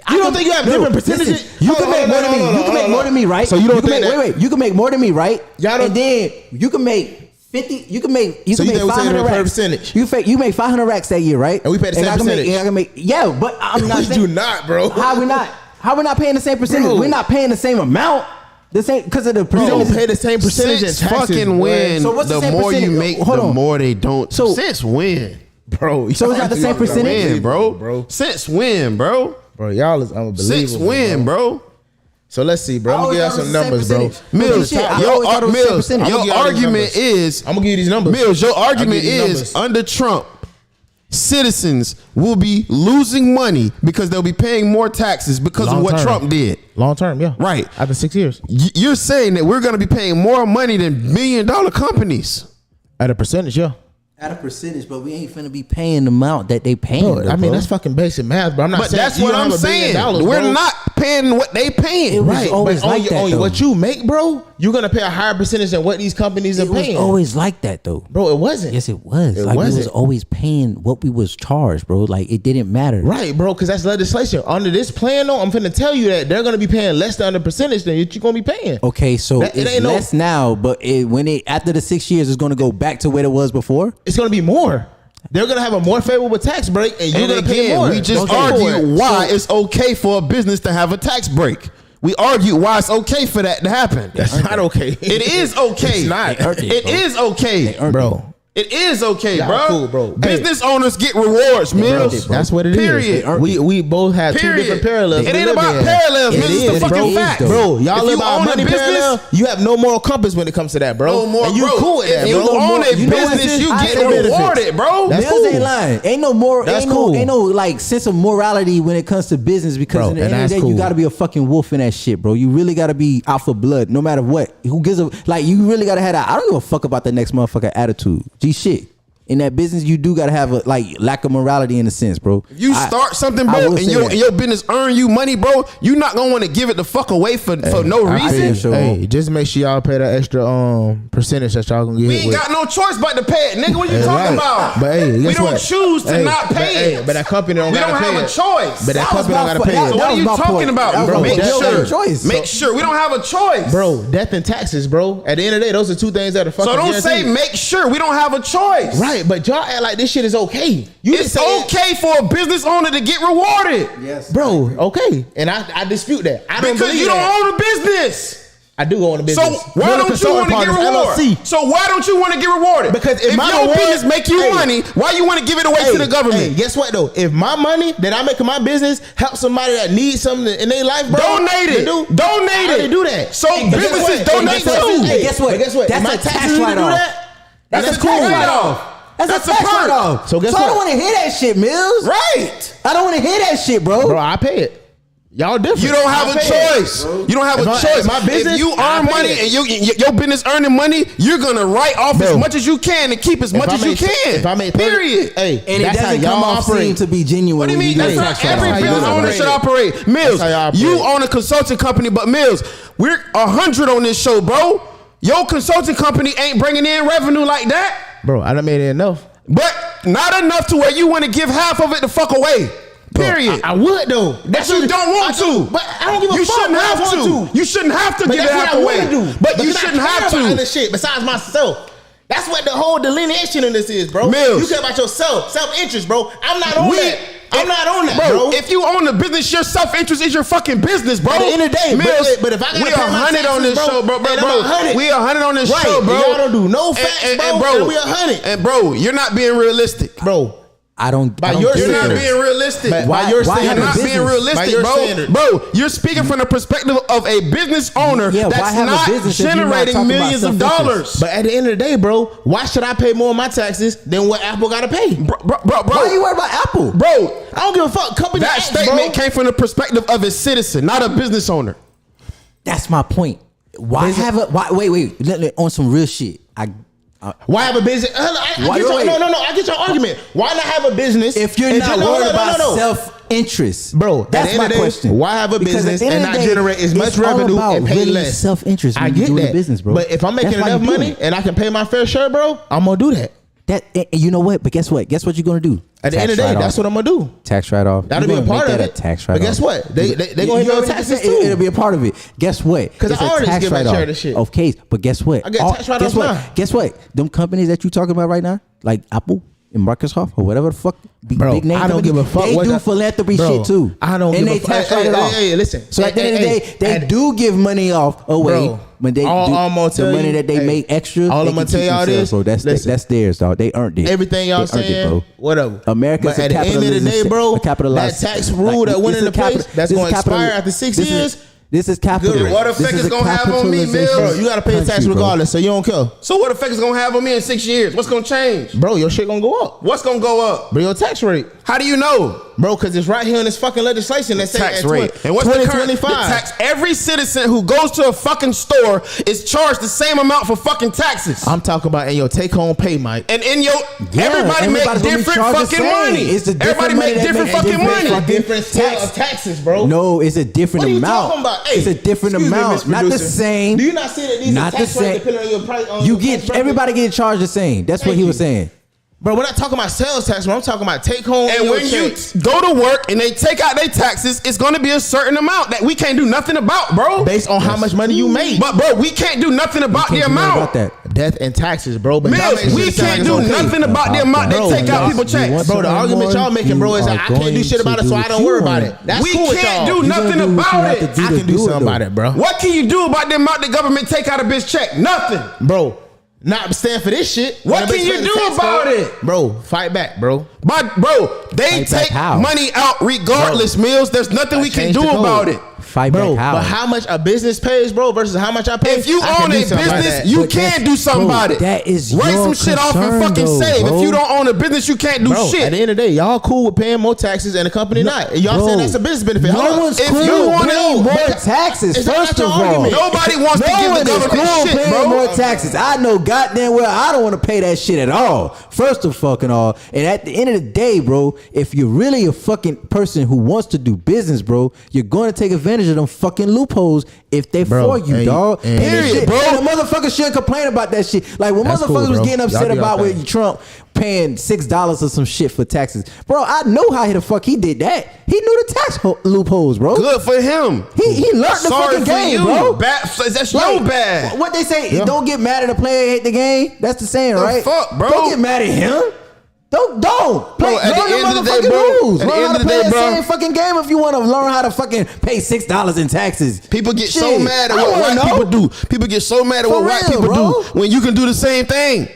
don't think you have different percentages? You can make more than me. You can make more than me, right? So you don't can think make, that- wait. You can make more than me, right? Y'all don't- And then you can make 50. You can make. You So can you make think we're saying 500 per racks. percentage? You make 500 racks that year, right? And we pay the same I can make- percentage. and I can make. Yeah, but I'm not. We saying, do not, bro. How we not? How we not paying the same percentage? Bro. We're not paying the same amount. The same because of the You percentage. don't pay the same percentage in Since taxes. fucking boy. when, So what's the the same more you percentage? make, Hold the on. more they don't. So- Since when? bro. So it's not the same percentage? When, bro? Bro. Since when, bro? Bro, y'all is unbelievable. Since when, bro? So let's see, bro. I I'm gonna always give y'all thought it some was the numbers, same bro. percentage. Mills, Shit, I your, always thought it was the same Mills, percentage. your I'ma give y'all these argument numbers. is, I'm gonna give you these numbers. Mills, your I'll argument give you these is numbers. under Trump, citizens will be losing money because they'll be paying more taxes because of Long what term. Trump did. Long term, yeah. Right. After 6 years. You're saying that we're going to be paying more money than $1 million companies. At a percentage, yeah. At a percentage, but we ain't finna be paying the amount that they paying. Bro, I mean, that's fucking basic math, bro. I'm not But saying that's you what don't I'm have $1 billion, saying. We're bro. not paying what they paying. It was Right, always but like that, on though. what you make, bro, you're gonna pay a higher percentage than what these companies are It was paying. always like that though. Bro, it wasn't. Yes, it was. It Like we was wasn't. always paying what we was charged, bro. Like it didn't matter. Right, bro, because that's legislation. Under this plan, though, I'm finna tell you that they're gonna be paying less than the percentage than you're gonna be paying. Okay, so That- it it's ain't no- less now, but when it after the 6 years, it's gonna go back to what it was before. It's gonna be more. They're gonna have a more favorable tax break, and you're And gonna pay again, more. we just Okay. argued why So- it's okay for a business to have a tax break. We argued why it's okay for that to happen. That's not okay. It is okay. It's not. It is okay, bro. It is okay, Y'all bro. cool, bro. Business owners get rewards, Mills. That's what it is. Period. We both have two Period. different parallels. It we ain't live about in. parallels, It Mills. It's the is, fucking bro. fact. Bro, y'all If live you by a own a money business- parallel. You have no moral compass when it comes to that, bro. No more, and you bro. cool with that, If you bro. own a You know what business, this- you I get said benefits. rewarded, bro. That's Mills cool. ain't lying. Ain't no more. That's Ain't no. cool. Ain't no like sense of morality when it comes to business because Bro, in the and end of the that's day, you cool. got to be a fucking wolf in that shit, bro. You really got to be out for blood, no matter what. Who gives a like? You really got to have that. I don't give a fuck about the next motherfucker attitude. G shit. in that business, you do gotta have a lack of morality in a sense, bro. If you start something, bro, and your business earn you money, bro, you not gonna want to give it the fuck away for no reason. Sure. Hey, just make sure y'all pay that extra percentage that y'all gonna get. We ain't got no choice but to pay it, nigga. What you talking about? But hey, we guess don't what? choose to not pay it. But that company don't we gotta don't pay have it. a choice. But that company don't gotta pay So it. what are you talking about, bro? Make sure. Choice. Make sure we don't have a choice, Bro, death and taxes, bro. At the end of the day, those are two things that are fucking So don't say guaranteed. make sure. We don't have a choice. Right, but y'all act like this shit is okay. It's okay for a business owner to get rewarded. Yes, bro. Okay, and I dispute that. I don't Because believe you that. don't own a business. I do own a So business. why Miller don't you Consulting want to get Partners, rewarded? LLC. So why don't you want to get rewarded? Because if my your reward- business make you Hey. money, why you want to give it away to the government? Hey, guess what though? If my money that I make in my business help somebody that needs something in their life, bro, Donate it. they do. Donate I it. already do that. So Hey, guess businesses what? donate Hey, guess what? too. Hey, Guess what? But guess what? That's If my a tax taxes need to do write-off. that, That's then a tax write-off. That's That's a a tax perk. write-off. So guess I don't what? want to hear that shit, Mills. Right. I don't want to hear that shit, bro. bro, I pay it. Y'all different. You don't have I a pay it. choice. You don't have If a I- choice. my business, if you I earn pay money it. and your business earning money, you're gonna write off Bro. as much as you can and keep as If much I as you make- can. If I make 30, period. hey, And it that's how doesn't y'all come off seem operate. to be genuine. What do you when mean? do That's the how tax every write-off. business y'all owner operate. should operate. Mills, how y'all you operate. own a consulting company, but Mills, we're 100 on this show, bro. Your consulting company ain't bringing in revenue like that, Bro, I done made it enough. but not enough to where you want to give half of it the fuck away. Period. I would though. But you don't want to. But I don't give a You fuck. shouldn't I have want to. You shouldn't have to But give it that's what half I away. want to do. But you Because I shouldn't care have about to. other shit besides myself. That's what the whole delineation in this is, bro. Mills. You care about yourself, self-interest, bro. I'm not on that. I'm not on that, bro. If you own the business, your self-interest is your fucking business, bro. At the end of the day, Mills, but if I gotta we pay my 100 on this taxes, show, bro. and I'm 100. We 100 on this Right, show, bro. and y'all don't do no facts, bro, and we 100. And bro, you're not being realistic. Bro, I don't. By I don't your get You're it. not standards. being realistic. By Why- your why You're have a not standards. being business? realistic, By your bro. standards. Bro, you're speaking from the perspective of a business owner Yeah, why that's have a not business if you're not generating talking about millions of self-interest? dollars. but at the end of the day, bro, why should I pay more on my taxes than what Apple got to pay? Bro, Why are you worried about Apple? bro, I don't give a fuck. Company that X, statement bro. came from the perspective of a citizen, not a business owner. That's my point. Why have a? Why? Wait. On some real shit. Why have a business? Why- wait. No. I get your argument. Why not have a business If you're and not no, worried about no. self-interest, Bro, at that's the end my of the day, question. why have a Because business at the end and of not the day, generate as much it's all revenue about and pay really less? self-interest when I you're get doing that, the business, bro. But if I'm making That's why enough you do money it. and I can pay my fair share, bro, I'm gonna do that. That, and you know what? But guess what? Guess what you're gonna do? At the end of the day, that's what I'm gonna do. Tax write-off. That'll You're be a gonna part make of that it. a tax But write-off. guess what? They gonna hit no taxes too. It'll be a part of it. Guess what? 'Cause It's I a already tax give my write-off. share of the shit. Okay, but guess what? I get tax write-offs Guess what? now. Guess what? Them companies that you talking about right now, like Apple and Microsoft or whatever the fuck, Bro, big name I don't companies, give a fuck They what do the- philanthropy Bro, shit too. I don't and give they a fuck. tax Hey, write it hey, off. hey, listen. So at the Hey, end of the hey, day, they hey. do give money off away. Bro, When they all do I'm gonna the tell money you, that they hey, make extra, all they I'm gonna can tell keep y'all themselves, this, bro. That's theirs, dog. They earned it. Everything y'all They earned saying, it, bro. whatever. America's but a at the end of the capitalism- day, bro, a capitalist- that tax rule like, that went this is into place, that's this is going to capital- expire after 6 this is- years. This is capitalism. What effect This is a gonna have on me, capitalization Mills? Bro, you got to pay the tax country, bro. regardless, so you don't care. So what effect is gonna have on me in 6 years? What's gonna change? Bro, your shit gonna go up. What's gonna go up? Bro, your tax rate. How do you know? Bro, because it's right here in this fucking legislation that says Tax rate. And what's the current the 2025. tax? Every citizen who goes to a fucking store is charged the same amount for fucking taxes. I'm talking about in your take-home pay, Mike. And in your Yeah, everybody make everybody's gonna be different charged the fucking same. money. It's the different Everybody money make that different make fucking different money. fucking Different scale of taxes, bro. No, it's a different What are you amount. talking about? Hey, It's a different excuse me, amount, Mr. not the Producer. same. Do you not see that these Not are tax the rates same. depending on your price? On You your get tax bracket? everybody getting charged the same. That's what Thank he was you. saying. Bro, we're not talking about sales tax, bro. I'm talking about take-home And when you go to work and they take out their taxes, it's going to be a certain amount that we can't do nothing about, bro. based on how much money you make. But bro, we can't do nothing about the Can't do nothing amount. about that. Death and taxes, bro. But y'all Mills, make we shit sound can't like do it's okay. nothing about the amount they Bro, take out y'all- people checks. Bro, the argument y'all making, bro, is that I can't do shit about it, so I don't worry about it. That's We cool with can't y'all. do nothing about it. I can do something about it, bro. What can you do about the amount the government take out of bitch check? Nothing. Bro, not stand for this shit. What When a can bitch you pay the do tax about code, it? Bro, fight back, bro. But bro, they Fight back take how? money out regardless, Mills. There's nothing we can Change do the code. about it. fight Bro, back how? but how much a business pays, bro, versus how much I pay? If you I can own do a something like business, that. you But can that's- do something bro, about it. that is write your some shit off and concern, fucking though, save. bro. If you don't own a business, you can't do Bro, shit. at the end of the day, y'all cool with paying more taxes and the company not. Y'all Bro, saying that's a business benefit. No Hold on. one's If cool you with wanna paying know, more but- taxes. Is that First not your of all, argument? Nobody wants to no give one the is government cool shit, paying bro. more taxes. I know goddamn well I don't want to pay that shit at all. First of fucking all, and at the end of the day, bro, if you're really a fucking person who wants to do business, bro, you're going to take advantage of them fucking loopholes if they Bro, for you, and- dog. and- And Period, shit, bro. And the motherfuckers shouldn't complain about that shit. Like when That's motherfuckers cool, was bro. getting Y'all upset do y'all about thing. with Trump paying $6 or some shit for taxes, bro. I know how the fuck he did that. He knew the tax loopholes, bro. Good for him. He learned the Sorry fucking for game, you. bro. That's Like, your bad. What they say, Yeah. don't get mad at a player, hate the game. That's the saying, The right? fuck, bro? Don't get mad at him. Don't play. Bro, at the Learn end of the day, motherfucking bro, rules. at the Learn end how of to the play day, that bro. same fucking game if you want to learn how to fucking pay $6 in taxes. People get Shit, so mad at I what wanna white know. people do. People get so mad at For what white real, people bro. do when you can do the same thing.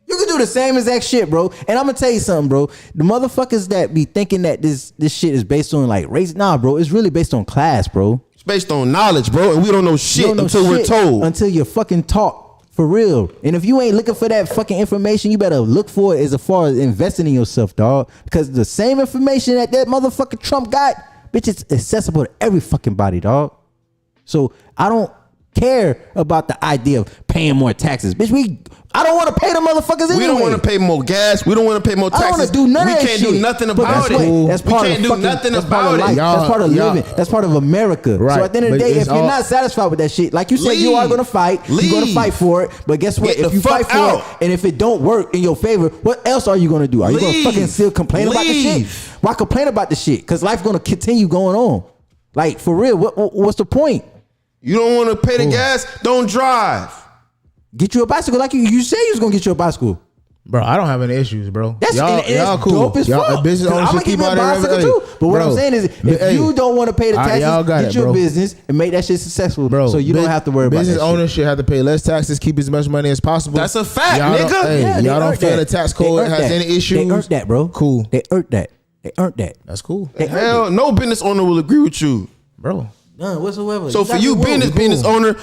You can do the same exact shit, bro. And I'm gonna tell you something, bro. The motherfuckers that be thinking that this shit is based on like race, nah, bro. It's really based on class, bro. It's based on knowledge, bro, and we don't know shit You don't know until we're shit told. Until you're fucking taught. For real. And if you ain't looking for that fucking information, you better look for it as far as investing in yourself, dog. Because the same information that motherfucker Trump got, bitch, it's accessible to every fucking body, dog. So I don't care about the idea of paying more taxes. Bitch, I don't want to pay the motherfuckers anyway. We don't want to pay more gas. We don't want to pay more I don't taxes. want to do none we of that can't shit. do nothing But about guess it. what? That's part we of can't do fucking, nothing that's part about of it. life. That's part of Y'all- living. That's part of America. Right. So at the end of the But day, it's if you're all- not satisfied with that shit, like you said, you Leave. are gonna fight. You're gonna Leave. fight for it. But guess what? Get If the you fight fuck for out. it, and if it don't work in your favor, what else are you gonna do? Are you gonna Leave. fucking still complain about the shit? Leave. Why complain about the shit? Because life's gonna continue going on. Like for real, what's the point? You don't want to pay the gas? Don't drive. Get you a bicycle, like you said you was gonna get you a bicycle. Bro, I don't have any issues, bro. That's y'all that's cool. dope as Y'all fuck. a business 'Cause owner I'ma should keep get me a out of bicycle too. But what I'm saying is, if you don't want to pay the taxes, y'all got get it, your bro. business and make that shit successful, Bro, so you don't have to worry about business that owners shit. should have to pay less taxes, keep as much money as possible. That's a fact, y'all nigga. Don't, hey, Yeah, they y'all don't earned feel the that. tax They code earned has that. any issues. They earned that, bro. Cool. They earned that. They earned that. That's cool, They earned Hell, no business owner will agree with you. bro. None whatsoever. So for you being this business owner,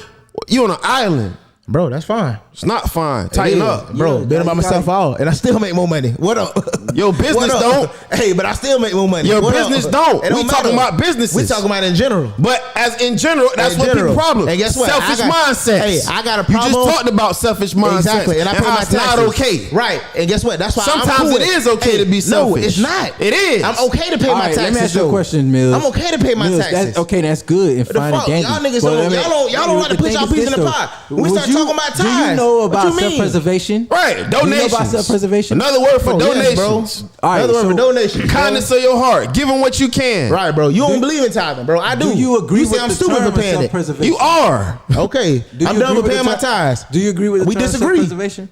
you on an island. Bro, that's fine. It's not fine. Tighten It is. up. bro. Yeah, Been you by myself out, and I still make more money. What up? Your business What up? don't. Hey, but I still make more money. Your What up? business don't. It We talking about businesses. We talking about in general. But as in general, that's In what general. people problem. And guess what? Selfish I got- mindset. Hey, I got a You problem. just talked about selfish mindset. Exactly, and I pay how my it's taxes. not okay. Right, and guess what? That's why I'm Sometimes cool it with is okay to be selfish. No, it's not. It is. I'm okay to pay All my right, taxes. let me ask you a though. question, Mills. I'm okay to pay my Mills, taxes. That's, okay, that's good and The fine and fuck? dandy. Y'all niggas But don't. I mean, Y'all don't like to the put thing y'all is piece in this, the though. pie. We Would start you- talking about Do you tithes. know What about you mean? self-preservation? Right. Do you know Donations. about self-preservation? Another word for Oh, yes, bro. donations. All right, Another word so- for donations. Kindness of your heart. Giving what you can. Right, bro. You don't believe in tithing, bro. I do. Do you agree You say with I'm the stupid term for of paying it. self-preservation? You are. Okay, Do you I'm done agree with with paying the my term- tithes. Do you agree with the We term disagree. self-preservation?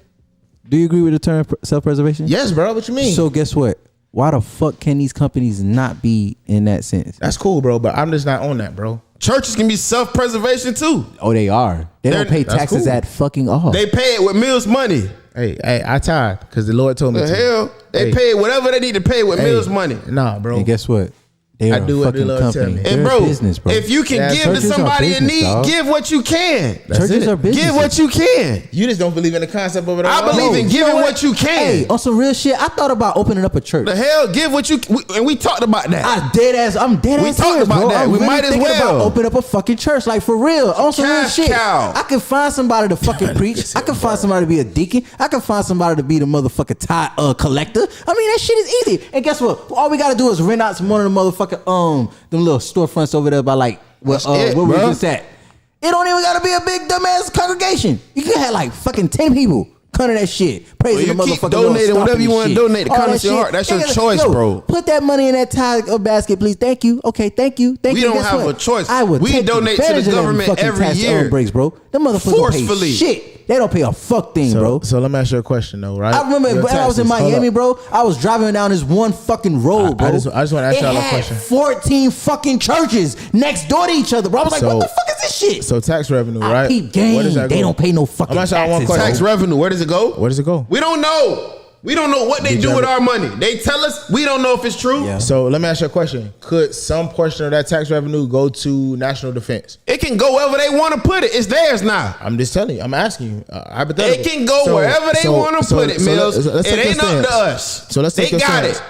Do you agree with the term self-preservation? Yes, bro. What you mean? So guess what? Why the fuck can these companies not be in that sense? That's cool, bro. But I'm just not on that, bro. Churches can be self-preservation too. Oh, they are. They don't pay That's taxes cool. at fucking all. They pay it with Mills money. Hey, I tithe because the Lord told me The to. hell? They Hey. pay whatever they need to pay with Hey, Mills money. Nah, bro. and guess what? They are I do a what the fucking Lord tell company. me. They're And a bro, business, bro. if you can Yeah, give to churches are somebody in business, need, dog. give what you can. That's Churches it. are business. Give what you can. You just don't believe in the concept of it. I all. believe in You giving know what you can. Hey, on some real shit, I thought about opening up a church. The hell, give what you and we talked about that. I'm dead ass We serious, talked about bro. that. I'm We really might as thinking well. about open up a fucking church, like for real, on some real Cash shit. cow. I can find somebody to fucking preach. I can find somebody to be a deacon. I can find somebody to be the motherfucking tithe collector. I mean, that shit is easy. And guess what? All we gotta do is rent out some one of the motherfucking them little storefronts over there by like That's where it, we bruh. just at. It don't even gotta be a big dumbass congregation. You can have like fucking 10 people. Come to that shit. Praising Well, the you keep motherfucking Lord, donating whatever stomping you the wanna shit. donate to All kindness that of your shit. heart. That's your Nigga, choice, bro. Put that money in that tithe basket, please. Thank you. Okay, thank you. Thank We you. don't Guess have what? a choice. I would We take donate to the advantage of them government fucking every tax year. breaks, bro. Them motherfuckers Forcefully. pay shit. They don't pay a fuck thing, bro. So let me ask you a question though, right? I remember Your when I was in taxes, hold Miami, up. bro. I was driving down this one fucking road, bro. I just want to ask y'all a It had question. 14 fucking churches next door to each other, bro. I was like, So- what the fuck is this shit? So tax revenue, I right? peep game. Where does that They go? don't pay no fucking I'm gonna ask y'all one taxes, question. bro. Tax revenue, where does it go? Where does it go? We don't know. We don't know what they do with our money. They tell us, we don't know if it's true. Yeah. So let me ask you a question. Could some portion of that tax revenue go to national defense? It can go wherever they want to put it. It's theirs now. I'm just telling you. I'm asking you. Hypothetical. It can go wherever they want to put it, Mills. let's It take ain't this up to stance. us. So let's take They this got stance. it.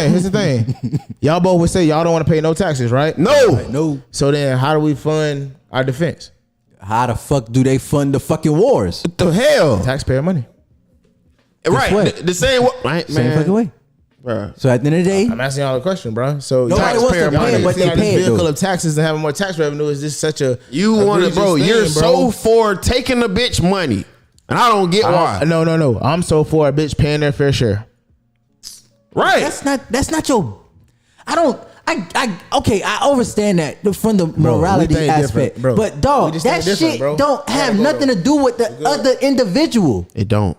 Here's the thing. Y'all both would say y'all don't want to pay no taxes, right? No. No. So then how do we fund our defense? How the fuck do they fund the fucking wars? What the hell? Taxpayer money. Right. what? The same way. Right, Same man. fucking way. Bruh. So at the end of the day, I'm asking y'all a question, bro. So Nobody wants to taxpayer pay it, money, but they like pay it, this vehicle though. of taxes and having more tax revenue is just such a You want to, egregious bro. thing, You're bro. so for taking the bitch money. And I don't get why. No. I'm so for a bitch paying their fair share. Right. that's not your. Okay, I understand that from the morality think aspect, different, bro. but We dog, just that think different, shit bro. don't have Gotta go, nothing though. to do with the other individual. It don't.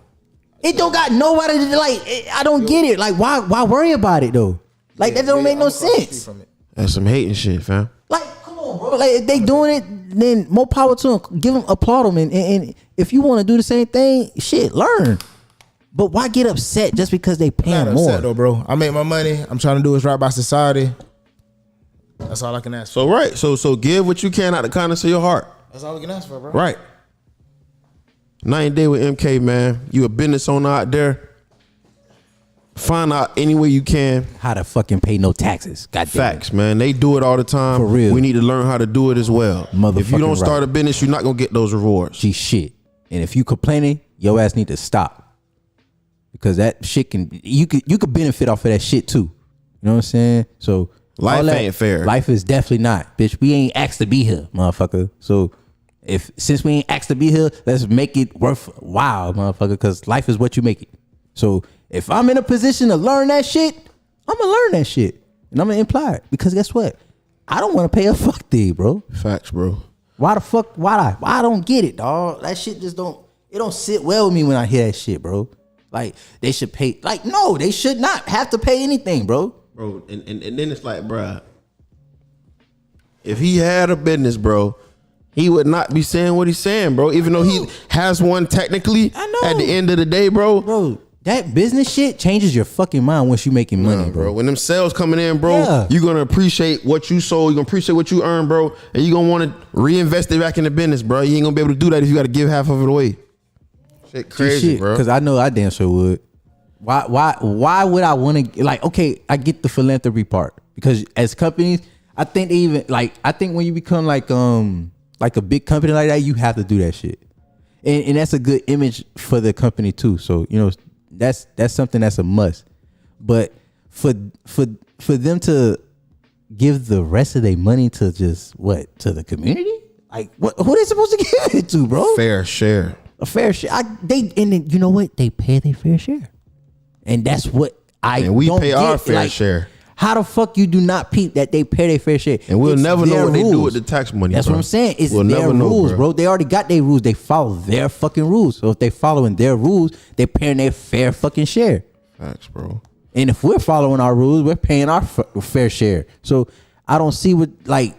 It don't got nobody to like. I don't get it. Like, why worry about it though? Like that don't make no sense. That's some hating shit, fam. Like, come on, bro. Like, if they doing it, then more power to them. Give them, applaud them, and if you want to do the same thing, shit, learn. But why get upset just because they paying Not more? upset though, bro. I make my money. I'm trying to do what's right by society. That's all I can ask for. So right. So give what you can out the kindness of your heart. That's all we can ask for, bro. Right. Night and day with MK, man. You a business owner out there. Find out any way you can. How to fucking pay no taxes? Goddamn. Facts, man. They do it all the time. For real. We need to learn how to do it as well. If you Motherfucking don't start right. a business, you're not gonna get those rewards. Gee, shit. And if you complaining, your ass need to stop, because that shit you could benefit off of that shit too. You know what I'm saying? So Life all that- ain't fair. Life is definitely not, bitch. We ain't asked to be here, motherfucker. So since we ain't asked to be here, let's make it worthwhile, motherfucker. Because life is what you make it. So if I'm in a position to learn that shit, I'm gonna learn that shit, and I'm gonna imply it. Because guess what? I don't want to pay a fuck thing, bro. Facts, bro. Why the fuck? Why I don't get it, dog? That shit just don't. It don't sit well with me when I hear that shit, bro. Like they should pay. Like no, they should not have to pay anything, bro. Bro, and then it's like, bruh, if he had a business, bro, he would not be saying what he's saying, bro. Even though he has one technically, I know. at the end of the day, bro. Bro, that business shit changes your fucking mind once you making money, Nah, bro. when them sales coming in, bro, Yeah. you're gonna appreciate what you sold. You're gonna appreciate what you earned, bro, and you're gonna want to reinvest it back in the business, bro. You ain't gonna be able to do that if you got to give half of it away. Shit, crazy, bro. Because I know I damn sure would. Why would I want to? Like, okay, I get the philanthropy part, because as companies, I think they even like. I think when you become like a big company like that, you have to do that shit, and that's a good image for the company too. So you know that's something that's a must. But for them to give the rest of their money to just to the community, like who they supposed to give it to, bro? Fair share. A fair share. And then you know what? They pay their fair share, and that's what And we don't pay our get. fair Like, share. How the fuck you do not peep that they pay their fair share? And we'll It's never know their what they do rules. with the tax money, That's bro. what I'm saying. It's We'll their never know, rules, bro. bro. They already got their rules. They follow their fucking rules. So if they following their rules, they're paying their fair fucking share. Facts, bro. And if we're following our rules, we're paying our fair share. So I don't see what I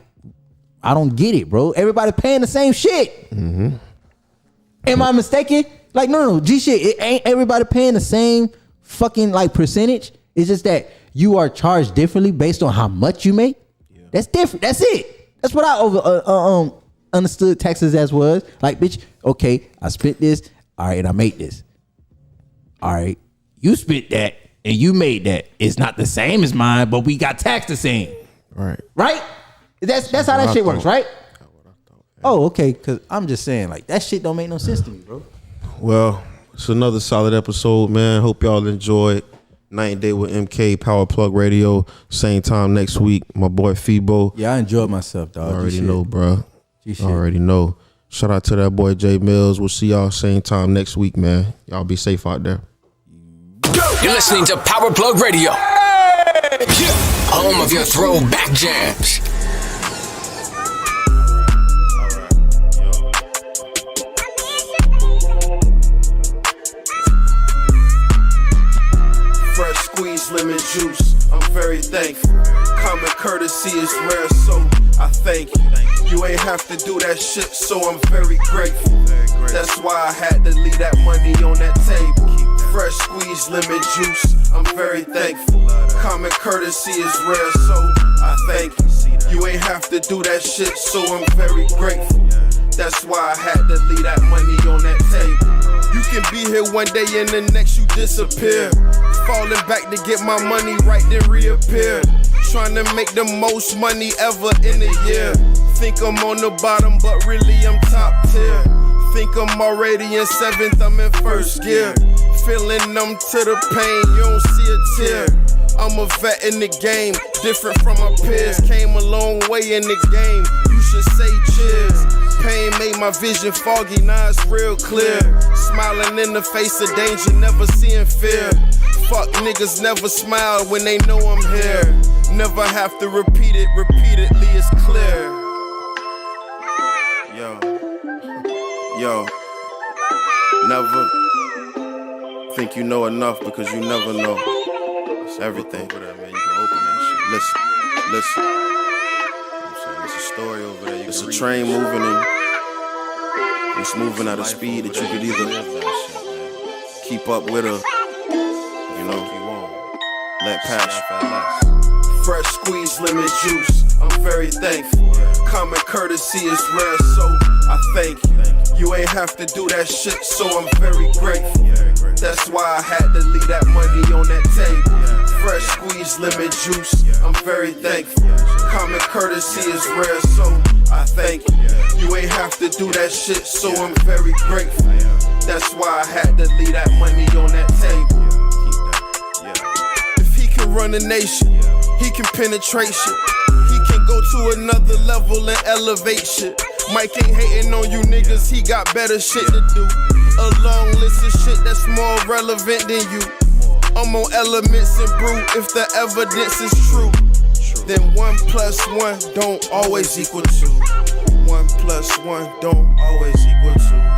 don't get it, bro. Everybody paying the same shit. Mm-hmm. Am I mistaken? Like, no, G shit. It ain't everybody paying the same fucking like percentage. It's just that you are charged differently based on how much you make. Yeah. That's different. That's it. That's what I understood taxes as was. Like, bitch, okay, I spent this. All right, and I made this. All right, you spent that and you made that. It's not the same as mine, but we got taxed the same. Right. Right? That's how that shit works, right? Oh, okay. Because I'm just saying, like, that shit don't make no sense to me, bro. Well, it's another solid episode, man. Hope y'all enjoyed. Night and Day with MK, Power Plug Radio. Same time next week. My boy Febo. Yeah, I enjoyed myself, dog. Already know, bro. G-shit. Already know. Shout out to that boy Jay Mills. We'll see y'all same time next week, man. Y'all be safe out there. You're listening to Power Plug Radio. Home of your throwback jams. Fresh squeezed lemon juice, I'm very thankful. Common courtesy is rare, so I thank you. You ain't have to do that shit, so I'm very grateful. That's why I had to leave that money on that table. Fresh squeezed lemon juice, I'm very thankful. Common courtesy is rare, so I thank you. You ain't have to do that shit, so I'm very grateful. That's why I had to leave that money on that table. You can be here one day and the next you disappear. Falling back to get my money right, then reappear. Trying to make the most money ever in a year. Think I'm on the bottom, but really I'm top tier. Think I'm already in 7th, I'm in 1st gear. Feeling numb to the pain, you don't see a tear. I'm a vet in the game, different from my peers. Came a long way in the game, you should say cheers. Pain made my vision foggy, now it's real clear. Smiling in the face of danger, never seeing fear. Fuck niggas never smile when they know I'm here. Never have to repeat it, repeatedly it's clear. Yo, never think you know enough because you never know. It's everything. Over there, man. You can open that shit. Listen. It's a story over there. It's a train moving in. It's moving at a speed that you could either keep up with or, you know, let pass. Fresh squeezed lemon juice, I'm very thankful. Common courtesy is rare, so I thank you. You ain't have to do that shit, so I'm very grateful. That's why I had to leave that money on that table. Fresh squeezed lemon juice, I'm very thankful. Common courtesy is rare, so I thank you. You ain't have to do that shit, so I'm very grateful. That's why I had to leave that money on that table. If he can run a nation, he can penetrate shit. He can go to another level and elevate shit. Mike ain't hating on you niggas, he got better shit to do. A long list of shit that's more relevant than you. I'm on elements and brew if the evidence is true. Then 1 + 1 don't always equal 2. 1 + 1 don't always equal 2.